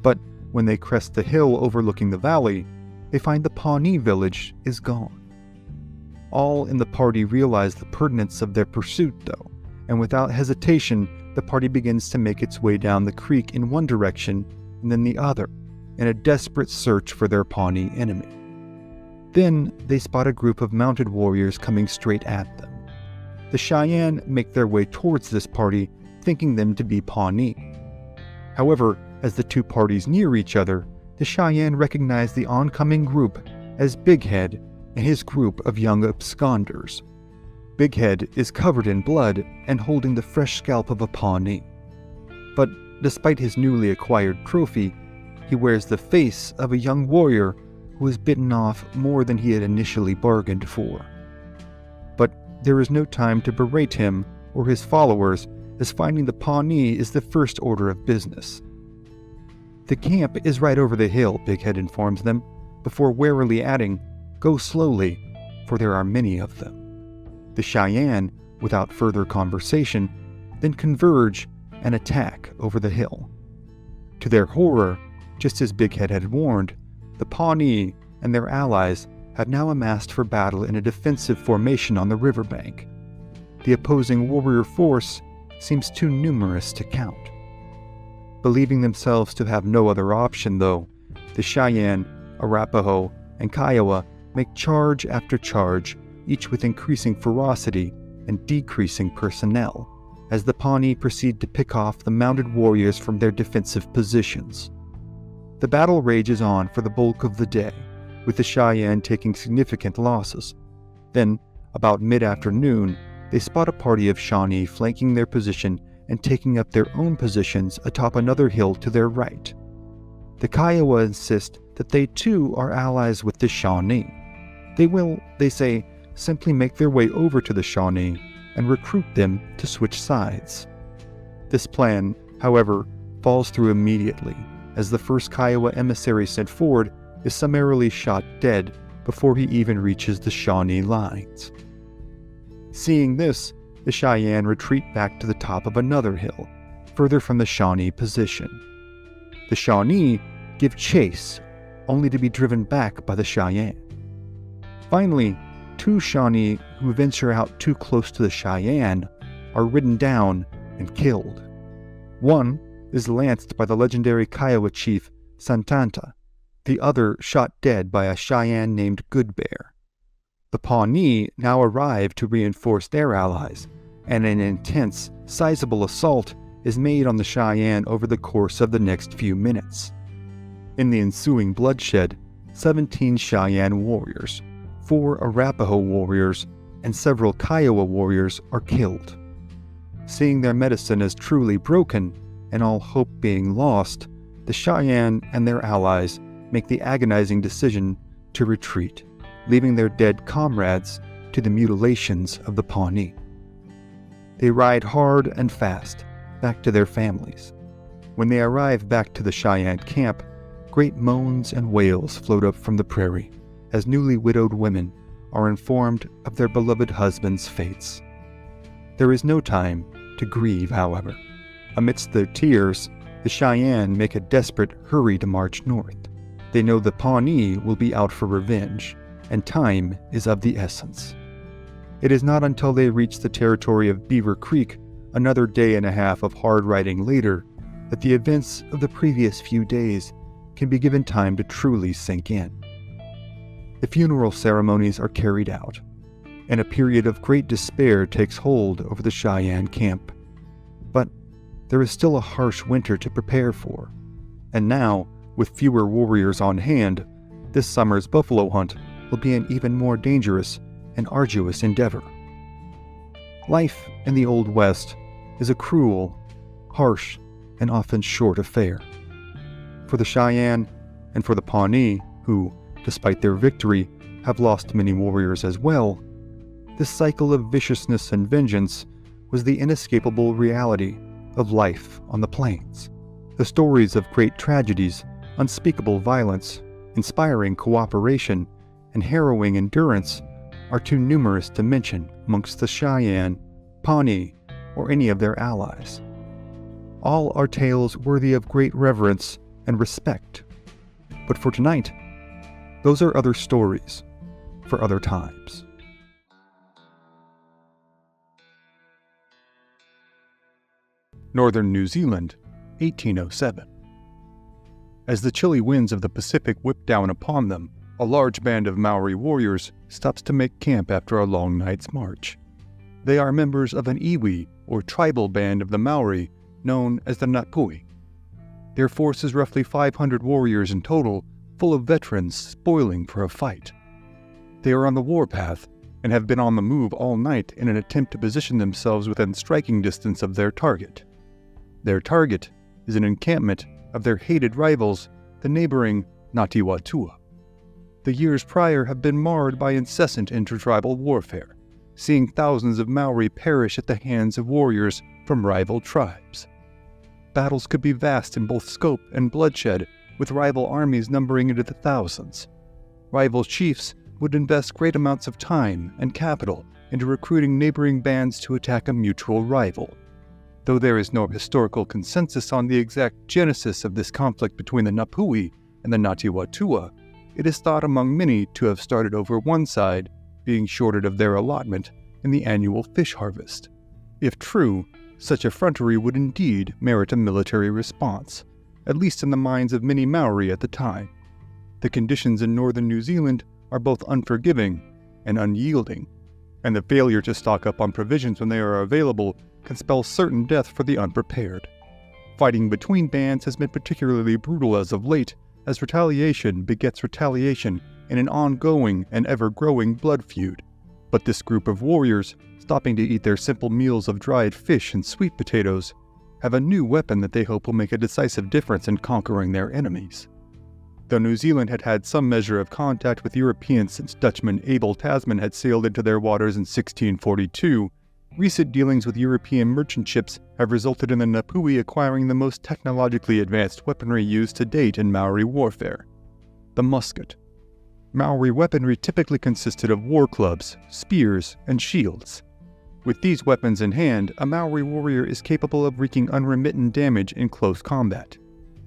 But when they crest the hill overlooking the valley, they find the Pawnee village is gone. All in the party realize the pertinence of their pursuit, though, and without hesitation, the party begins to make its way down the creek in one direction and then the other, in a desperate search for their Pawnee enemy. Then they spot a group of mounted warriors coming straight at them. The Cheyenne make their way towards this party, thinking them to be Pawnee. However, as the two parties near each other, the Cheyenne recognize the oncoming group as Big Head and his group of young absconders. Big Head is covered in blood and holding the fresh scalp of a Pawnee. But despite his newly acquired trophy, he wears the face of a young warrior who has bitten off more than he had initially bargained for. But there is no time to berate him or his followers, as finding the Pawnee is the first order of business. "The camp is right over the hill," Big Head informs them, before warily adding, "Go slowly, for there are many of them." The Cheyenne, without further conversation, then converge and attack over the hill. To their horror, just as Big Head had warned, the Pawnee and their allies have now amassed for battle in a defensive formation on the riverbank. The opposing warrior force seems too numerous to count. Believing themselves to have no other option, though, the Cheyenne, Arapaho, and Kiowa make charge after charge, each with increasing ferocity and decreasing personnel, as the Pawnee proceed to pick off the mounted warriors from their defensive positions. The battle rages on for the bulk of the day, with the Cheyenne taking significant losses. Then, about mid-afternoon, they spot a party of Shawnee flanking their position and taking up their own positions atop another hill to their right. The Kiowa insist that they too are allies with the Shawnee. They will, they say, simply make their way over to the Shawnee and recruit them to switch sides. This plan, however, falls through immediately, as the first Kiowa emissary sent forward is summarily shot dead before he even reaches the Shawnee lines. Seeing this, the Cheyenne retreat back to the top of another hill, further from the Shawnee position. The Shawnee give chase, only to be driven back by the Cheyenne. Finally, two Shawnee who venture out too close to the Cheyenne are ridden down and killed. One is lanced by the legendary Kiowa chief Santanta, the other shot dead by a Cheyenne named Good Bear. The Pawnee now arrive to reinforce their allies, and an intense, sizable assault is made on the Cheyenne over the course of the next few minutes. In the ensuing bloodshed, 17 Cheyenne warriors, 4 Arapaho warriors, and several Kiowa warriors are killed. Seeing their medicine as truly broken, and all hope being lost, the Cheyenne and their allies make the agonizing decision to retreat, leaving their dead comrades to the mutilations of the Pawnee. They ride hard and fast back to their families. When they arrive back to the Cheyenne camp, great moans and wails float up from the prairie as newly widowed women are informed of their beloved husbands' fates. There is no time to grieve, however. Amidst their tears, the Cheyenne make a desperate, hurried march north. They know the Pawnee will be out for revenge, and time is of the essence. It is not until they reach the territory of Beaver Creek, another day and a half of hard riding later, that the events of the previous few days can be given time to truly sink in. The funeral ceremonies are carried out, and a period of great despair takes hold over the Cheyenne camp. But there is still a harsh winter to prepare for, and now, with fewer warriors on hand, this summer's buffalo hunt will be an even more dangerous and arduous endeavor. Life in the Old West is a cruel, harsh, and often short affair. For the Cheyenne and for the Pawnee, who, despite their victory, have lost many warriors as well, this cycle of viciousness and vengeance was the inescapable reality of life on the plains. The stories of great tragedies, unspeakable violence, inspiring cooperation, and harrowing endurance are too numerous to mention amongst the Cheyenne, Pawnee, or any of their allies. All are tales worthy of great reverence and respect. But for tonight, those are other stories for other times. Northern New Zealand, 1807. As the chilly winds of the Pacific whip down upon them, a large band of Maori warriors stops to make camp after a long night's march. They are members of an iwi, or tribal band of the Maori, known as the Ngāpuhi. Their force is roughly 500 warriors in total, full of veterans spoiling for a fight. They are on the warpath and have been on the move all night in an attempt to position themselves within striking distance of their target. Their target is an encampment of their hated rivals, the neighboring Ngāti Wātua. The years prior have been marred by incessant intertribal warfare, seeing thousands of Maori perish at the hands of warriors from rival tribes. Battles could be vast in both scope and bloodshed, with rival armies numbering into the thousands. Rival chiefs would invest great amounts of time and capital into recruiting neighboring bands to attack a mutual rival. Though there is no historical consensus on the exact genesis of this conflict between the Napui and the Ngāti-Wā-Tua, it is thought among many to have started over one side being shorted of their allotment in the annual fish harvest. If true, such effrontery would indeed merit a military response, at least in the minds of many Maori at the time. The conditions in northern New Zealand are both unforgiving and unyielding, and the failure to stock up on provisions when they are available can spell certain death for the unprepared. Fighting between bands has been particularly brutal as of late, as retaliation begets retaliation in an ongoing and ever-growing blood feud. But this group of warriors, stopping to eat their simple meals of dried fish and sweet potatoes, have a new weapon that they hope will make a decisive difference in conquering their enemies. Though New Zealand had had some measure of contact with Europeans since Dutchman Abel Tasman had sailed into their waters in 1642, recent dealings with European merchant ships have resulted in the Napui acquiring the most technologically advanced weaponry used to date in Maori warfare: the musket. Maori weaponry typically consisted of war clubs, spears, and shields. With these weapons in hand, a Maori warrior is capable of wreaking unremitting damage in close combat.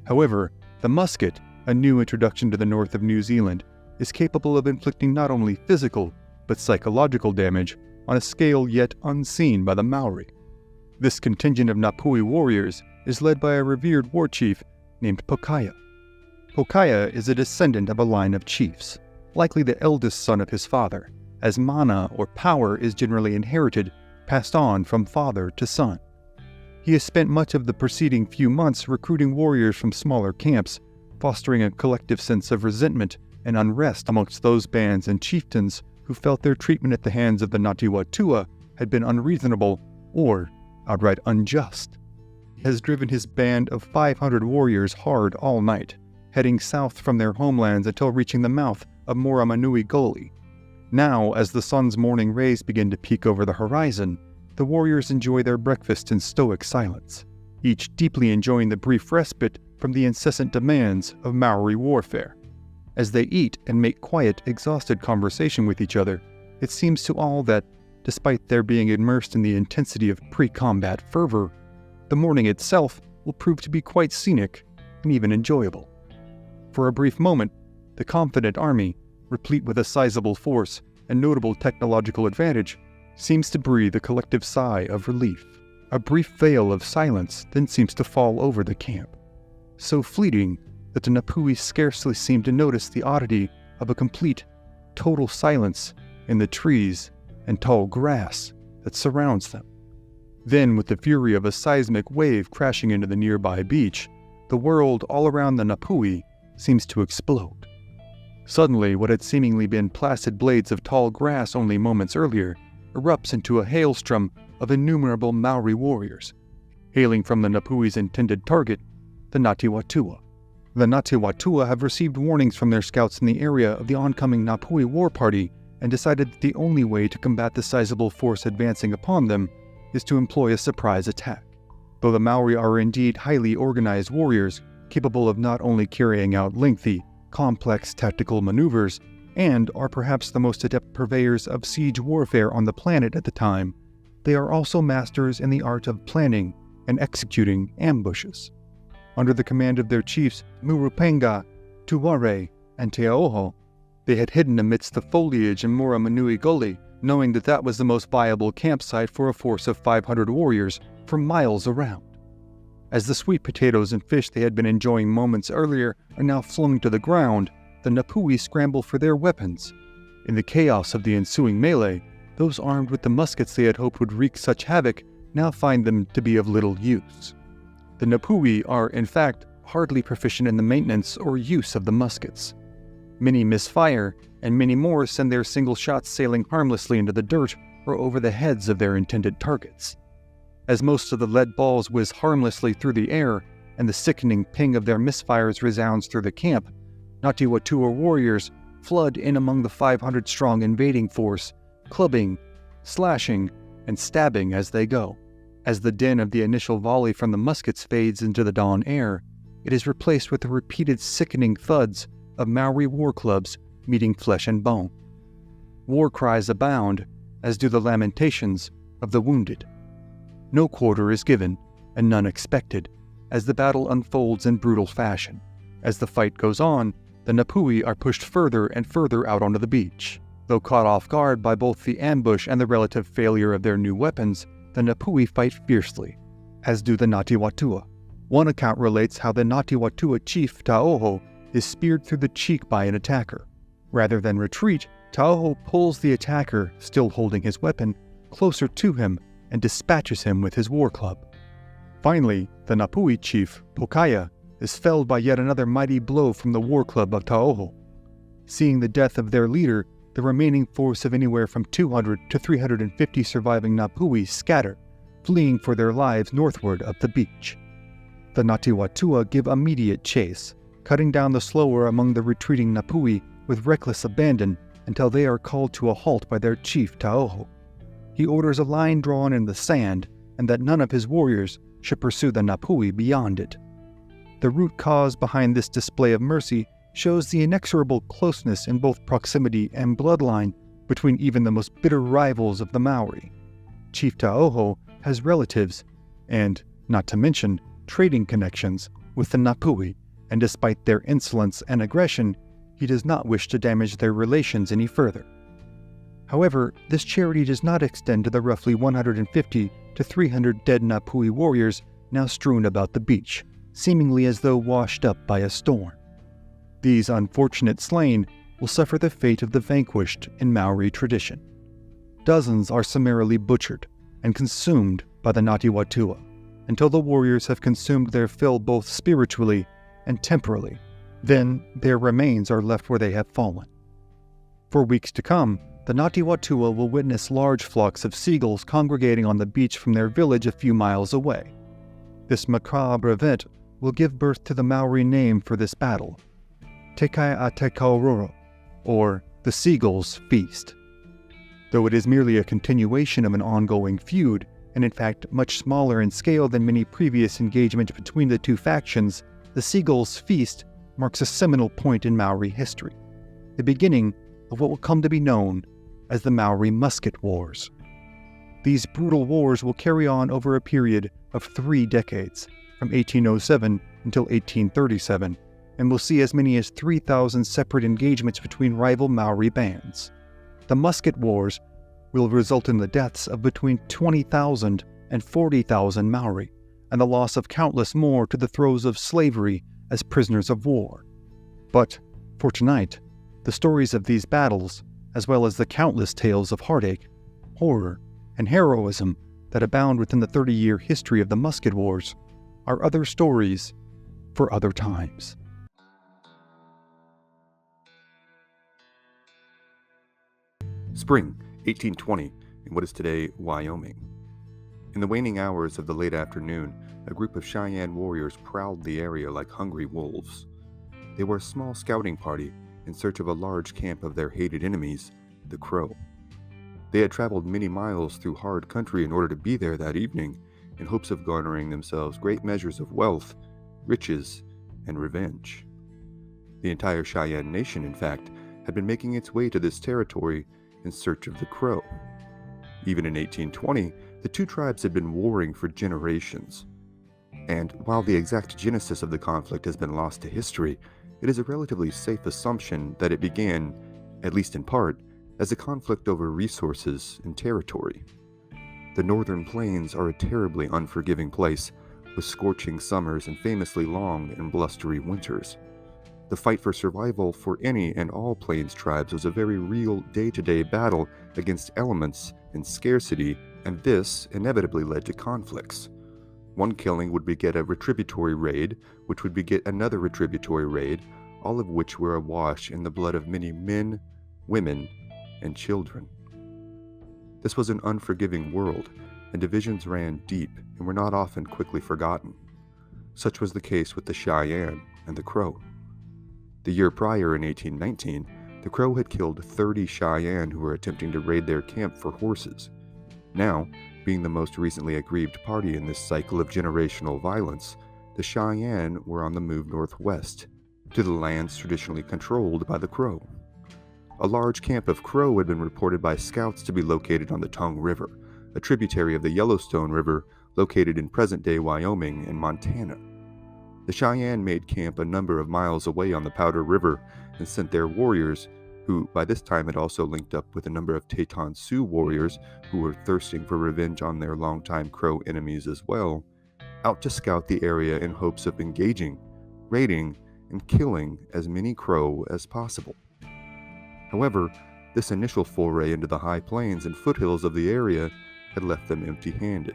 However, the musket, a new introduction to the north of New Zealand, is capable of inflicting not only physical, but psychological damage on a scale yet unseen by the Maori. This contingent of Napui warriors is led by a revered war chief named Pokaia. Pokaia is a descendant of a line of chiefs, likely the eldest son of his father, as mana or power is generally inherited, passed on from father to son. He has spent much of the preceding few months recruiting warriors from smaller camps, fostering a collective sense of resentment and unrest amongst those bands and chieftains who felt their treatment at the hands of the Ngāti-Wā-Tua had been unreasonable or outright unjust. He has driven his band of 500 warriors hard all night, heading south from their homelands until reaching the mouth of Moramanui Gully. Now, as the sun's morning rays begin to peek over the horizon, the warriors enjoy their breakfast in stoic silence, each deeply enjoying the brief respite from the incessant demands of Maori warfare. As they eat and make quiet, exhausted conversation with each other, it seems to all that, despite their being immersed in the intensity of pre-combat fervor, the morning itself will prove to be quite scenic and even enjoyable. For a brief moment, the confident army, replete with a sizable force and notable technological advantage, seems to breathe a collective sigh of relief. A brief veil of silence then seems to fall over the camp, so fleeting that the Napui scarcely seem to notice the oddity of a complete, total silence in the trees and tall grass that surrounds them. Then, with the fury of a seismic wave crashing into the nearby beach, the world all around the Napui seems to explode. Suddenly, what had seemingly been placid blades of tall grass only moments earlier erupts into a hailstorm of innumerable Maori warriors, hailing from the Napui's intended target, the Ngāti-Wā-Tua. The Ngāti-Wā-Tua have received warnings from their scouts in the area of the oncoming Napui war party and decided that the only way to combat the sizable force advancing upon them is to employ a surprise attack. Though the Maori are indeed highly organized warriors, capable of not only carrying out lengthy, complex tactical maneuvers, and are perhaps the most adept purveyors of siege warfare on the planet at the time, they are also masters in the art of planning and executing ambushes. Under the command of their chiefs Murupenga, Tuware, and Teaoho, they had hidden amidst the foliage in Moramanui Gully, knowing that that was the most viable campsite for a force of 500 warriors for miles around. As the sweet potatoes and fish they had been enjoying moments earlier are now flung to the ground, the Napui scramble for their weapons. In the chaos of the ensuing melee, those armed with the muskets they had hoped would wreak such havoc now find them to be of little use. The Napui are, in fact, hardly proficient in the maintenance or use of the muskets. Many misfire, and many more send their single shots sailing harmlessly into the dirt or over the heads of their intended targets. As most of the lead balls whiz harmlessly through the air, and the sickening ping of their misfires resounds through the camp, Ngāti-Wā-Tua warriors flood in among the 500-strong invading force, clubbing, slashing, and stabbing as they go. As the din of the initial volley from the muskets fades into the dawn air, it is replaced with the repeated sickening thuds of Maori war clubs meeting flesh and bone. War cries abound, as do the lamentations of the wounded. No quarter is given, and none expected, as the battle unfolds in brutal fashion. As the fight goes on, the Napui are pushed further and further out onto the beach. Though caught off guard by both the ambush and the relative failure of their new weapons, the Napui fight fiercely, as do the Ngāti-Wātua. One account relates how the Ngāti-Wātua chief Taoho is speared through the cheek by an attacker. Rather than retreat, Taoho pulls the attacker, still holding his weapon, closer to him and dispatches him with his war club. Finally, the Napui chief, Pokaia, is felled by yet another mighty blow from the war club of Taoho. Seeing the death of their leader, the remaining force of anywhere from 200 to 350 surviving Napui scatter, fleeing for their lives northward up the beach. The Ngāti-Wātua give immediate chase, cutting down the slower among the retreating Napui with reckless abandon until they are called to a halt by their chief Taoho. He orders a line drawn in the sand and that none of his warriors should pursue the Napui beyond it. The root cause behind this display of mercy shows the inexorable closeness in both proximity and bloodline between even the most bitter rivals of the Maori. Chief Taoho has relatives and, not to mention, trading connections with the Napui, and despite their insolence and aggression, he does not wish to damage their relations any further. However, this charity does not extend to the roughly 150 to 300 dead Napui warriors now strewn about the beach, seemingly as though washed up by a storm. These unfortunate slain will suffer the fate of the vanquished in Maori tradition. Dozens are summarily butchered and consumed by the Ngāti-Wātua, until the warriors have consumed their fill both spiritually and temporally. Then their remains are left where they have fallen. For weeks to come, the Ngāti-Wātua will witness large flocks of seagulls congregating on the beach from their village a few miles away. This macabre event will give birth to the Maori name for this battle, Te Kai a Te Kauroro, or the Seagulls' Feast. Though it is merely a continuation of an ongoing feud, and in fact much smaller in scale than many previous engagements between the two factions, the Seagulls' Feast marks a seminal point in Maori history, the beginning of what will come to be known as the Maori Musket Wars. These brutal wars will carry on over a period of 3 decades, from 1807 until 1837, and will see as many as 3,000 separate engagements between rival Maori bands. The Musket Wars will result in the deaths of between 20,000 and 40,000 Maori, and the loss of countless more to the throes of slavery as prisoners of war. But, for tonight, the stories of these battles, as well as the countless tales of heartache, horror, and heroism that abound within the 30-year history of the Musket Wars, are other stories for other times. Spring, 1820, in what is today Wyoming. In the waning hours of the late afternoon, a group of Cheyenne warriors prowled the area like hungry wolves. They were a small scouting party in search of a large camp of their hated enemies, the Crow. They had traveled many miles through hard country in order to be there that evening, in hopes of garnering themselves great measures of wealth, riches, and revenge. The entire Cheyenne nation, in fact, had been making its way to this territory in search of the Crow. Even in 1820, the two tribes had been warring for generations. And while the exact genesis of the conflict has been lost to history, it is a relatively safe assumption that it began, at least in part, as a conflict over resources and territory. The northern plains are a terribly unforgiving place, with scorching summers and famously long and blustery winters. The fight for survival for any and all plains tribes was a very real day-to-day battle against elements and scarcity, and this inevitably led to conflicts. One killing would beget a retributory raid, which would beget another retributory raid, all of which were awash in the blood of many men, women, and children. This was an unforgiving world, and divisions ran deep and were not often quickly forgotten. Such was the case with the Cheyenne and the Crow. The year prior, in 1819, The Crow had killed 30 Cheyenne who were attempting to raid their camp for horses. Now, being the most recently aggrieved party in this cycle of generational violence, the Cheyenne were on the move northwest, to the lands traditionally controlled by the Crow. A large camp of Crow had been reported by scouts to be located on the Tongue River, a tributary of the Yellowstone River located in present-day Wyoming and Montana. The Cheyenne made camp a number of miles away on the Powder River and sent their warriors, who by this time had also linked up with a number of Teton Sioux warriors who were thirsting for revenge on their longtime Crow enemies as well, out to scout the area in hopes of engaging, raiding, and killing as many Crow as possible. However, this initial foray into the high plains and foothills of the area had left them empty-handed.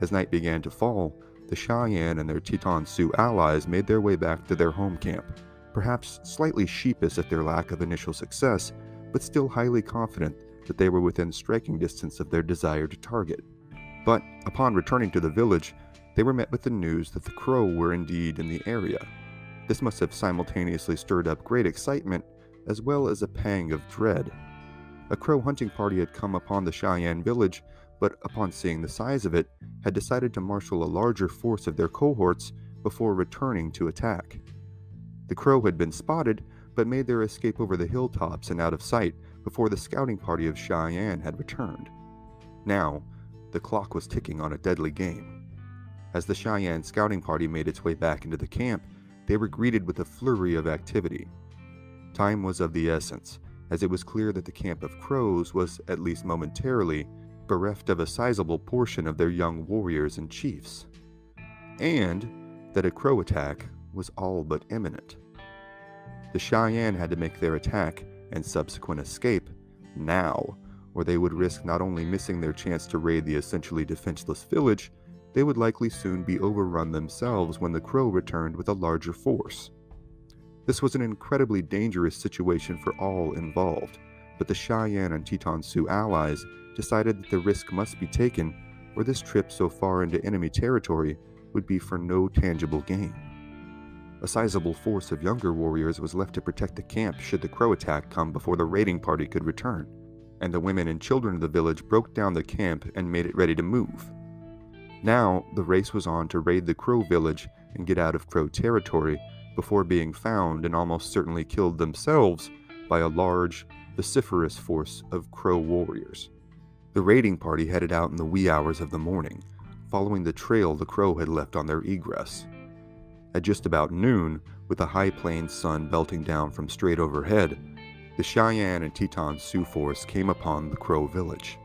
As night began to fall, the Cheyenne and their Teton Sioux allies made their way back to their home camp, perhaps slightly sheepish at their lack of initial success, but still highly confident that they were within striking distance of their desired target. But upon returning to the village, they were met with the news that the Crow were indeed in the area. This must have simultaneously stirred up great excitement as well as a pang of dread. A Crow hunting party had come upon the Cheyenne village, but upon seeing the size of it, had decided to marshal a larger force of their cohorts before returning to attack. The Crow had been spotted, but made their escape over the hilltops and out of sight before the scouting party of Cheyenne had returned. Now, the clock was ticking on a deadly game. As the Cheyenne scouting party made its way back into the camp, they were greeted with a flurry of activity. Time was of the essence, as it was clear that the camp of Crows was, at least momentarily, bereft of a sizable portion of their young warriors and chiefs, and that a Crow attack was all but imminent. The Cheyenne had to make their attack and subsequent escape now, or they would risk not only missing their chance to raid the essentially defenseless village, they would likely soon be overrun themselves when the Crow returned with a larger force. This was an incredibly dangerous situation for all involved, but the Cheyenne and Teton Sioux allies decided that the risk must be taken, or this trip so far into enemy territory would be for no tangible gain. A sizable force of younger warriors was left to protect the camp should the Crow attack come before the raiding party could return, and the women and children of the village broke down the camp and made it ready to move. Now, the race was on to raid the Crow village and get out of Crow territory before being found and almost certainly killed themselves by a large, vociferous force of Crow warriors. The raiding party headed out in the wee hours of the morning, following the trail the Crow had left on their egress. At just about noon, with the high plains sun belting down from straight overhead, the Cheyenne and Teton Sioux force came upon the Crow village.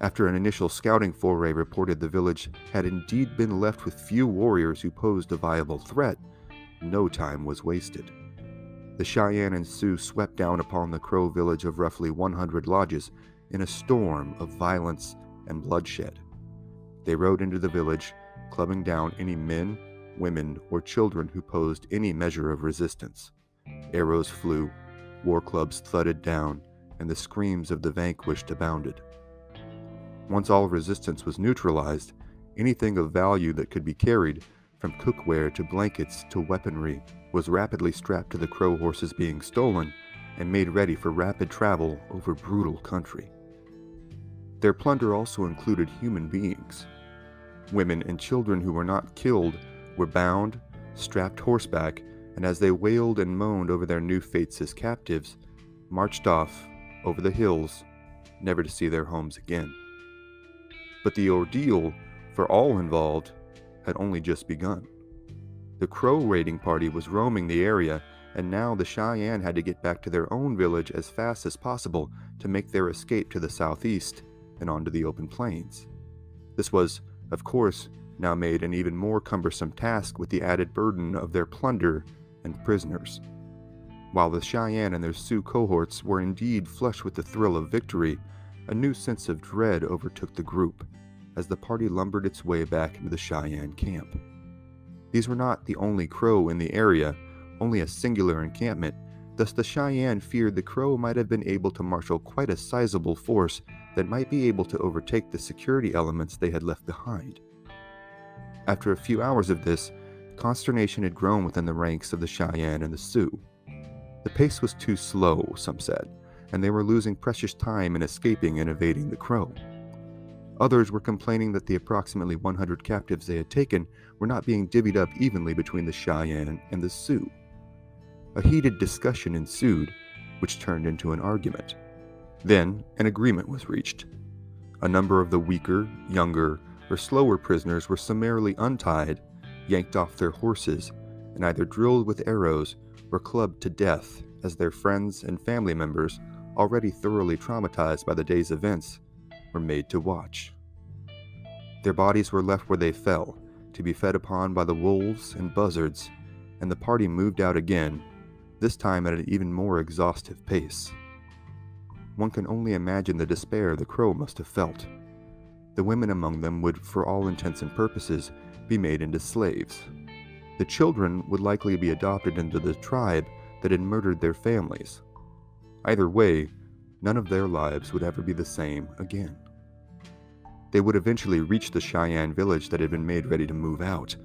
After an initial scouting foray reported the village had indeed been left with few warriors who posed a viable threat, no time was wasted. The Cheyenne and Sioux swept down upon the Crow village of roughly 100 lodges in a storm of violence and bloodshed. They rode into the village, clubbing down any men, women, or children who posed any measure of resistance. Arrows flew, war clubs thudded down, and the screams of the vanquished abounded. Once all resistance was neutralized, anything of value that could be carried, from cookware to blankets to weaponry, was rapidly strapped to the Crow horses being stolen and made ready for rapid travel over brutal country. Their plunder also included human beings. Women and children who were not killed were bound, strapped horseback, and as they wailed and moaned over their new fates as captives, marched off over the hills, never to see their homes again. But the ordeal, for all involved, had only just begun. The Crow raiding party was roaming the area, and now the Cheyenne had to get back to their own village as fast as possible to make their escape to the southeast and onto the open plains. This was, of course, now made an even more cumbersome task with the added burden of their plunder and prisoners. While the Cheyenne and their Sioux cohorts were indeed flush with the thrill of victory, a new sense of dread overtook the group as the party lumbered its way back into the Cheyenne camp. These were not the only Crow in the area, only a singular encampment, thus the Cheyenne feared the Crow might have been able to marshal quite a sizable force that might be able to overtake the security elements they had left behind. After a few hours of this, consternation had grown within the ranks of the Cheyenne and the Sioux. The pace was too slow, some said, and they were losing precious time in escaping and evading the Crow. Others were complaining that the approximately 100 captives they had taken were not being divvied up evenly between the Cheyenne and the Sioux. A heated discussion ensued, which turned into an argument. Then an agreement was reached. A number of the weaker, younger, or slower prisoners were summarily untied, yanked off their horses, and either drilled with arrows or clubbed to death as their friends and family members, already thoroughly traumatized by the day's events, were made to watch. Their bodies were left where they fell, to be fed upon by the wolves and buzzards, and the party moved out again, this time at an even more exhaustive pace. One can only imagine the despair the Crow must have felt. The women among them would, for all intents and purposes, be made into slaves. The children would likely be adopted into the tribe that had murdered their families. Either way, none of their lives would ever be the same again. They would eventually reach the Cheyenne village that had been made ready to move out.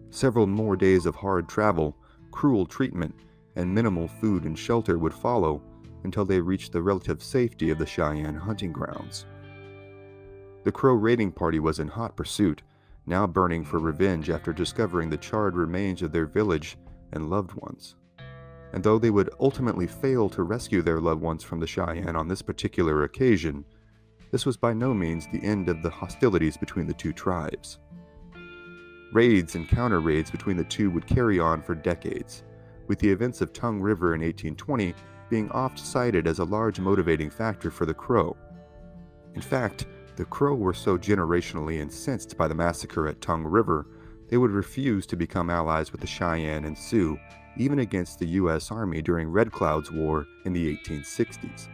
Several more days of hard travel, cruel treatment, and minimal food and shelter would follow until they reached the relative safety of the Cheyenne hunting grounds. The Crow raiding party was in hot pursuit, now burning for revenge after discovering the charred remains of their village and loved ones. And though they would ultimately fail to rescue their loved ones from the Cheyenne on this particular occasion, this was by no means the end of the hostilities between the two tribes. Raids and counter-raids between the two would carry on for decades, with the events of Tongue River in 1820 being oft cited as a large motivating factor for the Crow. In fact, the Crow were so generationally incensed by the massacre at Tongue River, they would refuse to become allies with the Cheyenne and Sioux, even against the U.S. Army during Red Cloud's War in the 1860s.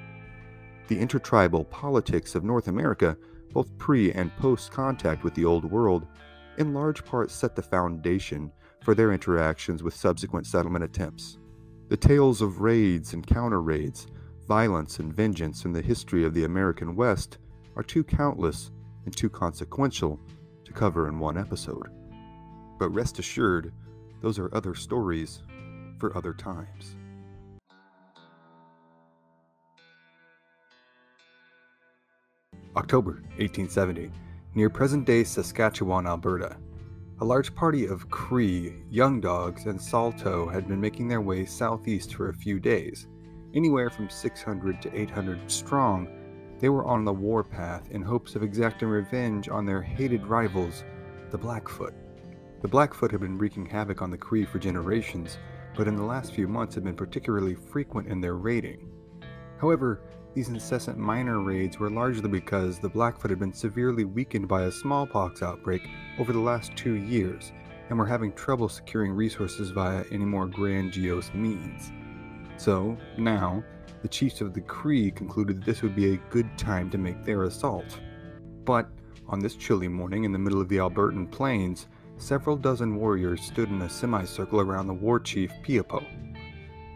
The intertribal politics of North America, both pre- and post-contact with the Old World, in large part set the foundation for their interactions with subsequent settlement attempts. The tales of raids and counter-raids, violence and vengeance in the history of the American West are too countless and too consequential to cover in one episode. But rest assured, those are other stories for other times. October 1870, near present-day Saskatchewan, Alberta. A large party of Cree, young dogs, and Salto had been making their way southeast for a few days. Anywhere from 600 to 800 strong, they were on the warpath in hopes of exacting revenge on their hated rivals, the Blackfoot. The Blackfoot had been wreaking havoc on the Cree for generations, but in the last few months had been particularly frequent in their raiding. However, these incessant minor raids were largely because the Blackfoot had been severely weakened by a smallpox outbreak over the last 2 years, and were having trouble securing resources via any more grandiose means. So, now, the chiefs of the Cree concluded that this would be a good time to make their assault. But, on this chilly morning in the middle of the Albertan plains, several dozen warriors stood in a semicircle around the war chief Piapo.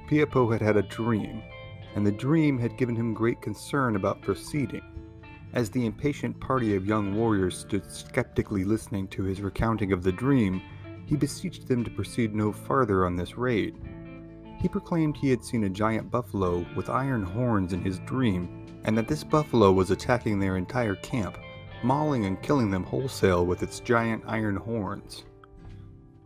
Piapo had had a dream, and the dream had given him great concern about proceeding. As the impatient party of young warriors stood skeptically listening to his recounting of the dream, he beseeched them to proceed no farther on this raid. He proclaimed he had seen a giant buffalo with iron horns in his dream, and that this buffalo was attacking their entire camp, mauling and killing them wholesale with its giant iron horns.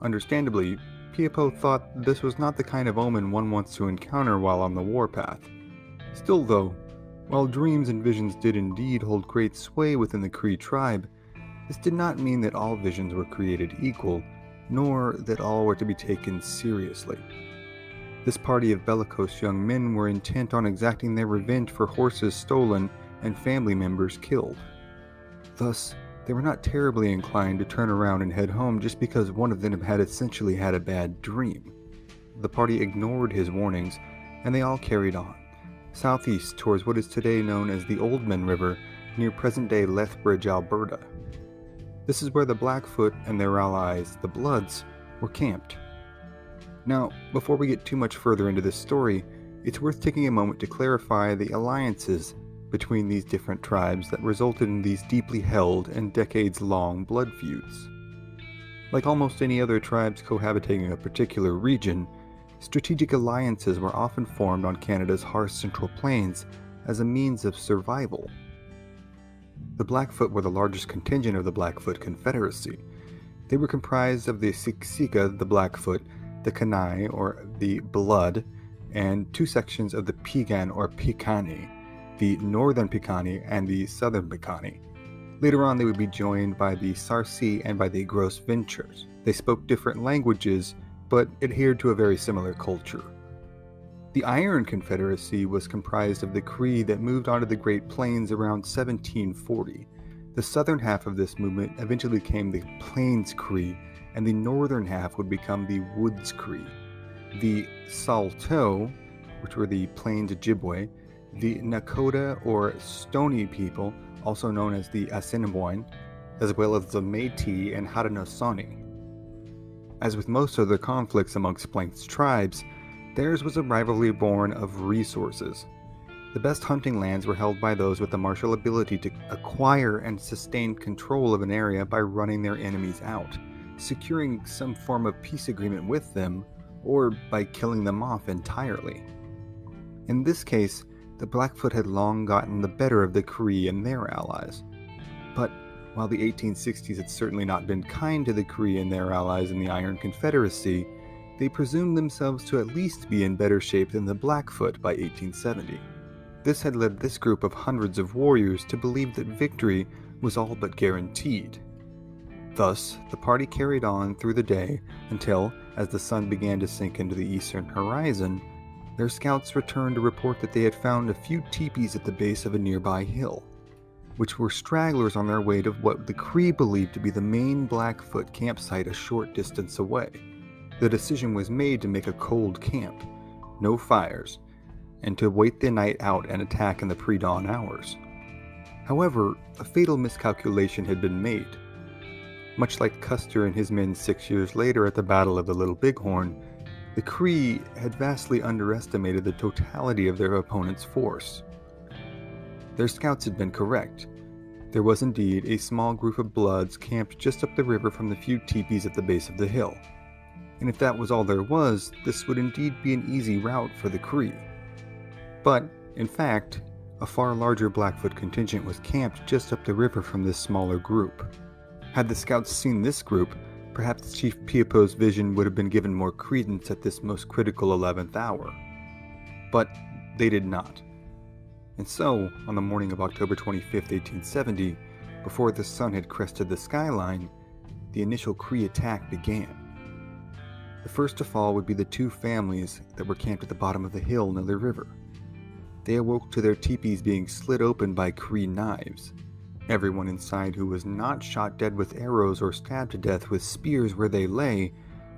Understandably, Piapo thought this was not the kind of omen one wants to encounter while on the warpath. Still though, while dreams and visions did indeed hold great sway within the Cree tribe, this did not mean that all visions were created equal, nor that all were to be taken seriously. This party of bellicose young men were intent on exacting their revenge for horses stolen and family members killed. Thus, they were not terribly inclined to turn around and head home just because one of them had essentially had a bad dream. The party ignored his warnings, and they all carried on, southeast towards what is today known as the Oldman River near present-day Lethbridge, Alberta. This is where the Blackfoot and their allies, the Bloods, were camped. Now, before we get too much further into this story, it's worth taking a moment to clarify the alliances between these different tribes that resulted in these deeply held and decades-long blood feuds. Like almost any other tribes cohabitating a particular region, Strategic alliances were often formed on Canada's harsh central plains as a means of survival. The Blackfoot were the largest contingent of the Blackfoot Confederacy. They were comprised of the Siksika, the Blackfoot, the Kainai, or the Blood, and two sections of the Piegan, or Piikani, the Northern Piikani and the Southern Piikani. Later on, they would be joined by the Sarsi and by the Gros Ventres. They spoke different languages, but adhered to a very similar culture. The Iron Confederacy was comprised of the Cree that moved onto the Great Plains around 1740. The southern half of this movement eventually became the Plains Cree, and the northern half would become the Woods Cree. The Saulteaux, which were the Plains Ojibwe, the Nakota or Stony people, also known as the Assiniboine, as well as the Métis and Haudenosaunee. As with most other conflicts amongst Plains tribes, theirs was a rivalry born of resources. The best hunting lands were held by those with the martial ability to acquire and sustain control of an area by running their enemies out, securing some form of peace agreement with them, or by killing them off entirely. In this case, the Blackfoot had long gotten the better of the Cree and their allies. But while the 1860s had certainly not been kind to the Cree and their allies in the Iron Confederacy, they presumed themselves to at least be in better shape than the Blackfoot by 1870. This had led this group of hundreds of warriors to believe that victory was all but guaranteed. Thus, the party carried on through the day until, as the sun began to sink into the eastern horizon, their scouts returned to report that they had found a few teepees at the base of a nearby hill, which were stragglers on their way to what the Cree believed to be the main Blackfoot campsite a short distance away. The decision was made to make a cold camp, no fires, and to wait the night out and attack in the pre-dawn hours. However, a fatal miscalculation had been made. Much like Custer and his men 6 years later at the Battle of the Little Bighorn, the Cree had vastly underestimated the totality of their opponent's force. Their scouts had been correct. There was indeed a small group of Bloods camped just up the river from the few teepees at the base of the hill. And if that was all there was, this would indeed be an easy route for the Cree. But, in fact, a far larger Blackfoot contingent was camped just up the river from this smaller group. Had the scouts seen this group, perhaps Chief Piapo's vision would have been given more credence at this most critical 11th hour. But they did not. And so, on the morning of October 25, 1870, before the sun had crested the skyline, the initial Cree attack began. The first to fall would be the two families that were camped at the bottom of the hill near the river. They awoke to their teepees being slit open by Cree knives. Everyone inside who was not shot dead with arrows or stabbed to death with spears where they lay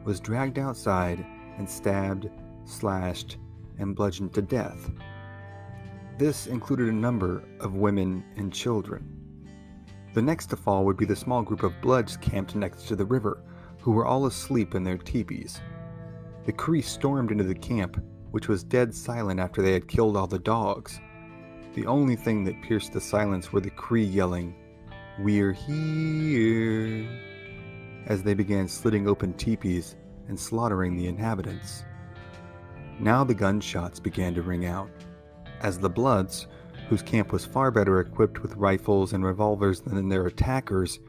was dragged outside and stabbed, slashed, and bludgeoned to death. This included a number of women and children. The next to fall would be the small group of Bloods camped next to the river, who were all asleep in their teepees. The Cree stormed into the camp, which was dead silent after they had killed all the dogs. The only thing that pierced the silence were the Cree yelling, "We're here," as they began slitting open teepees and slaughtering the inhabitants. Now the gunshots began to ring out, as the Bloods, whose camp was far better equipped with rifles and revolvers than their attackers,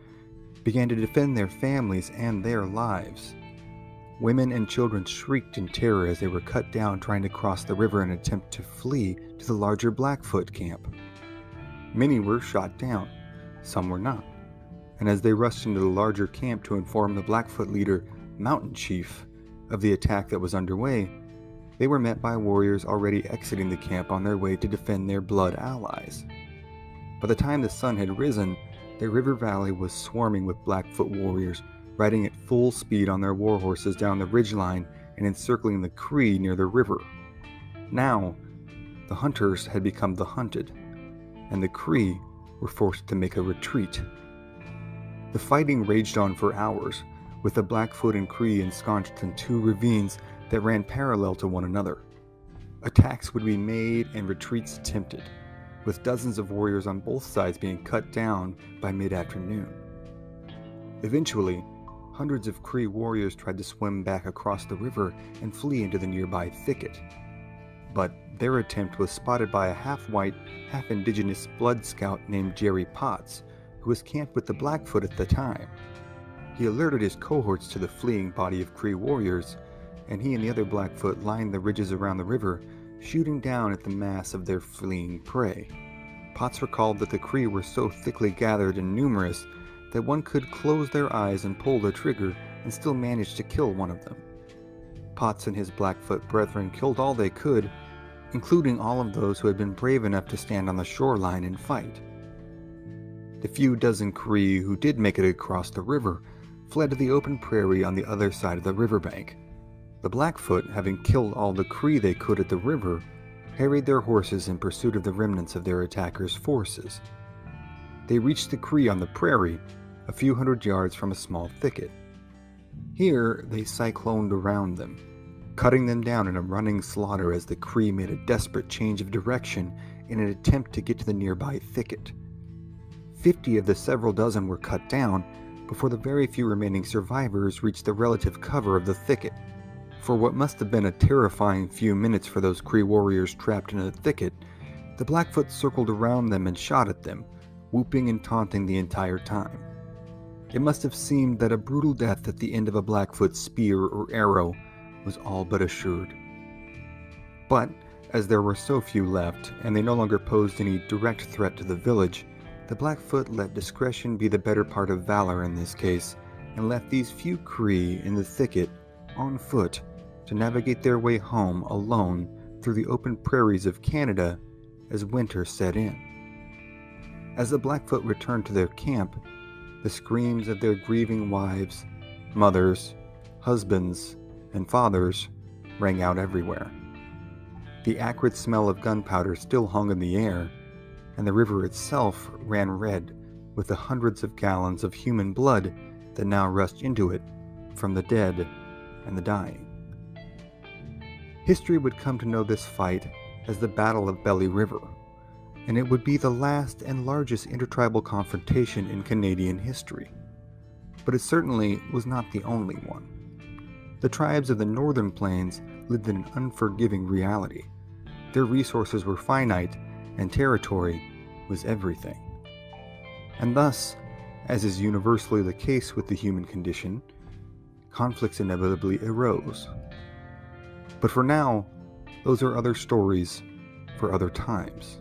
began to defend their families and their lives. Women and children shrieked in terror as they were cut down trying to cross the river in an attempt to flee to the larger Blackfoot camp. Many were shot down, some were not, and as they rushed into the larger camp to inform the Blackfoot leader, Mountain Chief, of the attack that was underway, they were met by warriors already exiting the camp on their way to defend their Blood allies. By the time the sun had risen, the river valley was swarming with Blackfoot warriors, riding at full speed on their war horses down the ridgeline and encircling the Cree near the river. Now, the hunters had become the hunted, and the Cree were forced to make a retreat. The fighting raged on for hours, with the Blackfoot and Cree ensconced in two ravines that ran parallel to one another. Attacks would be made and retreats attempted, with dozens of warriors on both sides being cut down by mid-afternoon. Eventually, hundreds of Cree warriors tried to swim back across the river and flee into the nearby thicket. But their attempt was spotted by a half-white, half-indigenous blood scout named Jerry Potts, who was camped with the Blackfoot at the time. He alerted his cohorts to the fleeing body of Cree warriors, and he and the other Blackfoot lined the ridges around the river, shooting down at the mass of their fleeing prey. Potts recalled that the Cree were so thickly gathered and numerous that one could close their eyes and pull the trigger and still manage to kill one of them. Potts and his Blackfoot brethren killed all they could, including all of those who had been brave enough to stand on the shoreline and fight. The few dozen Cree who did make it across the river fled to the open prairie on the other side of the riverbank. The Blackfoot, having killed all the Cree they could at the river, harried their horses in pursuit of the remnants of their attackers' forces. They reached the Cree on the prairie, a few hundred yards from a small thicket. Here they cycloned around them, cutting them down in a running slaughter as the Cree made a desperate change of direction in an attempt to get to the nearby thicket. 50 of the several dozen were cut down before the very few remaining survivors reached the relative cover of the thicket. For what must have been a terrifying few minutes for those Cree warriors trapped in a thicket, the Blackfoot circled around them and shot at them, whooping and taunting the entire time. It must have seemed that a brutal death at the end of a Blackfoot spear or arrow was all but assured. But, as there were so few left, and they no longer posed any direct threat to the village, the Blackfoot let discretion be the better part of valor in this case, and left these few Cree in the thicket, on foot, to navigate their way home alone through the open prairies of Canada as winter set in. As the Blackfoot returned to their camp, the screams of their grieving wives, mothers, husbands, and fathers rang out everywhere. The acrid smell of gunpowder still hung in the air, and the river itself ran red with the hundreds of gallons of human blood that now rushed into it from the dead and the dying. History would come to know this fight as the Battle of Belly River, and it would be the last and largest intertribal confrontation in Canadian history. But it certainly was not the only one. The tribes of the Northern Plains lived in an unforgiving reality. Their resources were finite, and territory was everything. And thus, as is universally the case with the human condition, conflicts inevitably arose. But for now, those are other stories for other times.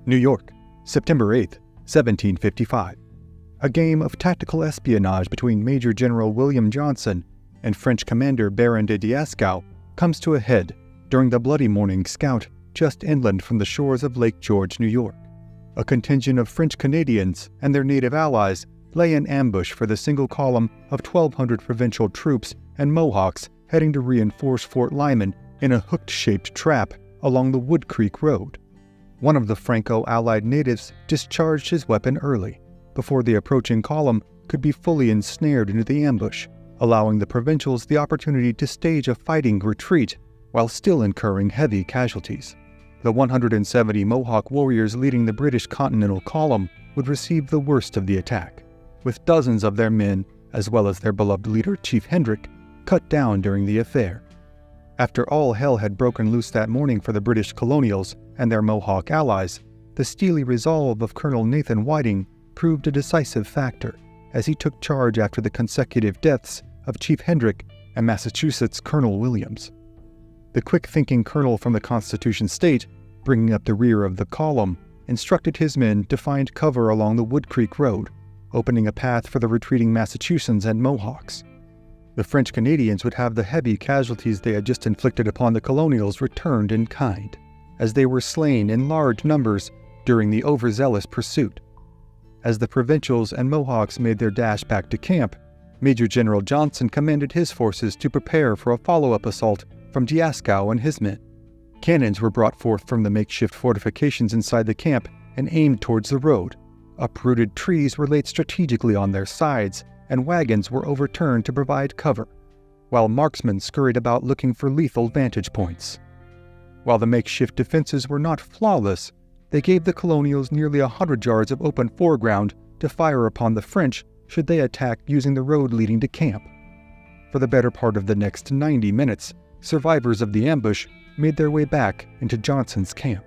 New York, September 8, 1755. A game of tactical espionage between Major General William Johnson and French Commander Baron de Dieskau comes to a head during the Bloody Morning Scout just inland from the shores of Lake George, New York. A contingent of French Canadians and their native allies lay in ambush for the single column of 1,200 provincial troops and Mohawks heading to reinforce Fort Lyman in a hooked-shaped trap along the Wood Creek Road. One of the Franco-allied natives discharged his weapon early, before the approaching column could be fully ensnared into the ambush, allowing the provincials the opportunity to stage a fighting retreat while still incurring heavy casualties. The 170 Mohawk warriors leading the British Continental Column would receive the worst of the attack, with dozens of their men, as well as their beloved leader Chief Hendrick, cut down during the affair. After all hell had broken loose that morning for the British colonials and their Mohawk allies, the steely resolve of Colonel Nathan Whiting proved a decisive factor, as he took charge after the consecutive deaths of Chief Hendrick and Massachusetts Colonel Williams. The quick-thinking colonel from the Constitution State, bringing up the rear of the column, instructed his men to find cover along the Wood Creek Road, opening a path for the retreating Massachusetts and Mohawks. The French Canadians would have the heavy casualties they had just inflicted upon the colonials returned in kind, as they were slain in large numbers during the overzealous pursuit. As the provincials and Mohawks made their dash back to camp, Major General Johnson commanded his forces to prepare for a follow-up assault from Dieskau and his men. Cannons were brought forth from the makeshift fortifications inside the camp and aimed towards the road. Uprooted trees were laid strategically on their sides, and wagons were overturned to provide cover, while marksmen scurried about looking for lethal vantage points. While the makeshift defenses were not flawless, They gave the colonials nearly 100 yards of open foreground to fire upon the French should they attack using the road leading to camp. For the better part of the next 90 minutes, survivors of the ambush made their way back into Johnson's camp.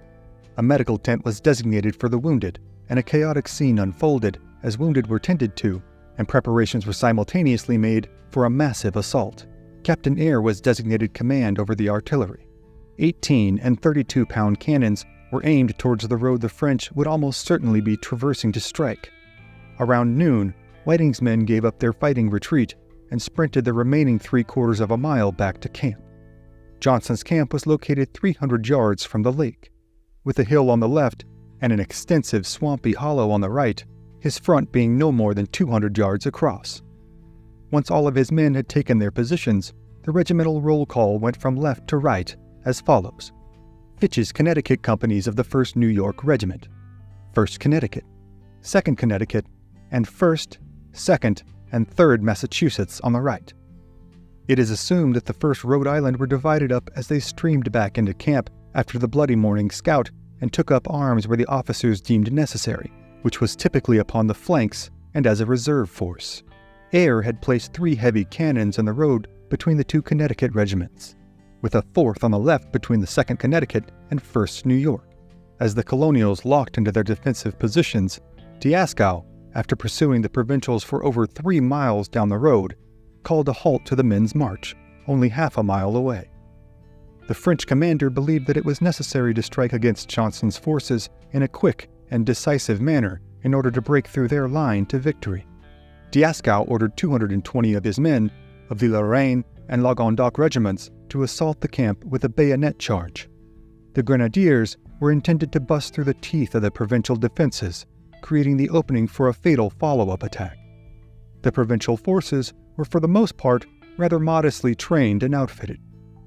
A medical tent was designated for the wounded, and a chaotic scene unfolded as wounded were tended to, and preparations were simultaneously made for a massive assault. Captain Eyre was designated command over the artillery. 18 and 32-pound cannons were aimed towards the road the French would almost certainly be traversing to strike. Around noon, Whiting's men gave up their fighting retreat and sprinted the remaining 3/4 of a mile back to camp. Johnson's camp was located 300 yards from the lake. With a hill on the left and an extensive swampy hollow on the right, his front being no more than 200 yards across. Once all of his men had taken their positions, the regimental roll call went from left to right as follows. Fitch's Connecticut companies of the 1st New York Regiment, 1st Connecticut, 2nd Connecticut, and 1st, 2nd, and 3rd Massachusetts on the right. It is assumed that the 1st Rhode Island were divided up as they streamed back into camp after the bloody morning scout and took up arms where the officers deemed necessary, which was typically upon the flanks and as a reserve force. Eyre had placed 3 heavy cannons on the road between the 2 Connecticut regiments, with a 4th on the left between the 2nd Connecticut and 1st New York. As the colonials locked into their defensive positions, Dieskau, after pursuing the provincials for over 3 miles down the road, called a halt to the men's march, only half a mile away. The French commander believed that it was necessary to strike against Johnson's forces in a quick and decisive manner in order to break through their line to victory. Dieskau ordered 220 of his men of the Lorraine and Languedoc regiments to assault the camp with a bayonet charge. The grenadiers were intended to bust through the teeth of the provincial defenses, creating the opening for a fatal follow-up attack. The provincial forces were for the most part rather modestly trained and outfitted.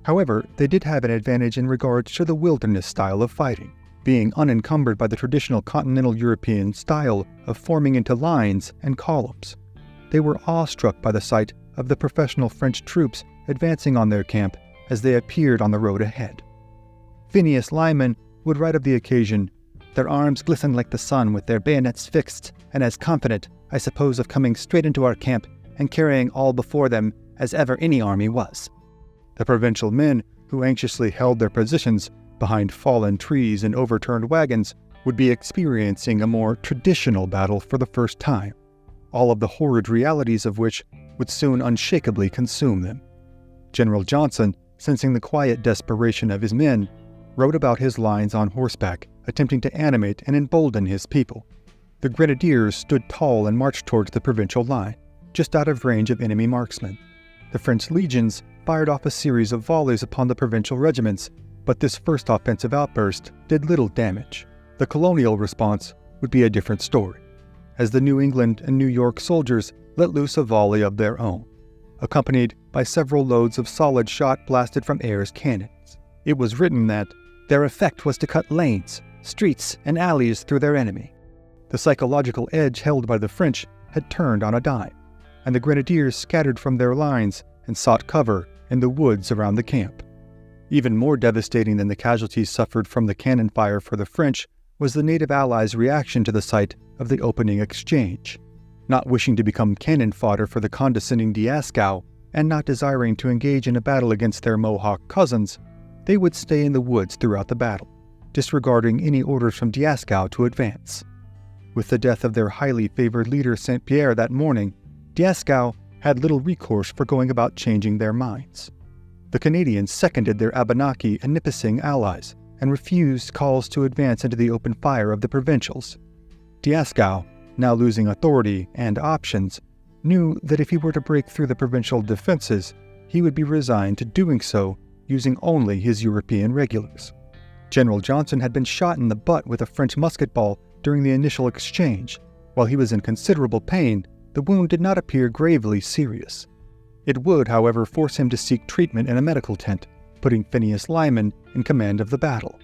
However, they did have an advantage in regards to the wilderness style of fighting, being unencumbered by the traditional continental European style of forming into lines and columns. They were awestruck by the sight of the professional French troops advancing on their camp as they appeared on the road ahead. Phineas Lyman would write of the occasion, "Their arms glistened like the sun with their bayonets fixed, and as confident, I suppose, of coming straight into our camp and carrying all before them as ever any army was." The provincial men, who anxiously held their positions behind fallen trees and overturned wagons, would be experiencing a more traditional battle for the first time, all of the horrid realities of which would soon unshakably consume them. General Johnson, sensing the quiet desperation of his men, rode about his lines on horseback, attempting to animate and embolden his people. The grenadiers stood tall and marched towards the provincial line, just out of range of enemy marksmen. The French legions fired off a series of volleys upon the provincial regiments, but this first offensive outburst did little damage. The colonial response would be a different story, as the New England and New York soldiers let loose a volley of their own, accompanied by several loads of solid shot blasted from Eyre's cannons. It was written that their effect was to cut lanes, streets, and alleys through their enemy. The psychological edge held by the French had turned on a dime, and the grenadiers scattered from their lines and sought cover in the woods around the camp. Even more devastating than the casualties suffered from the cannon fire for the French was the native allies' reaction to the sight of the opening exchange. Not wishing to become cannon fodder for the condescending Dieskau, and not desiring to engage in a battle against their Mohawk cousins, they would stay in the woods throughout the battle, disregarding any orders from Dieskau to advance. With the death of their highly favored leader St. Pierre that morning, Dieskau had little recourse for going about changing their minds. The Canadians seconded their Abenaki and Nipissing allies and refused calls to advance into the open fire of the provincials. Dieskau, now losing authority and options, knew that if he were to break through the provincial defenses, he would be resigned to doing so using only his European regulars. General Johnson had been shot in the butt with a French musket ball during the initial exchange. While he was in considerable pain, the wound did not appear gravely serious. It would, however, force him to seek treatment in a medical tent, putting Phineas Lyman in command of the battle.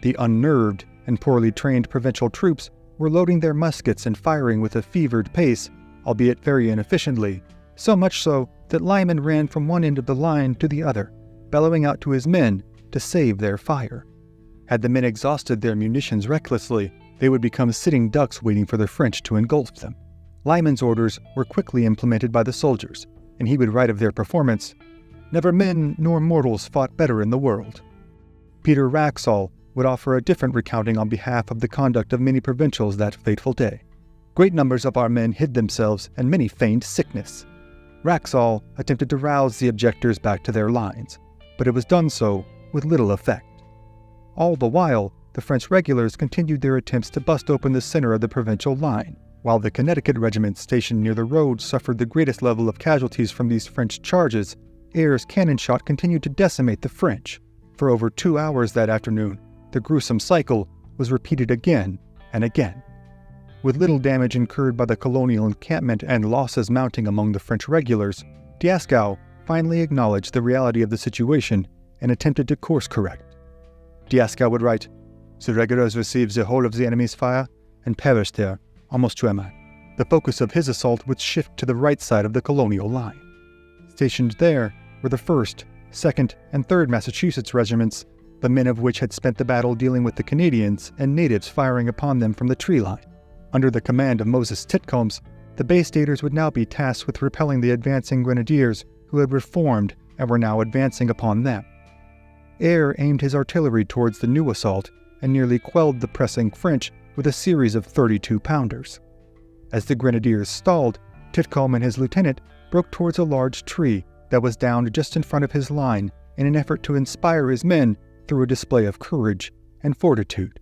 The unnerved and poorly trained provincial troops were loading their muskets and firing with a fevered pace, albeit very inefficiently, so much so that Lyman ran from one end of the line to the other, bellowing out to his men to save their fire. Had the men exhausted their munitions recklessly, they would become sitting ducks waiting for the French to engulf them. Lyman's orders were quickly implemented by the soldiers, and he would write of their performance, "Never men nor mortals fought better in the world." Peter Wraxall would offer a different recounting on behalf of the conduct of many provincials that fateful day. "Great numbers of our men hid themselves, and many feigned sickness." Wraxall attempted to rouse the objectors back to their lines, but it was done so with little effect. All the while, the French regulars continued their attempts to bust open the center of the provincial line. While the Connecticut regiment stationed near the road suffered the greatest level of casualties from these French charges, Eyre's cannon shot continued to decimate the French. For over 2 hours that afternoon, the gruesome cycle was repeated again and again. With little damage incurred by the colonial encampment and losses mounting among the French regulars, Dieskau finally acknowledged the reality of the situation and attempted to course correct. Dieskau would write, "The regulars received the whole of the enemy's fire and perished there, almost to a man." The focus of his assault would shift to the right side of the colonial line. Stationed there were the 1st, 2nd, and 3rd Massachusetts regiments, the men of which had spent the battle dealing with the Canadians and natives firing upon them from the tree line. Under the command of Moses Titcombs, the Bay Staters would now be tasked with repelling the advancing grenadiers who had reformed and were now advancing upon them. Eyre aimed his artillery towards the new assault and nearly quelled the pressing French with a series of 32-pounders. As the grenadiers stalled, Titcomb and his lieutenant broke towards a large tree that was downed just in front of his line in an effort to inspire his men through a display of courage and fortitude.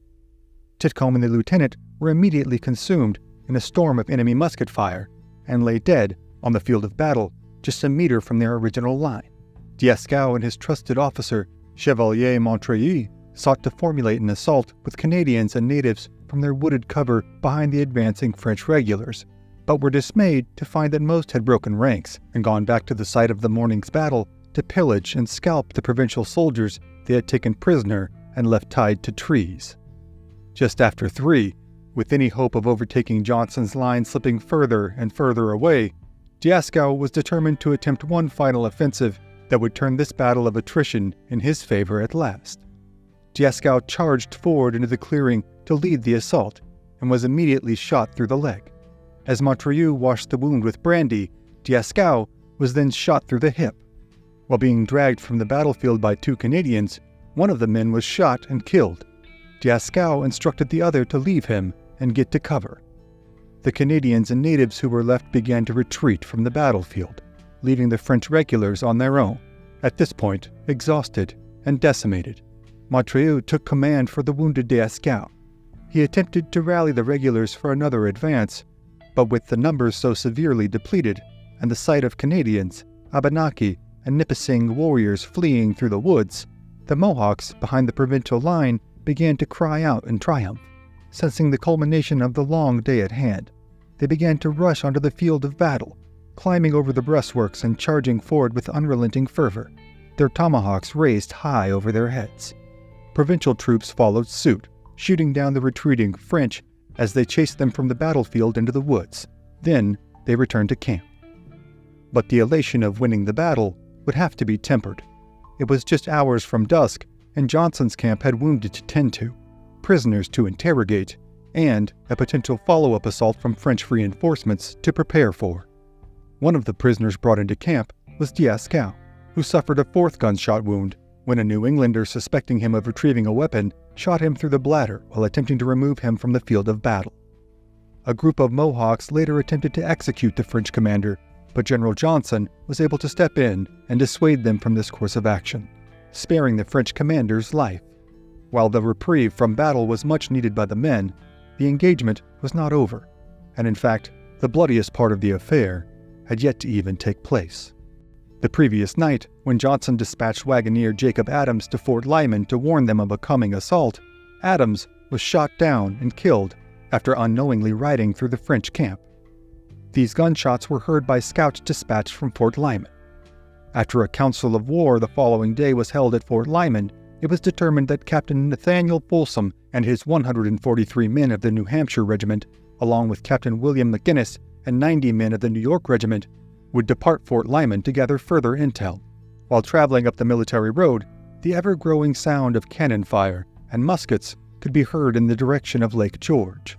Titcomb and the lieutenant were immediately consumed in a storm of enemy musket fire and lay dead on the field of battle just a meter from their original line. Dieskau and his trusted officer, Chevalier Montreuil, sought to formulate an assault with Canadians and natives from their wooded cover behind the advancing French regulars, but were dismayed to find that most had broken ranks and gone back to the site of the morning's battle to pillage and scalp the provincial soldiers they had taken prisoner and left tied to trees. Just after 3, with any hope of overtaking Johnson's line slipping further and further away, Dieskau was determined to attempt one final offensive that would turn this battle of attrition in his favor at last. Dieskau charged forward into the clearing to lead the assault and was immediately shot through the leg. As Montreuil washed the wound with brandy, Dieskau was then shot through the hip. While being dragged from the battlefield by 2 Canadians, one of the men was shot and killed. Dieskau instructed the other to leave him and get to cover. The Canadians and natives who were left began to retreat from the battlefield, leaving the French regulars on their own. At this point, exhausted and decimated, Montreuil took command for the wounded Dieskau. He attempted to rally the regulars for another advance, but with the numbers so severely depleted and the sight of Canadians, Abenaki, and Nipissing warriors fleeing through the woods, the Mohawks behind the provincial line began to cry out in triumph. Sensing the culmination of the long day at hand, they began to rush onto the field of battle, climbing over the breastworks and charging forward with unrelenting fervor, their tomahawks raised high over their heads. Provincial troops followed suit, shooting down the retreating French as they chased them from the battlefield into the woods. Then they returned to camp. But the elation of winning the battle would have to be tempered. It was just hours from dusk, and Johnson's camp had wounded to tend to, prisoners to interrogate, and a potential follow-up assault from French reinforcements to prepare for. One of the prisoners brought into camp was Dieskau, who suffered a 4th gunshot wound when a New Englander, suspecting him of retrieving a weapon, shot him through the bladder while attempting to remove him from the field of battle. A group of Mohawks later attempted to execute the French commander, but General Johnson was able to step in and dissuade them from this course of action, sparing the French commander's life. While the reprieve from battle was much needed by the men, the engagement was not over, and in fact, the bloodiest part of the affair had yet to even take place. The previous night, when Johnson dispatched wagoner Jacob Adams to Fort Lyman to warn them of a coming assault, Adams was shot down and killed after unknowingly riding through the French camp. These gunshots were heard by scouts dispatched from Fort Lyman. After a council of war the following day was held at Fort Lyman, it was determined that Captain Nathaniel Folsom and his 143 men of the New Hampshire Regiment, along with Captain William McGinnis and 90 men of the New York Regiment, would depart Fort Lyman to gather further intel. While traveling up the military road, the ever-growing sound of cannon fire and muskets could be heard in the direction of Lake George.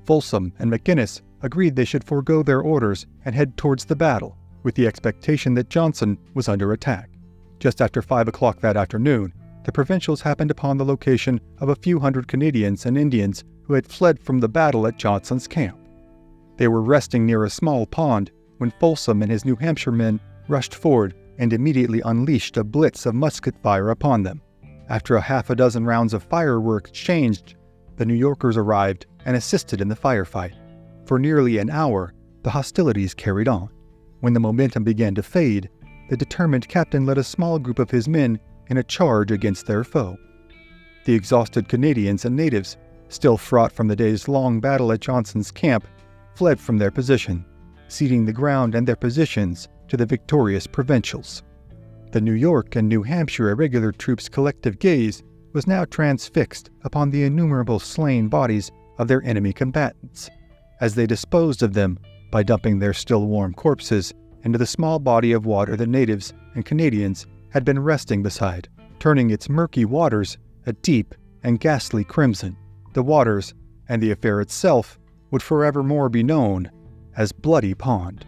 Folsom and McInnes agreed they should forego their orders and head towards the battle, with the expectation that Johnson was under attack. Just after 5 o'clock that afternoon, the provincials happened upon the location of a few hundred Canadians and Indians who had fled from the battle at Johnson's camp. They were resting near a small pond when Folsom and his New Hampshire men rushed forward and immediately unleashed a blitz of musket fire upon them. After a half a dozen rounds of fireworks exchanged, the New Yorkers arrived and assisted in the firefight. For nearly an hour, the hostilities carried on. When the momentum began to fade, the determined captain led a small group of his men in a charge against their foe. The exhausted Canadians and natives, still fraught from the day's long battle at Johnson's camp, fled from their position, ceding the ground and their positions to the victorious provincials. The New York and New Hampshire irregular troops' collective gaze was now transfixed upon the innumerable slain bodies of their enemy combatants, as they disposed of them by dumping their still warm corpses into the small body of water the natives and Canadians had been resting beside, turning its murky waters a deep and ghastly crimson. The waters, and the affair itself, would forevermore be known as Bloody Pond.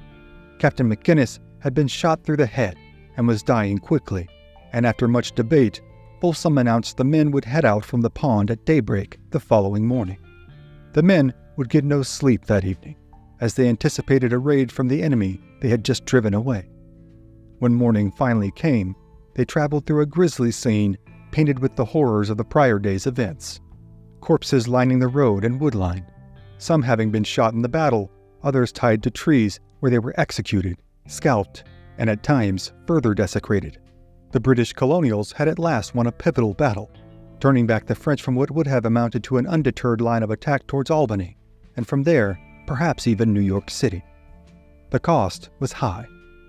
Captain McInnes had been shot through the head and was dying quickly, and after much debate, Folsom announced the men would head out from the pond at daybreak the following morning. The men would get no sleep that evening, as they anticipated a raid from the enemy they had just driven away. When morning finally came, they traveled through a grisly scene painted with the horrors of the prior day's events. Corpses lining the road and woodline, some having been shot in the battle, others tied to trees where they were executed, scalped, and at times further desecrated. The British colonials had at last won a pivotal battle, turning back the French from what would have amounted to an undeterred line of attack towards Albany, and from there, perhaps even New York City. The cost was high,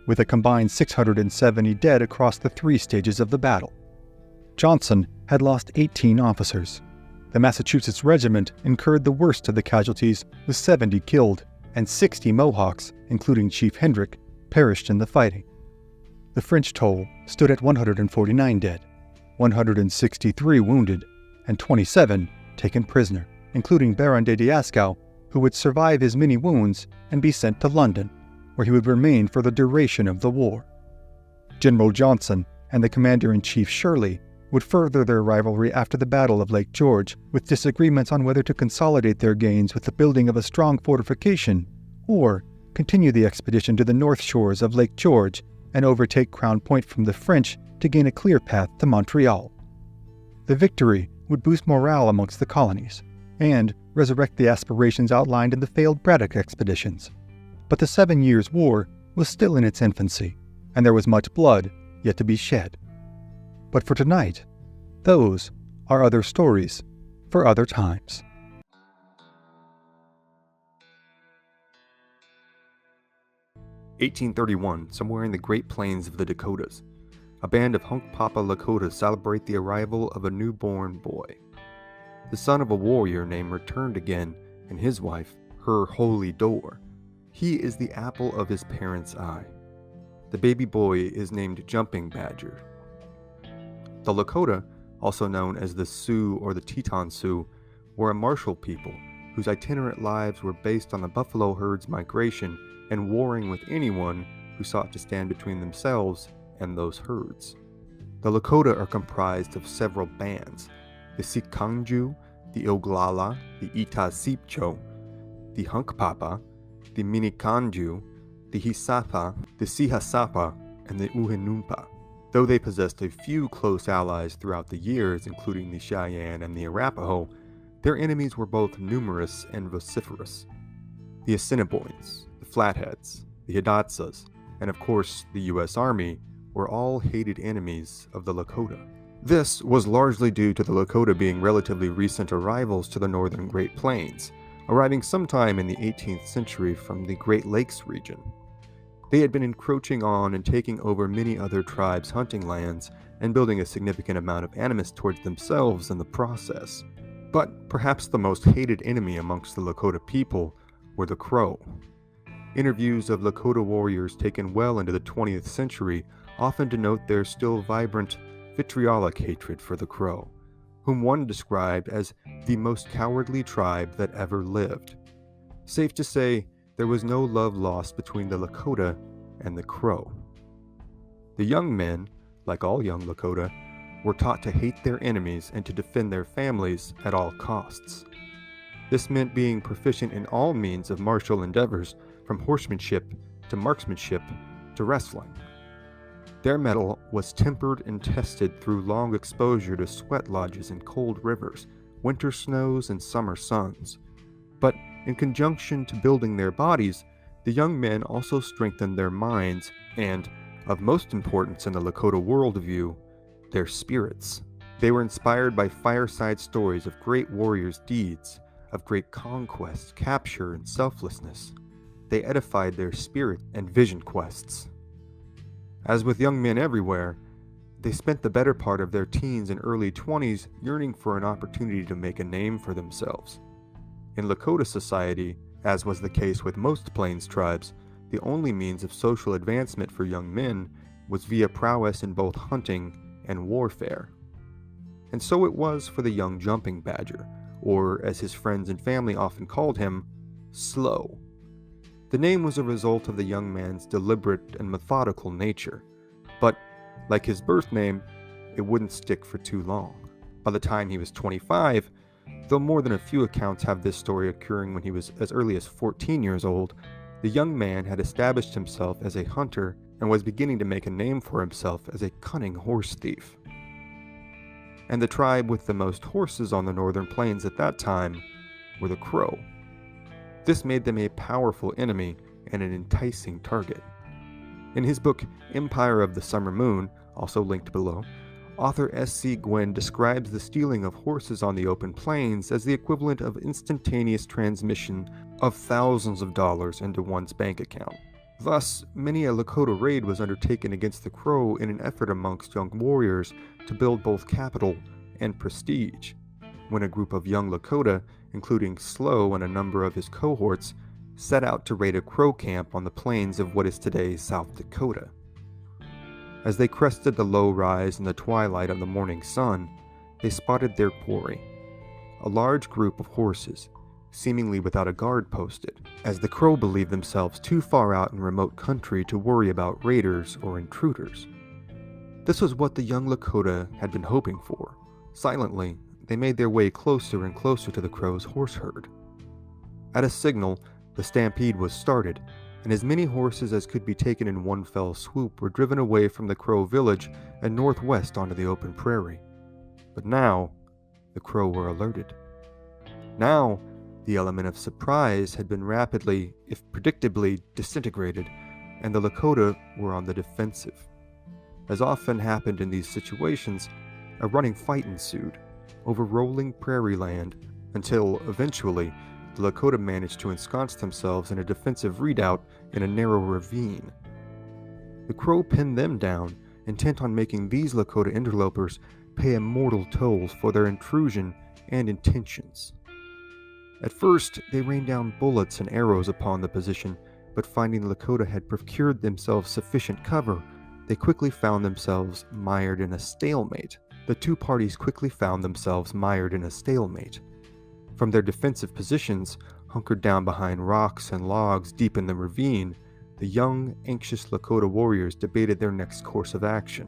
with a combined 670 dead across the 3 stages of the battle. Johnson had lost 18 officers. The Massachusetts regiment incurred the worst of the casualties, with 70 killed, and 60 Mohawks, including Chief Hendrick, perished in the fighting. The French toll stood at 149 dead, 163 wounded, and 27 taken prisoner, including Baron de Dieskau, who would survive his many wounds and be sent to London, where he would remain for the duration of the war. General Johnson and the Commander-in-Chief Shirley would further their rivalry after the Battle of Lake George, with disagreements on whether to consolidate their gains with the building of a strong fortification or continue the expedition to the north shores of Lake George and overtake Crown Point from the French to gain a clear path to Montreal. The victory would boost morale amongst the colonies and resurrect the aspirations outlined in the failed Braddock expeditions. But the 7 Years' War was still in its infancy, and there was much blood yet to be shed. But for tonight, those are other stories for other times. (1831), somewhere in the Great Plains of the Dakotas, a band of Hunkpapa Lakotas celebrate the arrival of a newborn boy. The son of a warrior named Returned Again and his wife, her Holy Door. He is the apple of his parents' eye. The baby boy is named Jumping Badger. The Lakota, also known as the Sioux or the Teton Sioux, were a martial people whose itinerant lives were based on the buffalo herd's migration and warring with anyone who sought to stand between themselves and those herds. The Lakota are comprised of several bands: the Sikangju, the Oglala, the Itasipcho, the Hunkpapa, the Minikanju, the Hisapa, the Sihasapa, and the Uhinumpa. Though they possessed a few close allies throughout the years, including the Cheyenne and the Arapaho, their enemies were both numerous and vociferous. The Assiniboines, the Flatheads, the Hidatsas, and of course the U.S. Army were all hated enemies of the Lakota. This was largely due to the Lakota being relatively recent arrivals to the northern Great Plains, arriving sometime in the 18th century from the Great Lakes region. They had been encroaching on and taking over many other tribes' hunting lands and building a significant amount of animus towards themselves in the process. But perhaps the most hated enemy amongst the Lakota people were the Crow. Interviews of Lakota warriors taken well into the 20th century often denote their still vibrant, vitriolic hatred for the Crow, whom one described as the most cowardly tribe that ever lived. Safe to say, there was no love lost between the Lakota and the Crow. The young men, like all young Lakota, were taught to hate their enemies and to defend their families at all costs. This meant being proficient in all means of martial endeavors, from horsemanship to marksmanship to wrestling. Their mettle was tempered and tested through long exposure to sweat lodges and cold rivers, winter snows and summer suns. But in conjunction to building their bodies, the young men also strengthened their minds and, of most importance in the Lakota worldview, their spirits. They were inspired by fireside stories of great warriors' deeds, of great conquest, capture, and selflessness. They edified their spirit and vision quests. As with young men everywhere, they spent the better part of their teens and early 20s yearning for an opportunity to make a name for themselves. In Lakota society, as was the case with most Plains tribes, the only means of social advancement for young men was via prowess in both hunting and warfare. And so it was for the young Jumping Badger, or as his friends and family often called him, Slow. The name was a result of the young man's deliberate and methodical nature, but, like his birth name, it wouldn't stick for too long. By the time he was 25, though more than a few accounts have this story occurring when he was as early as 14 years old, the young man had established himself as a hunter and was beginning to make a name for himself as a cunning horse thief. And the tribe with the most horses on the northern plains at that time were the Crow. This made them a powerful enemy and an enticing target. In his book Empire of the Summer Moon, also linked below, author S.C. Gwynn describes the stealing of horses on the open plains as the equivalent of instantaneous transmission of thousands of dollars into one's bank account. Thus, many a Lakota raid was undertaken against the Crow in an effort amongst young warriors to build both capital and prestige. When a group of young Lakota, including Slow and a number of his cohorts, set out to raid a Crow camp on the plains of what is today South Dakota. As they crested the low rise in the twilight of the morning sun, they spotted their quarry, a large group of horses, seemingly without a guard posted, as the Crow believed themselves too far out in remote country to worry about raiders or intruders. This was what the young Lakota had been hoping for. Silently, they made their way closer and closer to the Crow's horse herd. At a signal, the stampede was started, and as many horses as could be taken in one fell swoop were driven away from the Crow village and northwest onto the open prairie. But now, the Crow were alerted. Now, the element of surprise had been rapidly, if predictably, disintegrated, and the Lakota were on the defensive. As often happened in these situations, a running fight ensued over rolling prairie land until, eventually, the Lakota managed to ensconce themselves in a defensive redoubt in a narrow ravine. The Crow pinned them down, intent on making these Lakota interlopers pay a mortal toll for their intrusion and intentions. At first, they rained down bullets and arrows upon the position, but finding the Lakota had procured themselves sufficient cover, they quickly found themselves mired in a stalemate. The two parties quickly found themselves mired in a stalemate. From their defensive positions, hunkered down behind rocks and logs deep in the ravine, the young, anxious Lakota warriors debated their next course of action.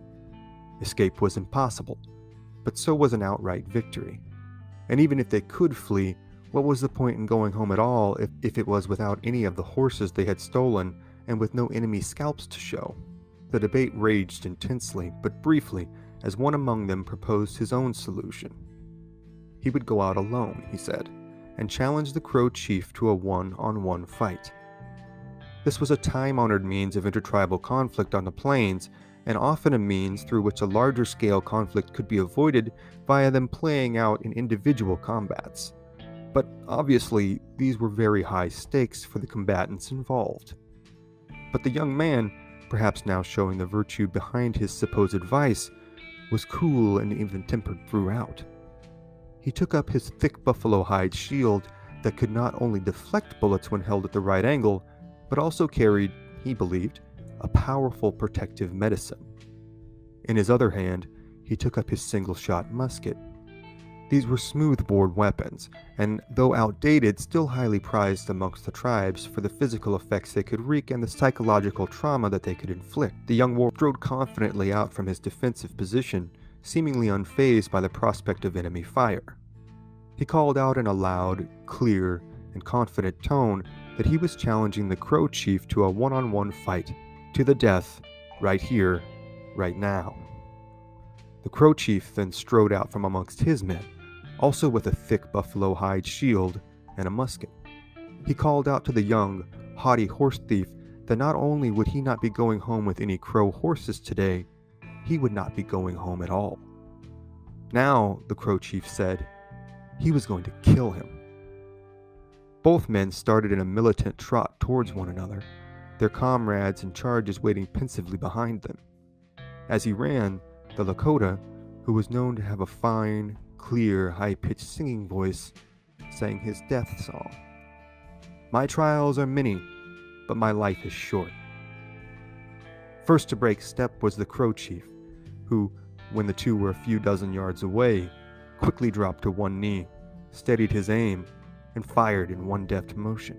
Escape was impossible, but so was an outright victory. And even if they could flee, what was the point in going home at all if it was without any of the horses they had stolen and with no enemy scalps to show? The debate raged intensely, but briefly, as one among them proposed his own solution. He would go out alone, he said, and challenge the Crow chief to a one-on-one fight. This was a time-honored means of intertribal conflict on the plains, and often a means through which a larger-scale conflict could be avoided via them playing out in individual combats. But obviously, these were very high stakes for the combatants involved. But the young man, perhaps now showing the virtue behind his supposed vice, was cool and even-tempered throughout. He took up his thick buffalo hide shield that could not only deflect bullets when held at the right angle, but also carried, he believed, a powerful protective medicine. In his other hand, he took up his single-shot musket. These were smoothbore weapons, and though outdated, still highly prized amongst the tribes for the physical effects they could wreak and the psychological trauma that they could inflict. The young warrior strode confidently out from his defensive position, seemingly unfazed by the prospect of enemy fire. He called out in a loud, clear, and confident tone that he was challenging the Crow chief to a one-on-one fight, to the death, right here, right now. The Crow chief then strode out from amongst his men, also with a thick buffalo hide shield and a musket. He called out to the young, haughty horse thief that not only would he not be going home with any Crow horses today, he would not be going home at all. Now, the Crow chief said, he was going to kill him. Both men started in a militant trot towards one another, their comrades and charges waiting pensively behind them. As he ran, the Lakota, who was known to have a fine, clear, high-pitched singing voice, sang his death song. My trials are many, but my life is short. First to break step was the Crow chief, who, when the two were a few dozen yards away, quickly dropped to one knee, steadied his aim, and fired in one deft motion.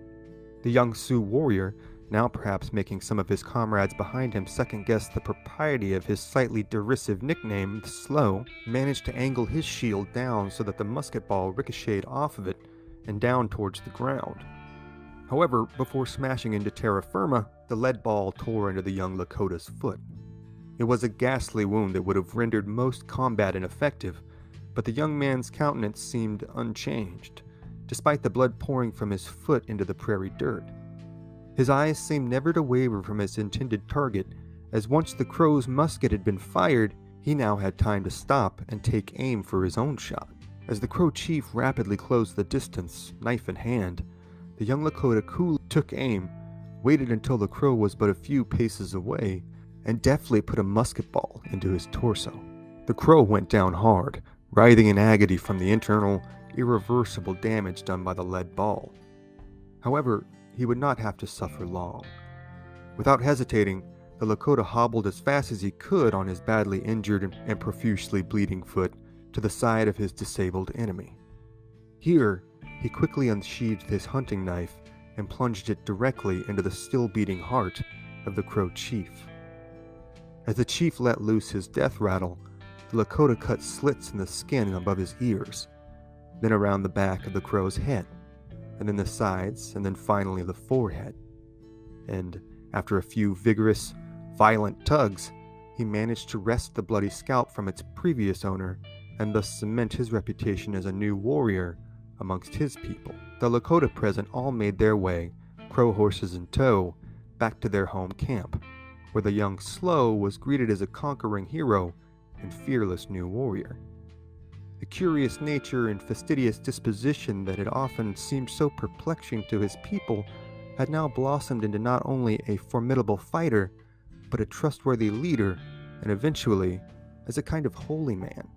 The young Sioux warrior, now perhaps making some of his comrades behind him second-guess the propriety of his slightly derisive nickname, the Slow, managed to angle his shield down so that the musket ball ricocheted off of it and down towards the ground. However, before smashing into terra firma, the lead ball tore into the young Lakota's foot. It was a ghastly wound that would have rendered most combat ineffective, but the young man's countenance seemed unchanged, despite the blood pouring from his foot into the prairie dirt. His eyes seemed never to waver from his intended target, as once the Crow's musket had been fired, he now had time to stop and take aim for his own shot. As the Crow chief rapidly closed the distance, knife in hand, the young Lakota coolly took aim, waited until the Crow was but a few paces away, and deftly put a musket ball into his torso. The Crow went down hard, writhing in agony from the internal, irreversible damage done by the lead ball. However, he would not have to suffer long. Without hesitating, the Lakota hobbled as fast as he could on his badly injured and profusely bleeding foot to the side of his disabled enemy. Here, he quickly unsheathed his hunting knife and plunged it directly into the still-beating heart of the Crow chief. As the chief let loose his death rattle, the Lakota cut slits in the skin above his ears, then around the back of the Crow's head, and then the sides, and then finally the forehead. And after a few vigorous, violent tugs, he managed to wrest the bloody scalp from its previous owner and thus cement his reputation as a new warrior amongst his people. The Lakota present all made their way, Crow horses in tow, back to their home camp, where the young Slow was greeted as a conquering hero and fearless new warrior. The curious nature and fastidious disposition that had often seemed so perplexing to his people had now blossomed into not only a formidable fighter, but a trustworthy leader, and eventually as a kind of holy man,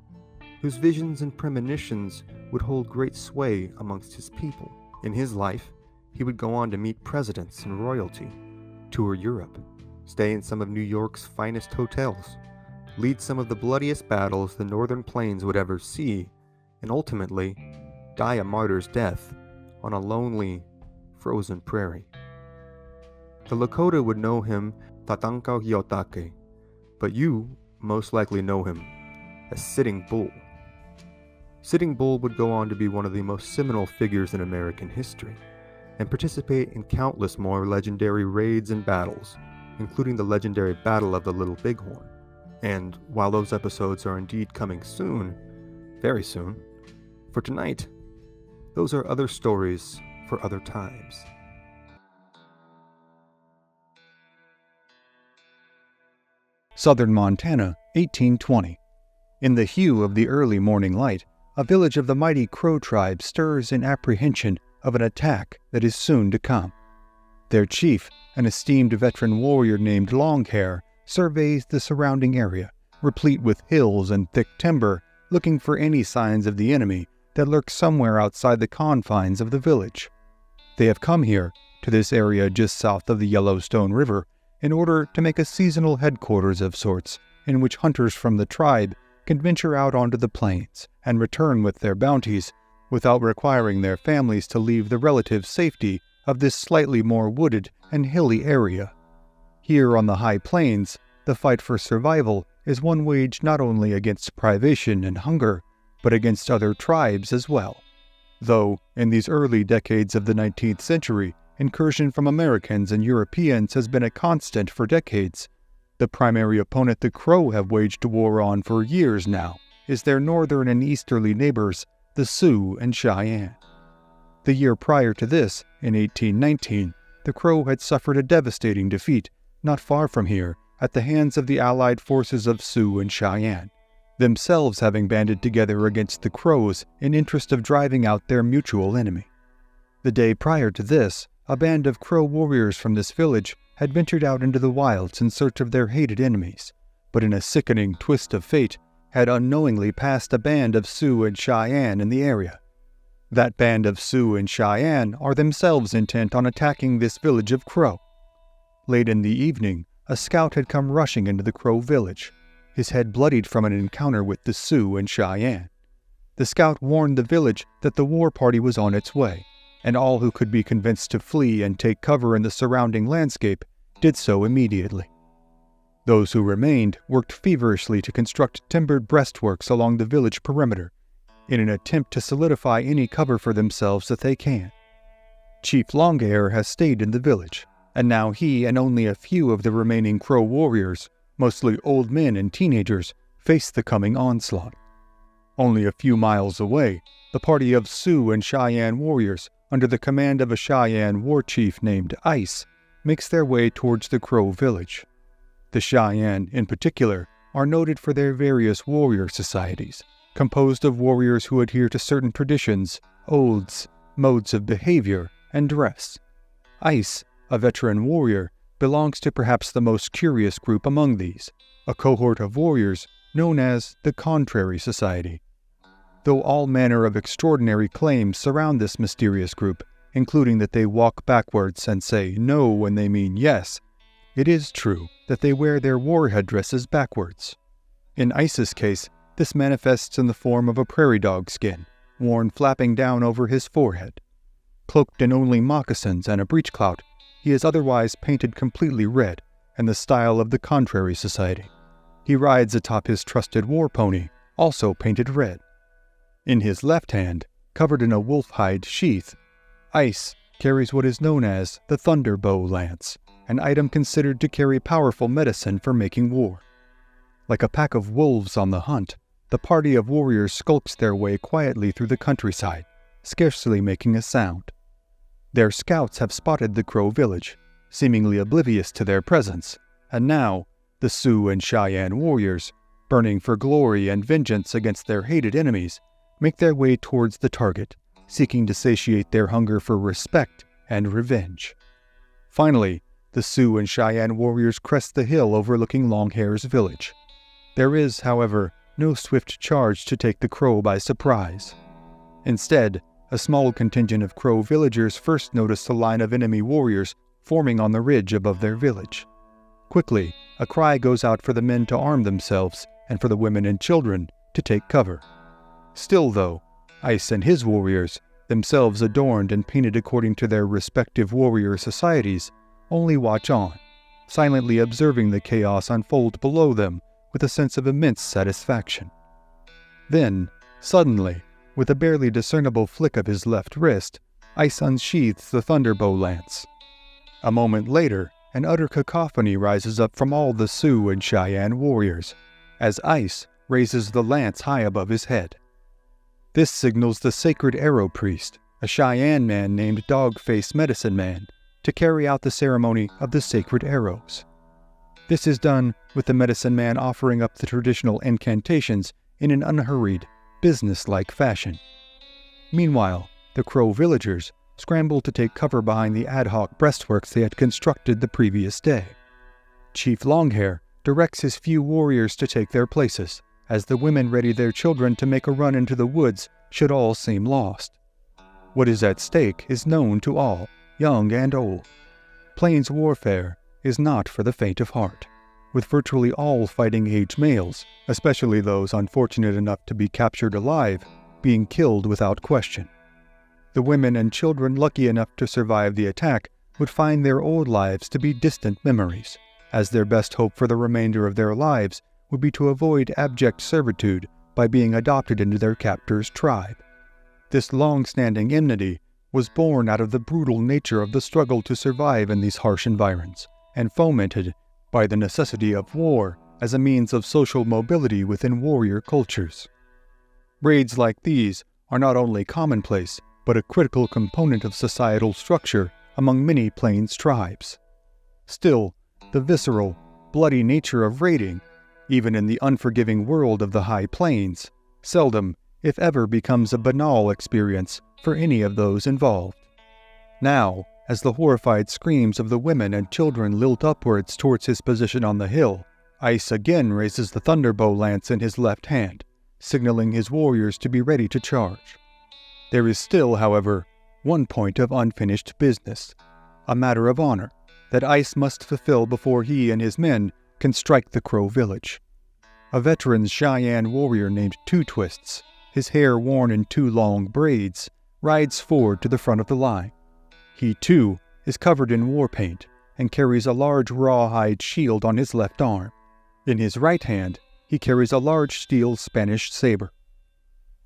whose visions and premonitions would hold great sway amongst his people. In his life, he would go on to meet presidents and royalty, tour Europe, stay in some of New York's finest hotels, lead some of the bloodiest battles the northern plains would ever see, and ultimately die a martyr's death on a lonely, frozen prairie. The Lakota would know him Tatanka Hiotake, but you most likely know him as Sitting Bull. Sitting Bull would go on to be one of the most seminal figures in American history, and participate in countless more legendary raids and battles, including the legendary Battle of the Little Bighorn. And while those episodes are indeed coming soon, very soon, for tonight, those are other stories for other times. Southern Montana, 1820. In the hue of the early morning light, a village of the mighty Crow tribe stirs in apprehension of an attack that is soon to come. Their chief, an esteemed veteran warrior named Longhair, surveys the surrounding area, replete with hills and thick timber, looking for any signs of the enemy that lurk somewhere outside the confines of the village. They have come here, to this area just south of the Yellowstone River, in order to make a seasonal headquarters of sorts, in which hunters from the tribe can venture out onto the plains and return with their bounties without requiring their families to leave the relative safety of this slightly more wooded and hilly area. Here on the high plains, the fight for survival is one waged not only against privation and hunger, but against other tribes as well. Though, in these early decades of the 19th century, incursion from Americans and Europeans has been a constant for decades, the primary opponent the Crow have waged war on for years now is their northern and easterly neighbors, the Sioux and Cheyenne. The year prior to this, in 1819, the Crow had suffered a devastating defeat, not far from here, at the hands of the allied forces of Sioux and Cheyenne, themselves having banded together against the Crows in interest of driving out their mutual enemy. The day prior to this, a band of Crow warriors from this village had ventured out into the wilds in search of their hated enemies, but in a sickening twist of fate, had unknowingly passed a band of Sioux and Cheyenne in the area. That band of Sioux and Cheyenne are themselves intent on attacking this village of Crow. Late in the evening, a scout had come rushing into the Crow village, his head bloodied from an encounter with the Sioux and Cheyenne. The scout warned the village that the war party was on its way, and all who could be convinced to flee and take cover in the surrounding landscape did so immediately. Those who remained worked feverishly to construct timbered breastworks along the village perimeter, in an attempt to solidify any cover for themselves that they can. Chief Longhair has stayed in the village, and now he and only a few of the remaining Crow warriors, mostly old men and teenagers, face the coming onslaught. Only a few miles away, the party of Sioux and Cheyenne warriors, under the command of a Cheyenne war chief named Ice, makes their way towards the Crow village. The Cheyenne, in particular, are noted for their various warrior societies, composed of warriors who adhere to certain traditions, oaths, modes of behavior, and dress. Ice, a veteran warrior, belongs to perhaps the most curious group among these, a cohort of warriors known as the Contrary Society. Though all manner of extraordinary claims surround this mysterious group, including that they walk backwards and say no when they mean yes, it is true that they wear their war headdresses backwards. In Ice's case, this manifests in the form of a prairie dog skin, worn flapping down over his forehead. Cloaked in only moccasins and a breechclout, he is otherwise painted completely red, in the style of the Contrary Society. He rides atop his trusted war pony, also painted red. In his left hand, covered in a wolf-hide sheath, Ice carries what is known as the Thunderbow Lance, an item considered to carry powerful medicine for making war. Like a pack of wolves on the hunt, the party of warriors skulks their way quietly through the countryside, scarcely making a sound. Their scouts have spotted the Crow village, seemingly oblivious to their presence, and now, the Sioux and Cheyenne warriors, burning for glory and vengeance against their hated enemies, make their way towards the target, seeking to satiate their hunger for respect and revenge. Finally, the Sioux and Cheyenne warriors crest the hill overlooking Longhair's village. There is, however, no swift charge to take the Crow by surprise. Instead, a small contingent of Crow villagers first notice a line of enemy warriors forming on the ridge above their village. Quickly, a cry goes out for the men to arm themselves and for the women and children to take cover. Still, though, Ice and his warriors, themselves adorned and painted according to their respective warrior societies, only watch on, silently observing the chaos unfold below them with a sense of immense satisfaction. Then, suddenly, with a barely discernible flick of his left wrist, Ice unsheathes the Thunderbow Lance. A moment later, an utter cacophony rises up from all the Sioux and Cheyenne warriors, as Ice raises the lance high above his head. This signals the sacred arrow priest, a Cheyenne man named Dog-Face Medicine Man, to carry out the ceremony of the sacred arrows. This is done with the medicine man offering up the traditional incantations in an unhurried, business-like fashion. Meanwhile, the Crow villagers scramble to take cover behind the ad hoc breastworks they had constructed the previous day. Chief Longhair directs his few warriors to take their places, as the women ready their children to make a run into the woods should all seem lost. What is at stake is known to all, young and old. Plains warfare is not for the faint of heart. with virtually all fighting-age males, especially those unfortunate enough to be captured alive, being killed without question. The women and children lucky enough to survive the attack would find their old lives to be distant memories, as their best hope for the remainder of their lives would be to avoid abject servitude by being adopted into their captor's tribe. This long-standing enmity was born out of the brutal nature of the struggle to survive in these harsh environs, and fomented by the necessity of war as a means of social mobility within warrior cultures. Raids like these are not only commonplace, but a critical component of societal structure among many Plains tribes. Still, the visceral, bloody nature of raiding, even in the unforgiving world of the High Plains, seldom, if ever, becomes a banal experience for any of those involved. Now, as the horrified screams of the women and children lilt upwards towards his position on the hill, Ice again raises the thunderbow lance in his left hand, signaling his warriors to be ready to charge. There is still, however, one point of unfinished business, a matter of honor, that Ice must fulfill before he and his men can strike the Crow village. A veteran Cheyenne warrior named Two Twists, his hair worn in 2 long braids, rides forward to the front of the line. He, too, is covered in war paint and carries a large rawhide shield on his left arm. In his right hand, he carries a large steel Spanish saber.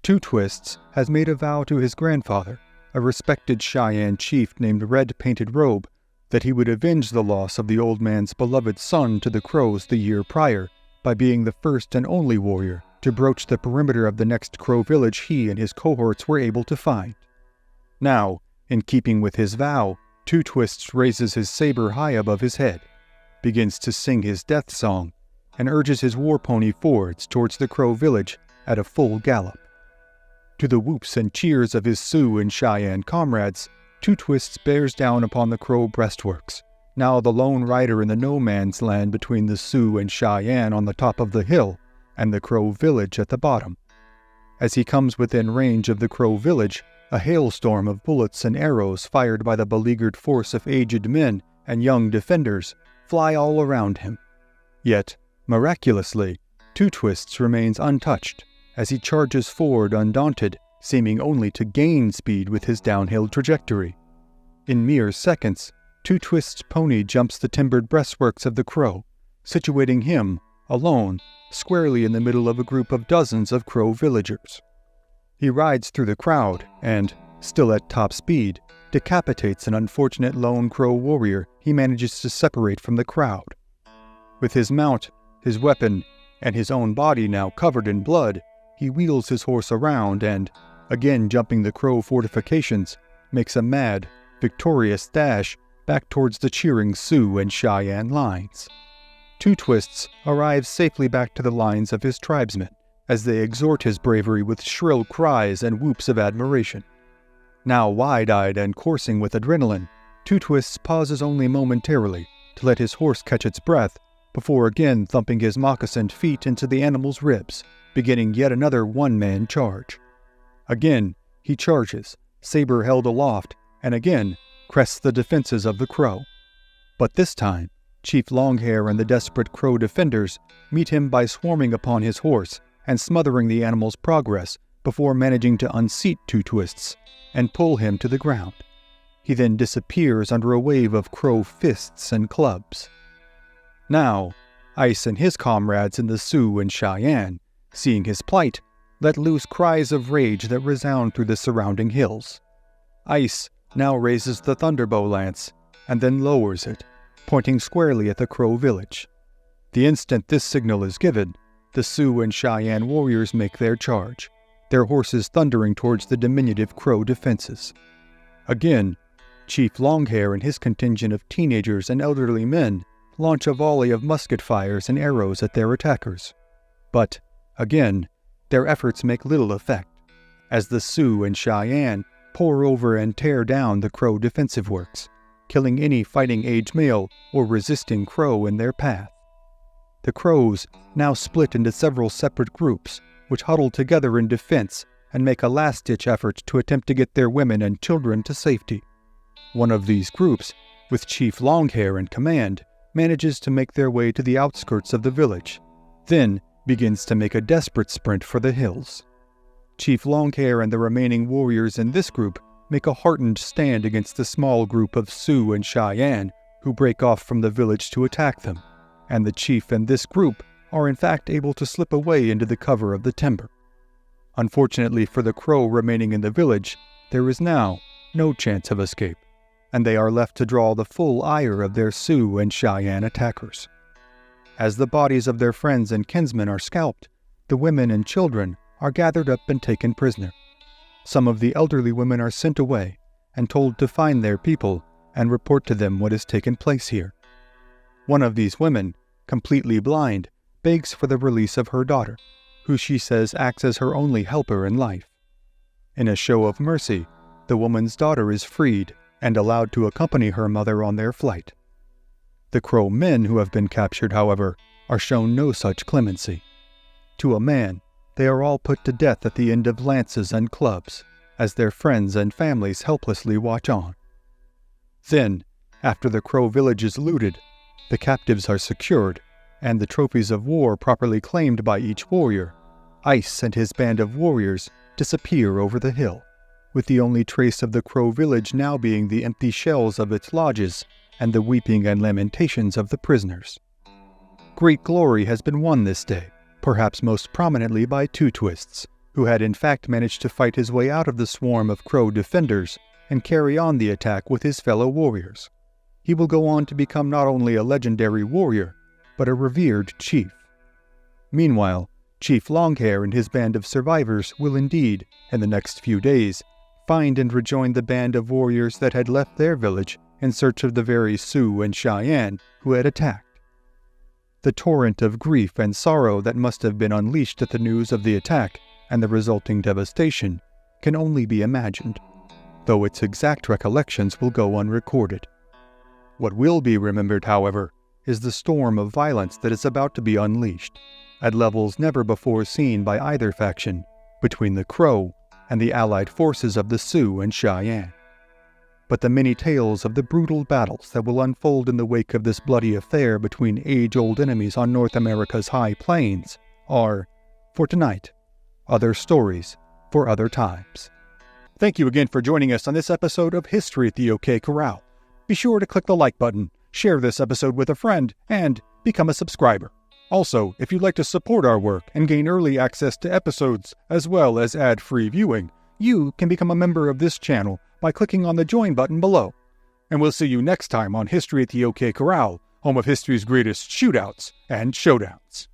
Two Twists has made a vow to his grandfather, a respected Cheyenne chief named Red Painted Robe, that he would avenge the loss of the old man's beloved son to the Crows the year prior by being the first and only warrior to broach the perimeter of the next Crow village he and his cohorts were able to find. Now, in keeping with his vow, Two Twists raises his saber high above his head, begins to sing his death song, and urges his war pony forwards towards the Crow village at a full gallop. To the whoops and cheers of his Sioux and Cheyenne comrades, Two Twists bears down upon the Crow breastworks, now the lone rider in the no-man's land between the Sioux and Cheyenne on the top of the hill and the Crow village at the bottom. As he comes within range of the Crow village, a hailstorm of bullets and arrows fired by the beleaguered force of aged men and young defenders fly all around him. Yet, miraculously, Two Twists remains untouched as he charges forward undaunted, seeming only to gain speed with his downhill trajectory. In mere seconds, Two Twists' pony jumps the timbered breastworks of the Crow, situating him, alone, squarely in the middle of a group of dozens of Crow villagers. He rides through the crowd and, still at top speed, decapitates an unfortunate lone Crow warrior he manages to separate from the crowd. With his mount, his weapon, and his own body now covered in blood, he wheels his horse around and, again jumping the Crow fortifications, makes a mad, victorious dash back towards the cheering Sioux and Cheyenne lines. Two Twists arrives safely back to the lines of his tribesmen, as they exhort his bravery with shrill cries and whoops of admiration. Now wide-eyed and coursing with adrenaline, Two Twists pauses only momentarily to let his horse catch its breath before again thumping his moccasined feet into the animal's ribs, beginning yet another one-man charge. Again, he charges, saber held aloft, and again crests the defenses of the Crow. But this time, Chief Longhair and the desperate Crow defenders meet him by swarming upon his horse and smothering the animal's progress before managing to unseat Two Twists and pull him to the ground. He then disappears under a wave of Crow fists and clubs. Now, Ice and his comrades in the Sioux and Cheyenne, seeing his plight, let loose cries of rage that resound through the surrounding hills. Ice now raises the thunderbow lance and then lowers it, pointing squarely at the Crow village. The instant this signal is given, the Sioux and Cheyenne warriors make their charge, their horses thundering towards the diminutive Crow defenses. Again, Chief Longhair and his contingent of teenagers and elderly men launch a volley of musket fires and arrows at their attackers. But, again, their efforts make little effect, as the Sioux and Cheyenne pour over and tear down the Crow defensive works, killing any fighting-age male or resisting Crow in their path. The Crows now split into several separate groups, which huddle together in defense and make a last-ditch effort to attempt to get their women and children to safety. One of these groups, with Chief Longhair in command, manages to make their way to the outskirts of the village, then begins to make a desperate sprint for the hills. Chief Longhair and the remaining warriors in this group make a heartened stand against the small group of Sioux and Cheyenne who break off from the village to attack them, and the chief and this group are in fact able to slip away into the cover of the timber. Unfortunately for the Crow remaining in the village, there is now no chance of escape, and they are left to draw the full ire of their Sioux and Cheyenne attackers. As the bodies of their friends and kinsmen are scalped, the women and children are gathered up and taken prisoner. Some of the elderly women are sent away and told to find their people and report to them what has taken place here. One of these women, completely blind, begs for the release of her daughter, who she says acts as her only helper in life. In a show of mercy, the woman's daughter is freed and allowed to accompany her mother on their flight. The Crow men who have been captured, however, are shown no such clemency. To a man, they are all put to death at the end of lances and clubs, as their friends and families helplessly watch on. Then, after the Crow village is looted, the captives are secured, and the trophies of war properly claimed by each warrior, Ice and his band of warriors disappear over the hill, with the only trace of the Crow village now being the empty shells of its lodges and the weeping and lamentations of the prisoners. Great glory has been won this day, perhaps most prominently by Two Twists, who had in fact managed to fight his way out of the swarm of Crow defenders and carry on the attack with his fellow warriors. He will go on to become not only a legendary warrior, but a revered chief. Meanwhile, Chief Longhair and his band of survivors will indeed, in the next few days, find and rejoin the band of warriors that had left their village in search of the very Sioux and Cheyenne who had attacked. The torrent of grief and sorrow that must have been unleashed at the news of the attack and the resulting devastation can only be imagined, though its exact recollections will go unrecorded. What will be remembered, however, is the storm of violence that is about to be unleashed, at levels never before seen by either faction, between the Crow and the allied forces of the Sioux and Cheyenne. But the many tales of the brutal battles that will unfold in the wake of this bloody affair between age-old enemies on North America's high plains are, for tonight, other stories for other times. Thank you again for joining us on this episode of History at the OK Corral. Be sure to click the like button, share this episode with a friend, and become a subscriber. Also, if you'd like to support our work and gain early access to episodes as well as ad-free viewing, you can become a member of this channel by clicking on the join button below. And we'll see you next time on History at the OK Corral, home of history's greatest shootouts and showdowns.